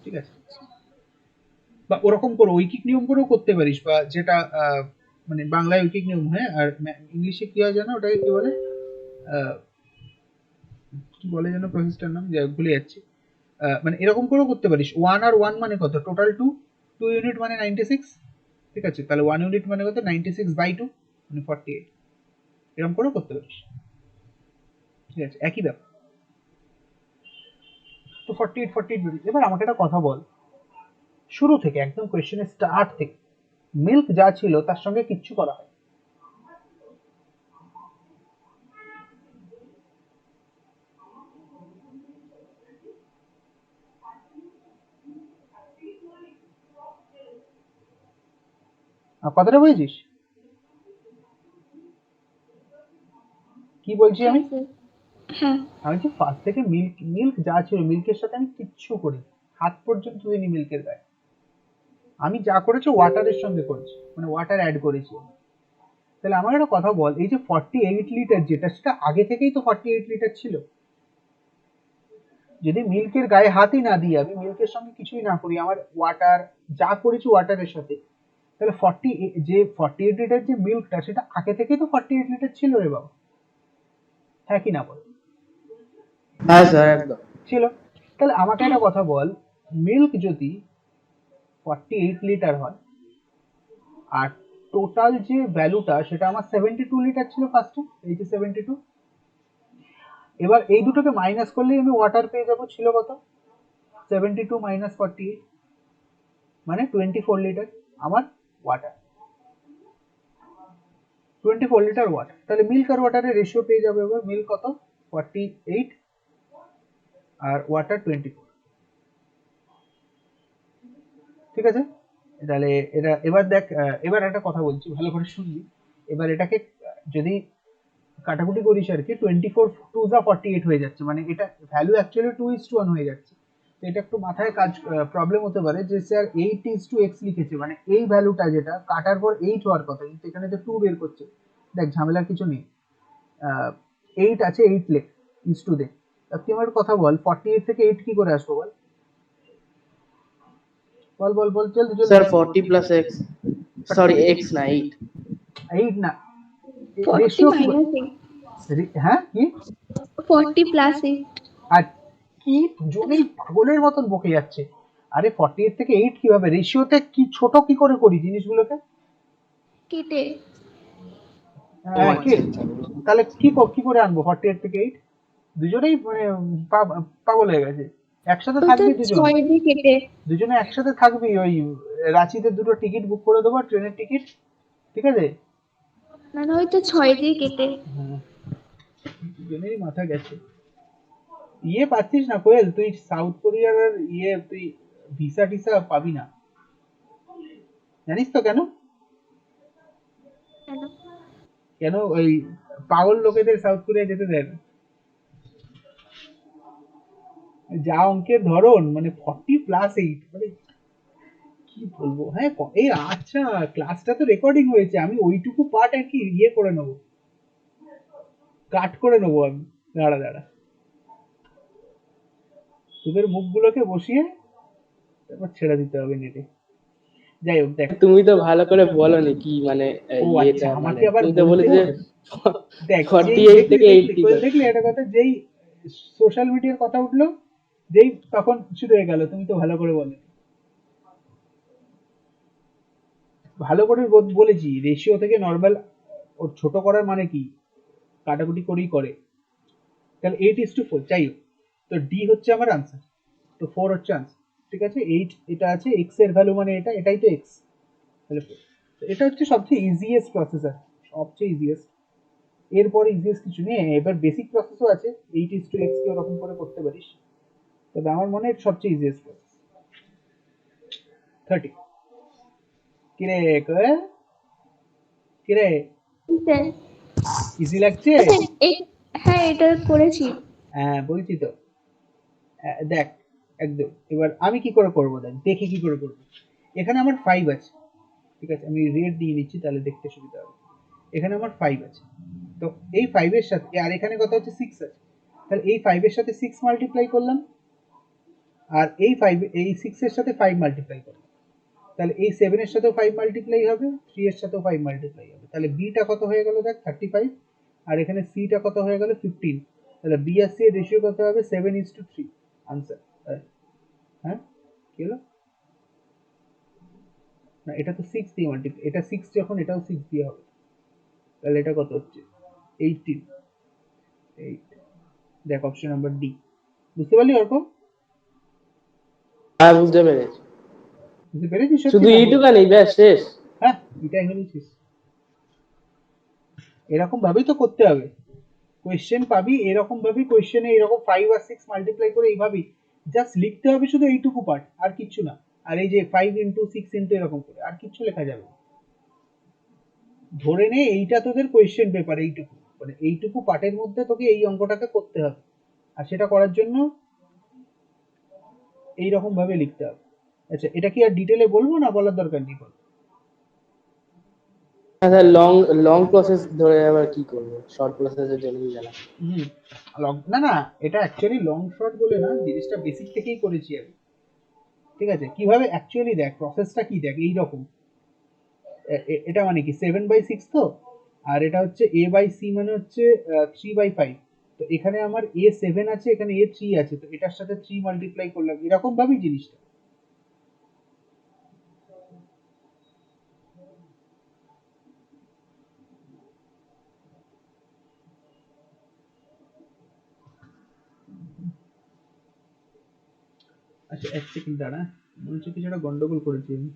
[SPEAKER 1] ঠিক আছে। বা ওরকম করে ঐকিক নিয়ম করেও করতে পারিস, বা যেটা মানে বাংলায় ঐকিক নিয়ম হয়, আর ইংলিশে কি হয় জানো, ওটাকে কি বলে, আহ, কি বলে যেন প্রসেসটার নাম, যাই হোক, ভুলে যাচ্ছি। মানে এরকম করেও করতে পারিস, 1 আর 1 মানে কত, টোটাল 2, 2 ইউনিট মানে 96, ঠিক আছে। তাহলে 1 ইউনিট মানে কত, 96/2 মানে 48, এরকম করেও করতে পারিস, ঠিক আছে, একই ব্যাপার। তো 48 48 বেরিয়ে। এবার আমাকে একটা কথা বল, শুরু থেকে একদম কোয়েশ্চেনের স্টার্ট থেকে মিল্ক যা ছিল তার সঙ্গে কিচ্ছু করা হয়, কথাটা বুঝেছিস কি বলছি আমি?
[SPEAKER 2] হ্যাঁ স্যার। হ্যাঁ।
[SPEAKER 1] আমি যে ফার্স্ট থেকে মিল্ক মিল্ক যা ছিল, মিল্কের সাথে আমি কিচ্ছু করি, হাত পর্যন্ত দিইনি মিল্কের গায়ে। আমি যা করেছি ওয়াটারের সঙ্গে করেছি, মানে ওয়াটার অ্যাড করেছি। তাহলে আমার একটা কথা বল, এই যে 48 লিটার যেটা, সেটা আগে থেকেই তো 48 লিটার ছিল। যদি মিল্কের গায়ে হাতই না দিই, আমি মিল্কের সঙ্গে কিছুই না করি, আমার ওয়াটার যা করেছি ওয়াটারের সাথে, তাহলে 48 লিটার যে মিল্কটা, সেটা আগে থেকেই তো 48 লিটার ছিল রে বাবা, হ্যাঁ কি না বল?
[SPEAKER 3] হ্যাঁ স্যার, একদম।
[SPEAKER 1] ছিল। তাহলে আমাকে একটা কথা বল, মিল্ক যদি 48 লিটার হয়, আর টোটাল যে ভ্যালুটা সেটা আমার 72 লিটার ছিল ফার্স্টে, এই যে 72। এবার এই দুটোকে মাইনাস করলেই আমি ওয়াটার পেয়ে যাবো, ছিল কত 72 মাইনাস 48 মানে 24 লিটার আমার ওয়াটার, 24 লিটার ওয়াটার। তাহলে মিল্ক আর ওয়াটারের রেশিও পেয়ে যাবে। এবার মিল্ক কত 48 আর ওয়াটার 24, ঠিক আছে। তাহলে এটা এবার দেখ, এবার একটা কথা বলছি ভালো করে শুনবি। এবার এটাকে যদি কাটাকুটি করিস আর কি, 24 টু যা 48 হয়ে যাচ্ছে, মানে এটা ভ্যালু অ্যাকচুয়ালি 2:1 হয়ে যাচ্ছে। তো এটা একটু মাথায় কাজ প্রবলেম হতে পারে যে স্যার 8:x লিখেছে, মানে এই ভ্যালুটা যেটা কাটার পর 8 হওয়ার কথা, কিন্তু এখানে তো 2 বের করছে। দেখ ঝামেলার কিছু নেই, 8 আছে 8 লেখ ইস টু দে। তুই আমার কথা বল 48 থেকে 8 কি করে আসবো বল, বল বল বল জলদি জলদি।
[SPEAKER 3] Sir 40 plus x, sorry x না 8।
[SPEAKER 1] 8 না,
[SPEAKER 2] 40
[SPEAKER 1] রেশিও কি
[SPEAKER 2] minus 8,
[SPEAKER 1] হ্যাঁ কি
[SPEAKER 2] 40 plus 8
[SPEAKER 1] আর কি দুজনেই পাগলের মতন বকে যাচ্ছে। আরে 48 থেকে 8 কিভাবে, রেশিওতে কি ছোট কি করে করি জিনিসগুলোকে।
[SPEAKER 2] কেটে।
[SPEAKER 1] তাহলে কি করে আনবো 48 থেকে 8, দুজনেই মানে পাগল হয়ে গেছে। একসাথে
[SPEAKER 2] ওই তো
[SPEAKER 1] থাকবি দুজন,
[SPEAKER 2] 6 দিয়ে কেটে।
[SPEAKER 1] দুজনে একসাথে থাকবি, ওই রাঁচিতে দুটো টিকিট বুক করে দেবো, ট্রেনের টিকিট, ঠিক আছে।
[SPEAKER 2] না না, ওই তো 6 দিয়ে কেটে।
[SPEAKER 1] দুজনেরই মাথা গেছে। ইয়ে পাচ্ছিস না কোয়েল, তুই সাউথ কোরিয়ার আর ইয়ে তুই ভিসা টিসা পাবি না, জানিস তো কেন?
[SPEAKER 2] কেন?
[SPEAKER 1] কেন ওই পাগল লোকেদের সাউথ কোরিয়া যেতে দেয় না। যা অঙ্কের ধরন, মানে 40+8, মানে কি বলবো। হ্যাঁ এই আচ্ছা, ক্লাসটা তো রেকর্ডিং হয়েছে, আমি ওইটুকু পার্ট আর কি ইয়ে করে নেবো, কাট করে নেবো আমি। দাঁড়া দাঁড়া, তোদের মুখগুলোকে বসিয়ে তারপর ছেড়ে দিতে হবে নেটে। যাই হোক দেখ,
[SPEAKER 3] তুমি তো ভালো করে বলনি কি মানে
[SPEAKER 1] ও আচ্ছা
[SPEAKER 3] ইয়েটা, মানে
[SPEAKER 1] আমাকে আবার
[SPEAKER 3] তুমি তো
[SPEAKER 1] বলতে
[SPEAKER 3] বলেছো যে
[SPEAKER 1] হবে। দেখ
[SPEAKER 3] 48 থেকে
[SPEAKER 1] দেখলি
[SPEAKER 3] 80
[SPEAKER 1] কোয়েল,
[SPEAKER 3] করে।
[SPEAKER 1] দেখলি একটা কথা, যেই সোশ্যাল মিডিয়ার কথা উঠলো, যেই তখন শুরু হয়ে গেল, তুমি তো ভালো করে বলে, ভালো করে বলেছি রেশিও থেকে নর্মাল ওর ছোট করার মানে কি, কাটাকুটি করেই করে। তাহলে 8:4, যাই হোক। তো ডি হচ্ছে আমার আনসার, তো 4 হচ্ছে আনসার, ঠিক আছে। 8 এটা আছে, এক্স এর ভ্যালু মানে এটা, এটাই তো এক্স, তাহলে 4। তো এটা হচ্ছে সবচেয়ে ইজিয়েস্ট প্রসেসর, সবচেয়ে ইজিয়েস্ট, এরপর ইজিয়েস্ট কিছু নেই। এবার বেসিক প্রসেসও আছে, 8:x কে ওরকম করে করতে পারিস, তবে আমার মনে হয় সবচেয়ে ইজিয়েস্ট প্রসেস 30। কিরে কোয়েল, কিরে
[SPEAKER 2] স্যার,
[SPEAKER 1] ইজি লাগছে?
[SPEAKER 2] আচ্ছা এই, হ্যাঁ এটা করেছি।
[SPEAKER 1] হ্যাঁ বলছি তো। দেখ একদম, এবার আমি কি করে করবো, দেখ দেখি কি করে করবো। এখানে আমার 5 আছে, ঠিক আছে, আমি রেড দিয়ে নিচ্ছি তাহলে দেখতে সুবিধা হবে। এখানে আমার 5 আছে, তো এই 5 এর সাথে, আর এখানে কত হচ্ছে 6 আছে, তাহলে এই 5 এর সাথে 6 মাল্টিপ্লাই করলাম, আর এই 5 এই 6 এর সাথে 5 মাল্টিপ্লাই করলাম, তাহলে এই 7 এর সাথেও 5 মাল্টিপ্লাই হবে, 3 এর সাথেও 5 মাল্টিপ্লাই হবে, তাহলে বি টা কত হয়ে গেল দেখ 35, আর এখানে সি টা কত হয়ে গেল 15। তাহলে বি আর সি এর রেশিও কত হবে 7:3, আনসার। হ্যাঁ কি হলো, না এটা তো 6 দিয়ে মাল্টিপ্লাই, এটা 6 যখন এটাও 6 দিয়ে হবে, তাহলে এটা কত হচ্ছে 18, 8। দেখ অপশন নাম্বার ডি, বুঝতে পারলি ওরকম?
[SPEAKER 3] হ্যাঁ বুঝতে পেরেছি,
[SPEAKER 1] বুঝতে পেরেছিস সত্যি
[SPEAKER 3] শুধু
[SPEAKER 1] না?
[SPEAKER 3] এইটুকানি ব্যাস শেষ।
[SPEAKER 1] হ্যাঁ এটাই হলো শেষ, এরকম ভাবেই তো করতে হবে। কোয়েশ্চেন পাবি এরকম ভাবেই, কোয়েশ্চেনে এরকম 5 আর 6 মাল্টিপ্লাই করে এইভাবেই জাস্ট লিখতে হবে, শুধু এইটুকু পার্ট আর কিচ্ছু না। আর এই যে 5 ইন্টু 6 ইন্টু এরকম করে আর কিচ্ছু লেখা যাবে না। ধরে নে এইটা তোদের কোয়েশ্চেন পেপার, এইটুকু মানে এইটুকু পার্টের মধ্যে তোকে এই অঙ্কটাকে করতে হবে, আর সেটা করার জন্য এইরকম ভাবে লিখতে হবে। আচ্ছা এটা কি আর ডিটেলে বলবো না বলার দরকার নেই বল?
[SPEAKER 3] আচ্ছা লং লং প্রসেস ধরে আবার কি করবো, শর্ট প্রসেসের জন্য গেলাম।
[SPEAKER 1] হুম, না না, এটা অ্যাকচুয়ালি লং শর্ট বলে না, জিনিসটা বেসিক থেকেই করেছি আমি, ঠিক আছে। কিভাবে অ্যাকচুয়ালি দেখ প্রসেসটা কি, দেখ এইরকম, এটা মানে কি 7/6 তো, আর এটা হচ্ছে a/c মানে হচ্ছে 3/5। তো এখানে আমার a7 আছে, এখানে a3 আছে, তো এটার সাথে 3 মাল্টিপ্লাই করলাম, এরকম ভাবেই জিনিসটা। আচ্ছা এক সেকেন্ড দাঁড়া, মনে হচ্ছে কিছু একটা গন্ডগোল করেছি আমি।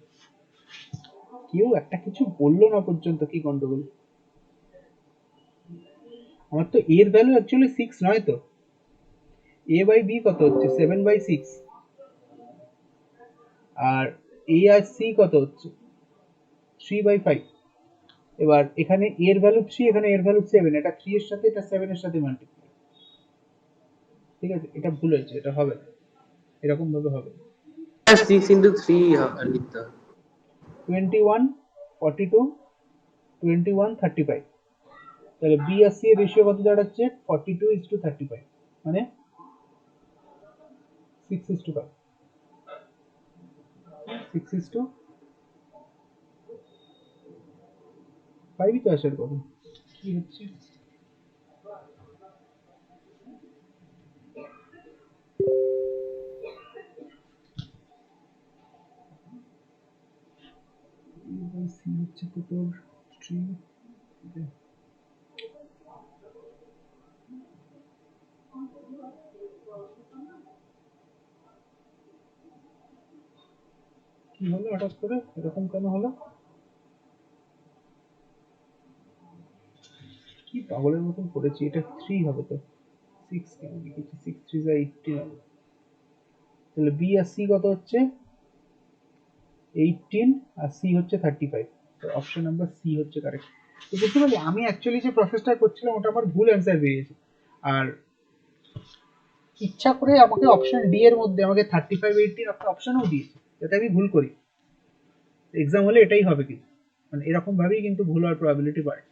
[SPEAKER 1] কেউ একটা কিছু বললো না পর্যন্ত, কি গন্ডগোল? আমার তো এর ভ্যালু অ্যাকচুয়ালি 6 নয় তো, a বাই b কত হচ্ছে 7/6, আর a আর c কত হচ্ছে 3/5। এবার এখানে a এর ভ্যালু 3, এখানে a এর ভ্যালু 7, এটা 3 এর সাথে এটা 7 এর সাথে মাল্টিপ্লাই। ঠিক আছে, এটা ভুল হয়েছে, এটা হবে না, এরকম ভাবে হবে।
[SPEAKER 3] 6 × 3 লিখতে হবে।
[SPEAKER 1] 21 42 21 35, তাহলে b আর c এর রেশিও কত দাঁড়াচ্ছে 42:35, মানে 6:5, 6:5 তো আসার কথা। কি হচ্ছে? c হচ্ছে তো তোর 3, কি হলো হঠাৎ করে, এরকম কেন হলো? কি পাগলের মতন করেছি, এটা 3 হবে তো, 6 কেন লিখেছি, 6 3 18 হবে। তাহলে বি আর সি কত হচ্ছে 18 আর সি হচ্ছে 35, তো অপশন নাম্বার সি হচ্ছে কারেক্ট। তো বুঝতে পারলি আমি অ্যাকচুয়ালি যে প্রসেসটা করছিলাম ওটা আমার ভুল অ্যান্সার বেরিয়েছে, আর ইচ্ছা করে আমাকে অপশন ডি এর মধ্যে আমাকে 35 18 একটা অপশনও দিয়েছে যাতে আমি ভুল করি। এক্সাম হলে এটাই হবে, কি মানে এরকম ভাবেই কিন্তু ভুল হওয়ার প্রবাবিলিটি বাড়ে।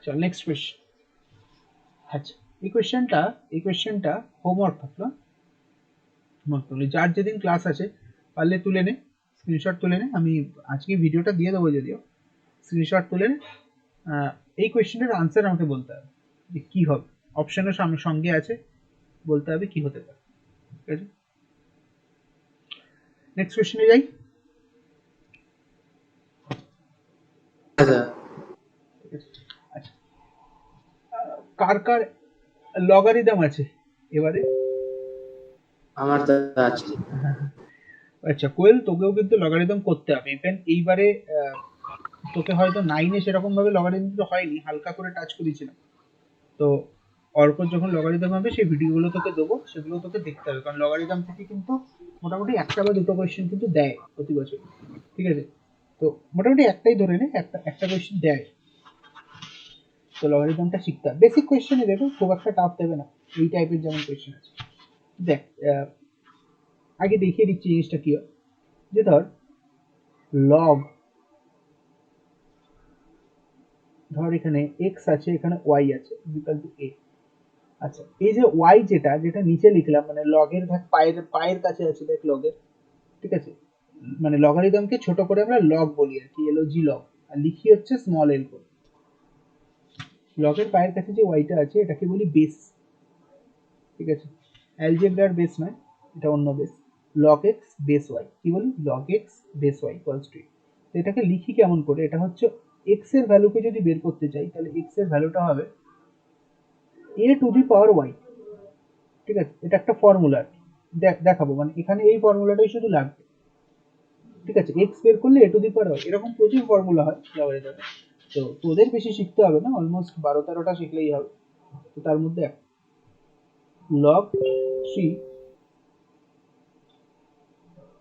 [SPEAKER 1] চল নেক্সট কোয়েশ্চেন। আচ্ছা এই কোয়েশ্চেনটা হোমওয়ার্ক থাকলো, যার যেদিন ক্লাস আছে পারলে তুলে নে, স্ক্রিনশট তুলে নে, আমি আজকে ভিডিওটা দিয়ে দেবো যদিও, স্ক্রিনশট তুলে নে। এই কোয়েশ্চেনের আনসার আমাকে বলতে হবে যে কি হবে, অপশনের সঙ্গে আছে, বলতে হবে কি হতে পারে। ঠিক আছে, নেক্সট কোয়েশ্চেনে যাই।
[SPEAKER 3] আচ্ছা,
[SPEAKER 1] ঠিক আছে, আচ্ছা কার কার লগারিদম আছে এবারে?
[SPEAKER 3] আমার তো আছে।
[SPEAKER 1] আচ্ছা কোয়েল, তোকেও কিন্তু লগারিদম করতে হবে ইভেন এইবারে। তোকে হয়তো 9-এ সেরকম ভাবে লগারিদম তো হয়নি, হালকা করে টাচ করেছিলাম, তো অর্কর যখন লগারিদম হবে সেই ভিডিওগুলো তোকে দেবো, সেগুলো তোকে দেখতে হবে, কারণ লগারিদম থেকে কিন্তু মোটামুটি একটা বা দুটো কোয়েশ্চেন কিন্তু দেয় প্রতি বছর। ঠিক আছে, তো মোটামুটি একটাই ধরে নে, একটা একটা কোয়েশ্চেন দেয়, তো লগারিদমটা শিখতে হবে। বেসিক কোয়েশ্চেনই দেবে, খুব একটা টাফ দেবে না, এই টাইপের যেমন কোয়েশ্চেন আছে। দেখ আগে দেখিয়ে দিচ্ছি জিনিসটা কি হয়, যে ধর লগ, ধর এখানে x আছে, এখানে y আছে ইকুয়াল টু a। আচ্ছা এই যে y যেটা যেটা নিচে লিখলাম, মানে লগের দেখ পায়ের পায়ের কাছে আছে, দেখ লগের, ঠিক আছে, মানে লগারিদমকে ছোট করে আমরা লগ বলি আর কি, log লগ, আর লিখি হচ্ছে স্মল এল করে। লগের পায়ের কাছে যে ওয়াইটা আছে এটাকে বলি বেস। ঠিক আছে, অ্যালজেব্রার বেস নয়, এটা অন্য base. Log x base y, কি বলি log x base y equals two. তো এটাকে লিখি কেমন করে, এটা হচ্ছে এক্স এর ভ্যালুকে যদি বের করতে চাই তাহলে এক্স এর ভ্যালুটা হবে a to the power y. ঠিক আছে, এটা একটা ফর্মুলা দেখাবো, মানে এখানে এই ফর্মুলাটাই শুধু লাগবে। ঠিক আছে, এক্স বের করলে এ টু দি পাওয়ার ওয়াই, এরকম প্রচুর ফর্মুলা হয় লগারিদমে, তো তোদের বেশি শিখতে হবে না, অলমোস্ট 12-13টা শিখলেই হবে। তো তার মধ্যে লগ 3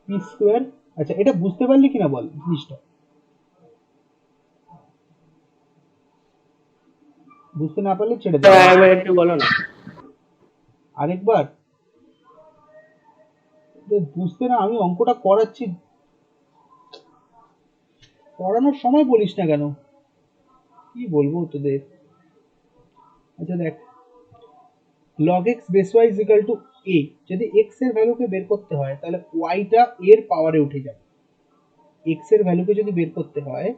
[SPEAKER 1] পি স্কোয়ার। আচ্ছা এটা বুঝতে পারলি কিনা বল জিনিসটা, বুঝতে না পারলে ছেড়ে দে।
[SPEAKER 3] একবার একটু বলো না।
[SPEAKER 1] আরেকবার বুঝতে না, আমি অঙ্কটা করাচ্ছি, পড়ানোর সময় বলিস না কেন, কি বলবো তোদের। আচ্ছা দেখ, log x base y is equal to a, যদি x এর ভ্যালুকে বের করতে হয় তাহলে y টা এর পাওয়ারে উঠে যাবে। x এর ভ্যালুকে যদি বের করতে হয়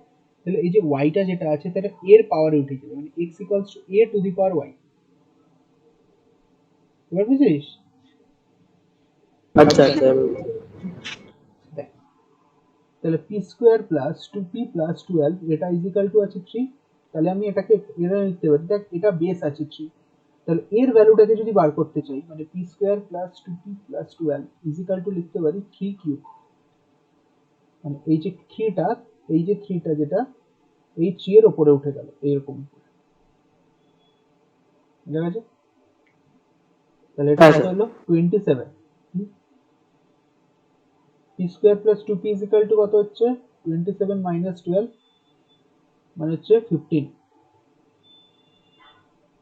[SPEAKER 1] তাহলে এই যে y টা যেটা আছে সেটা এর পাওয়ারে উঠে যাবে, মানে x equals to a to the power y। এবার বুঝিস?
[SPEAKER 3] আচ্ছা আচ্ছা,
[SPEAKER 1] দেখ তাহলে p square plus 2p plus 12 এটা ইজ ইকাল টু আছে 3, তাহলে আমি এটাকে এটা লিখতে পারি, দেখ এটা বেস আছে 3, তাহলে এর ভ্যালুটাকে যদি বার করতে চাই মানে P square plus two P plus twelve is equal to লিখতে পারি থ্রি কিউব, মানে এই যে থ্রিটা যেটা এই থ্রি এর ওপরে উঠে গেল এইরকম, বুঝা গেছে? তাহলে এটা
[SPEAKER 3] হ্যাঁ
[SPEAKER 1] কত
[SPEAKER 3] স্যার।
[SPEAKER 1] হলো 27। P square plus two P is equal to কত হচ্ছে 27 মাইনাস 12 মানে হচ্ছে 15।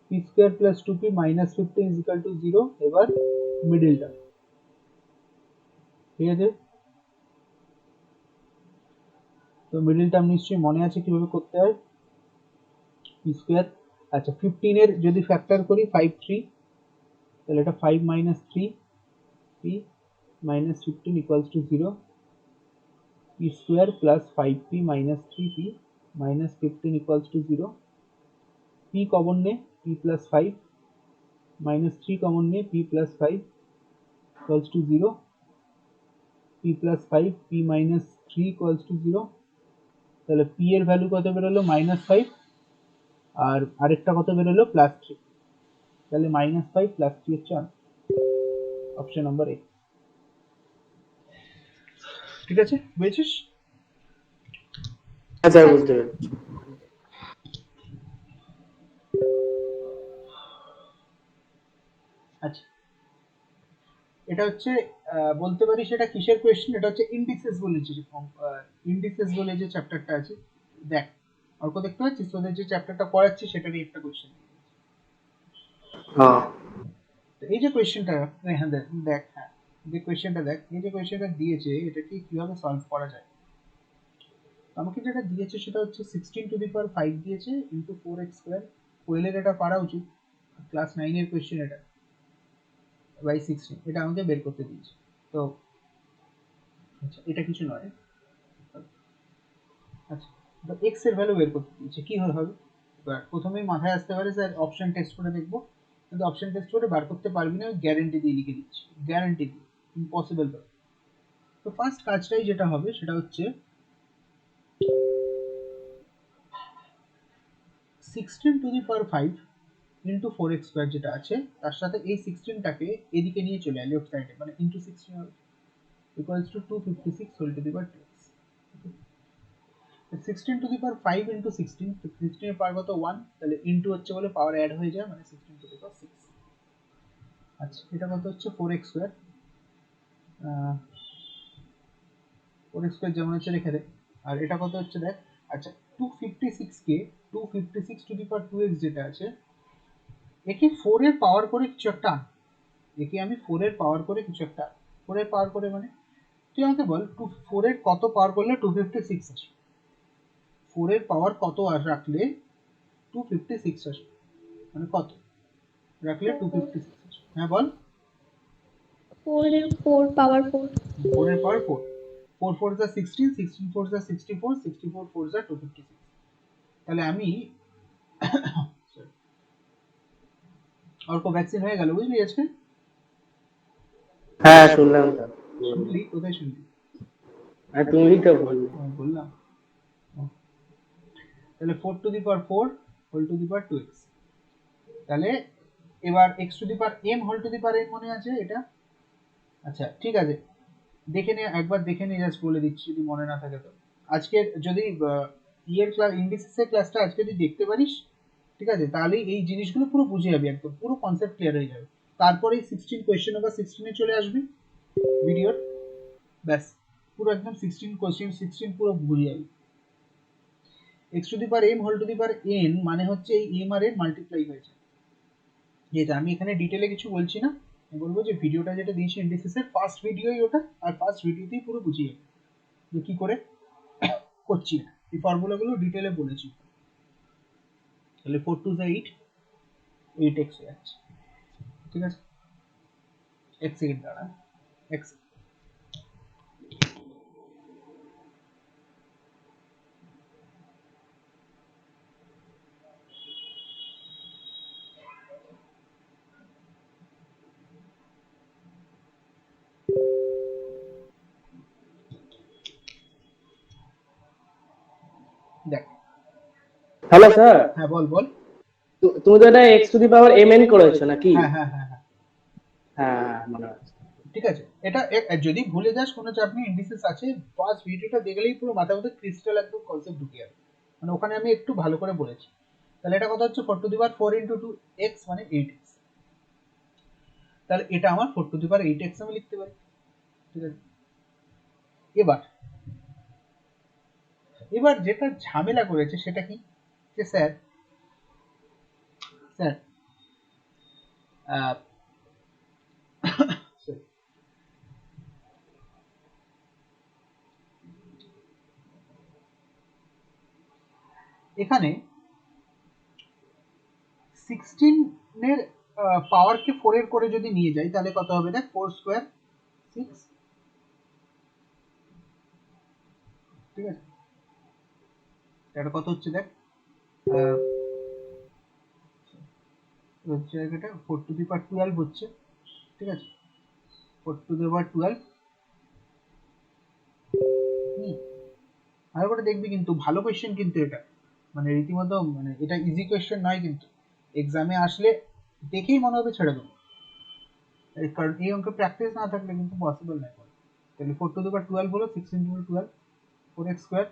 [SPEAKER 1] P square plus two P minus 15 is equal to 0। এবার মিডিল টার্ম, ঠিক আছে? তো মিডিল টার্ম নিশ্চয়ই মনে আছে কিভাবে করতে হয়। পি স্কোয়ার, আচ্ছা 15 এর যদি ফ্যাক্টর করি 5 3, তাহলে এটা 5 minus 3 P minus 15 equals to 0। P square plus 5p minus 3p minus 15 equals to 0। P common নে, p প্লাস 5 মাইনাস 3 কমন নে, p plus 5 equals to 0। p plus 5 p minus 3 equals to 0। তাহলে p এর value কত বেরোলো minus 5 আর আরেকটা কত বেরোলো plus 3। তাহলে মাইনাস 5 প্লাস 3 হচ্ছে অপশন নাম্বার এ। ঠিক আছে, বুঝেছিস?
[SPEAKER 3] হ্যাঁ স্যার, বুঝতে পেরেছি।
[SPEAKER 1] আচ্ছা, এটা হচ্ছে বলতে পারি সেটা কিসের কোয়েশ্চেন, এটা হচ্ছে ইন্ডিসেস বলে যে ইন্ডিসেস বলে যে চ্যাপ্টারটা আছে। দেখ অল্প দেখতে পাচ্ছিস, তোদের যে চ্যাপ্টারটা পড়াচ্ছি সেটারই একটা কোয়েশ্চেন।
[SPEAKER 3] হ্যাঁ
[SPEAKER 1] এই যে কোয়েশ্চেনটা, হ্যাঁ দেখ দেখ, হ্যাঁ যে কোয়েশ্চেনটা দেখ, এই যে কোয়েশ্চেনটা দিয়েছে এটাকে কিভাবে সলভ করা যায়। আমাকে যেটা দিয়েছে সেটা হচ্ছে 16 টু দি পাওয়ার 5 দিয়েছে ইনটু 4x স্কয়ার। কোয়েলের এটা পারা উচিত, ক্লাস 9 এর কোয়েশ্চেন এটা, বাই 16 এটা আমাকে বের করতে দিয়েছে। তো আচ্ছা এটা কিছু নয়, আচ্ছা তো x এর ভ্যালু বের করতে দিয়েছে, কি হবে? এবার প্রথমেই মাথায় আসতে পারে স্যার অপশন টেস্ট করে দেখবো, কিন্তু অপশন টেস্ট করে বার করতে পারবি না, আমি গ্যারান্টি দিয়ে লিখে দিচ্ছি, গ্যারান্টি দিয়ে, ইম্পসিবল। তো ফার্স্ট কাজটাই যেটা হবে সেটা হচ্ছে 16 to the power 5 into 4x square যেটা আছে তার সাথে এই 16টাকে এদিকে নিয়ে চলে আয় লেফট সাইডে, মানে ইন্টু 16 হবে equals to 256 whole to the power 2x। 16 to the power 5 into 16, তো 16 এর পাওয়ার কত 1, তাহলে ইন্টু হচ্ছে বলে পাওয়ার অ্যাড হয়ে যায়, মানে 16 টু দি পাওয়ার 6। আচ্ছা এটা কত হচ্ছে 4x স্কয়ার, 4x স্কয়ার যেমন হচ্ছে রেখে দে। আর এটা কত হচ্ছে দেখ, আচ্ছা 256 কে 256 টু দি পাওয়ার 2x যেটা আছে একে 4 এর পাওয়ার করে কিছু একটা আন, একে আমি 4 এর পাওয়ার করে কিছু একটা, 4 এর পাওয়ার করে মানে তুই আমাকে বল 4 এর কত পাওয়ার করলে 256 আসবে, 4 এর পাওয়ার কত আর রাখলে 256 আসবে, মানে কত রাখলে 256 আসবে, হ্যাঁ বল।
[SPEAKER 2] 4 এর 4 পাওয়ার 4।
[SPEAKER 1] 4 এর পাওয়ার 4, 4 4 যা 16, 16 4 যা 64, 64 4 যা 256। তাহলে আমি অল্প ভ্যাকসিন হয়ে গেল বুঝলি আজকে।
[SPEAKER 3] হ্যাঁ শুনলাম স্যার।
[SPEAKER 1] শুনলি? কোথায় শুনলি?
[SPEAKER 3] আর তুমিই তো বললে।
[SPEAKER 1] বললাম। তাহলে 4 to the power 4 whole to the power 2x। তাহলে এবার x to the power m whole to the power n মনে আছে এটা? আচ্ছা ঠিক আছে, দেখে নে একবার, দেখে নে জাস্ট বলে দিচ্ছি যদি মনে না থাকে তো। আজকে যদি ইয়ের ক্লাস ইন্ডিসেসের ক্লাসটা আজকে যদি দেখতে পারিস, ঠিক আছে, তাহলেই এই জিনিসগুলো পুরো বুঝে যাবি, একদম পুরো কনসেপ্ট ক্লিয়ার হয়ে যাবে। তারপরেই 16 কোয়েশ্চেন নাম্বার 16 এ চলে আসবি ভিডিওর, ব্যাস পুরো একদম 16 কোয়েশ্চেন 16 পুরো বুঝে যাবি। x to the power m whole to the power n মানে হচ্ছে এই m আর n মাল্টিপ্লাই হয়েছে, যেটা আমি এখানে ডিটেলে কিছু বলছি না, আমি বলবো যে ভিডিওটা যেটা দিয়েছি ইন্ডিসেসের ফার্স্ট ভিডিওই ওটা, আর ফার্স্ট ভিডিওতেই পুরো বুঝিয়ে যাবে যে কি করে করছি না, এই ফর্মুলাগুলো ডিটেলে বলেছি। তাহলে 4 টু 8, 8x হয়ে যাচ্ছে, ঠিক আছে। এক সেকেন্ড দাঁড়া, এক দেখ,
[SPEAKER 3] হ্যালো স্যার।
[SPEAKER 1] হ্যাঁ বল বল।
[SPEAKER 3] তুমি তো এটা x to the power mn করেছো নাকি?
[SPEAKER 1] হ্যাঁ হ্যাঁ হ্যাঁ হ্যাঁ
[SPEAKER 3] হ্যাঁ হ্যাঁ, মনে আছে।
[SPEAKER 1] ঠিক আছে। এটা যদি ভুলে যাস কোনো চাপ নেই, ইন্ডিসেস আছে, ফার্স্ট ভিডিওটা দেখলেই পুরো মাথার মধ্যে ক্রিস্টাল একদম কনসেপ্ট ঢুকে যাবে। মানে ওখানে আমি একটু ভালো করে বলেছি। তাহলে এটা কথা হচ্ছে 4 to the power 4 into 2 x মানে 8x। তাহলে এটা আমার 4 টু দি পাওয়ার 8x আমি লিখতে পারি। ঠিক আছে। এবার এবার যেটা ঝামেলা করেছে সেটা কি, যে স্যার স্যার sorry, এখানে 16 এর পাওয়ারকে 4 এর করে যদি নিয়ে যাই তাহলে কত হবে, দেখ 4 স্কোয়ার 6। ঠিক আছে। এটা কত হচ্ছে দেখ, হচ্ছে এটা 4 টু দি পাওয়ার 12 হচ্ছে। ঠিক আছে। 4 টু দি পাওয়ার 12। ভালো করে দেখবি কিন্তু, ভালো কোয়েশ্চেন কিন্তু এটা, মানে রীতিমতো, মানে এটা ইজি কোয়েশ্চেন নয় কিন্তু, এক্সামে আসলে দেখেই মনে হবে ছেড়ে দেবো। কারণ এই অঙ্কে প্র্যাকটিস না থাকলে কিন্তু পসিবল নয়। তাহলে 4 টু দি পাওয়ার 12 হলো 6 into 12, 4x square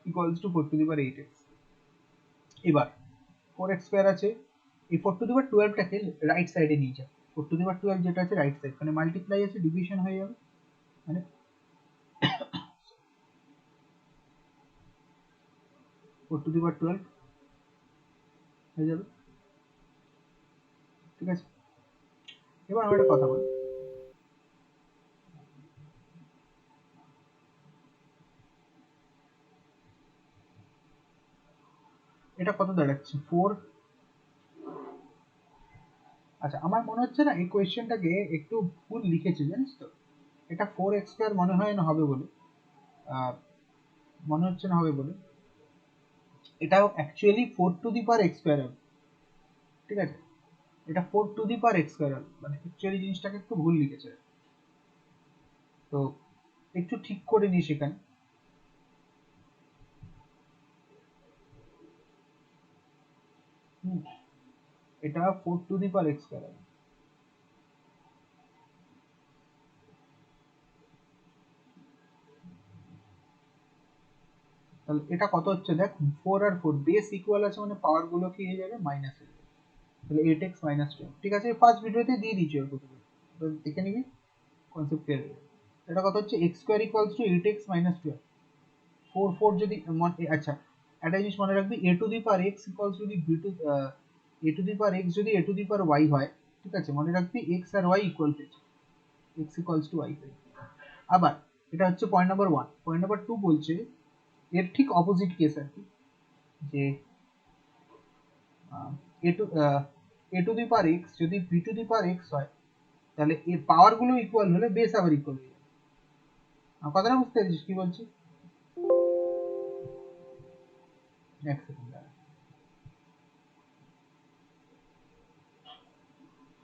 [SPEAKER 1] equals to 4 to the power 8x। এবার 4x স্কোয়ার আছে, এই 4 টু দি পাওয়ার 12টাকে রাইট সাইডে নিয়ে যাও। 4 টু দি পাওয়ার 12 যেটা আছে রাইট সাইড, মানে মাল্টিপ্লাই আছে, ডিভিশন হয়ে যাবে, মানে 4 টু দি পাওয়ার 12 হয়ে যাবে। ঠিক আছে। এবার আমরা একটা কথা বলি, এটা কত দাঁড়াচ্ছে 4। আচ্ছা, আমার মনে হচ্ছে না এই কোয়েশ্চেনটাকে একটু ভুল লিখেছে, জানিস তো। এটা 4x স্কোয়ার মনে হয় না হবে বলে, মনে হচ্ছে না হবে বলে, এটাও actually 4 to the power x square হবে। ঠিক আছে। এটা 4 to the power x square হবে, মানে অ্যাকচুয়ালি জিনিসটাকে একটু ভুল লিখেছে। তো একটু ঠিক করে নিস এখানে। এটা 4 to the power x square হবে। তাহলে এটা কত হচ্ছে দেখ, 4 আর 4 বেস ইকুয়াল আছে, মানে পাওয়ার গুলো কি হয়ে যাবে, মাইনাস হয়ে যাবে। তাহলে 8x মাইনাস 12। ঠিক আছে, ফার্স্ট ভিডিওতে দিয়ে দিয়েছি ওর কত, তো দেখে নিবি, কনসেপ্ট ক্লিয়ার হয়ে যাবে। এটা কত হচ্ছে, x square equals to 8x minus 12। 4 4 যদি আচ্ছা, একটা জিনিস মনে রাখবি, a to the power x equals যদি b to a to the power x যদি a to the power y হয়, ঠিক আছে, মনে রাখবি x আর y ইকুয়াল হচ্ছে, x ইকুয়ালস টু y। আবার এটা হচ্ছে পয়েন্ট নাম্বার 1। পয়েন্ট নাম্বার 2 বলছে এর ঠিক অপোজিট কেস আর কি, যে a to a to the power x যদি b to the power x হয়, তাহলে এর পাওয়ার গুলো ইকুয়াল হলে বেস আবার ইকুয়াল হয়ে যাবে। কথাটা বুঝতে পেরেছিস কি বলছি? এক সেকেন্ড,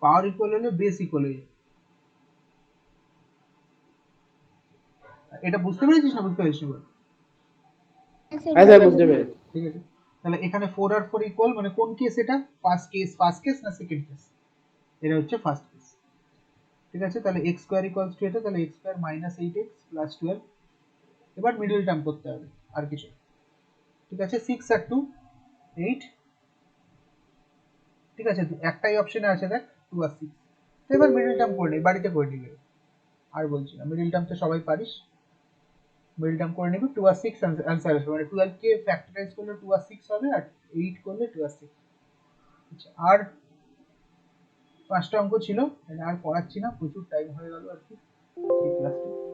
[SPEAKER 1] পাওয়ার ইকুয়াল হলে বেস ইকুয়াল হয়ে যাবে। এটা বুঝতে পেরেছিস না বুঝতে পেরেছিস বল?
[SPEAKER 3] হ্যাঁ স্যার, বুঝতে পেরেছি।
[SPEAKER 1] ঠিক আছে। তাহলে এখানে 4 আর 4 ইকুয়াল, মানে কোন কেস এটা, ফার্স্ট কেস না সেকেন্ড কেস? এটা হচ্ছে ফার্স্ট কেস। ঠিক আছে। তাহলে x স্কয়ার ইকুয়ালস টু এটা, তাহলে x square minus 8x plus 12। এবার মিডল টার্ম করতে হবে, আর কিছু। ঠিক আছে। 6 আর 2 8। ঠিক আছে, একটাই অপশনে আছে দেখ, 2 আর 6। তো এবার মিডল টার্ম করে নিই, বাড়িতে করে নিবি, আর বলছি না, মিডল টার্ম তো সবাই পারিস। মিডল টার্ম করে নিবি, 2 আর 6 आंसर আসবে, মানে 12 কে ফ্যাক্টরাইজ করলে 2 আর 6 হবে, আর 8 করলে 2 আর 6। আচ্ছা, আর 5টা অঙ্ক ছিল, আর পড়াচ্ছি না, প্রচুর টাইম হয়ে গেল আর কি। 3+2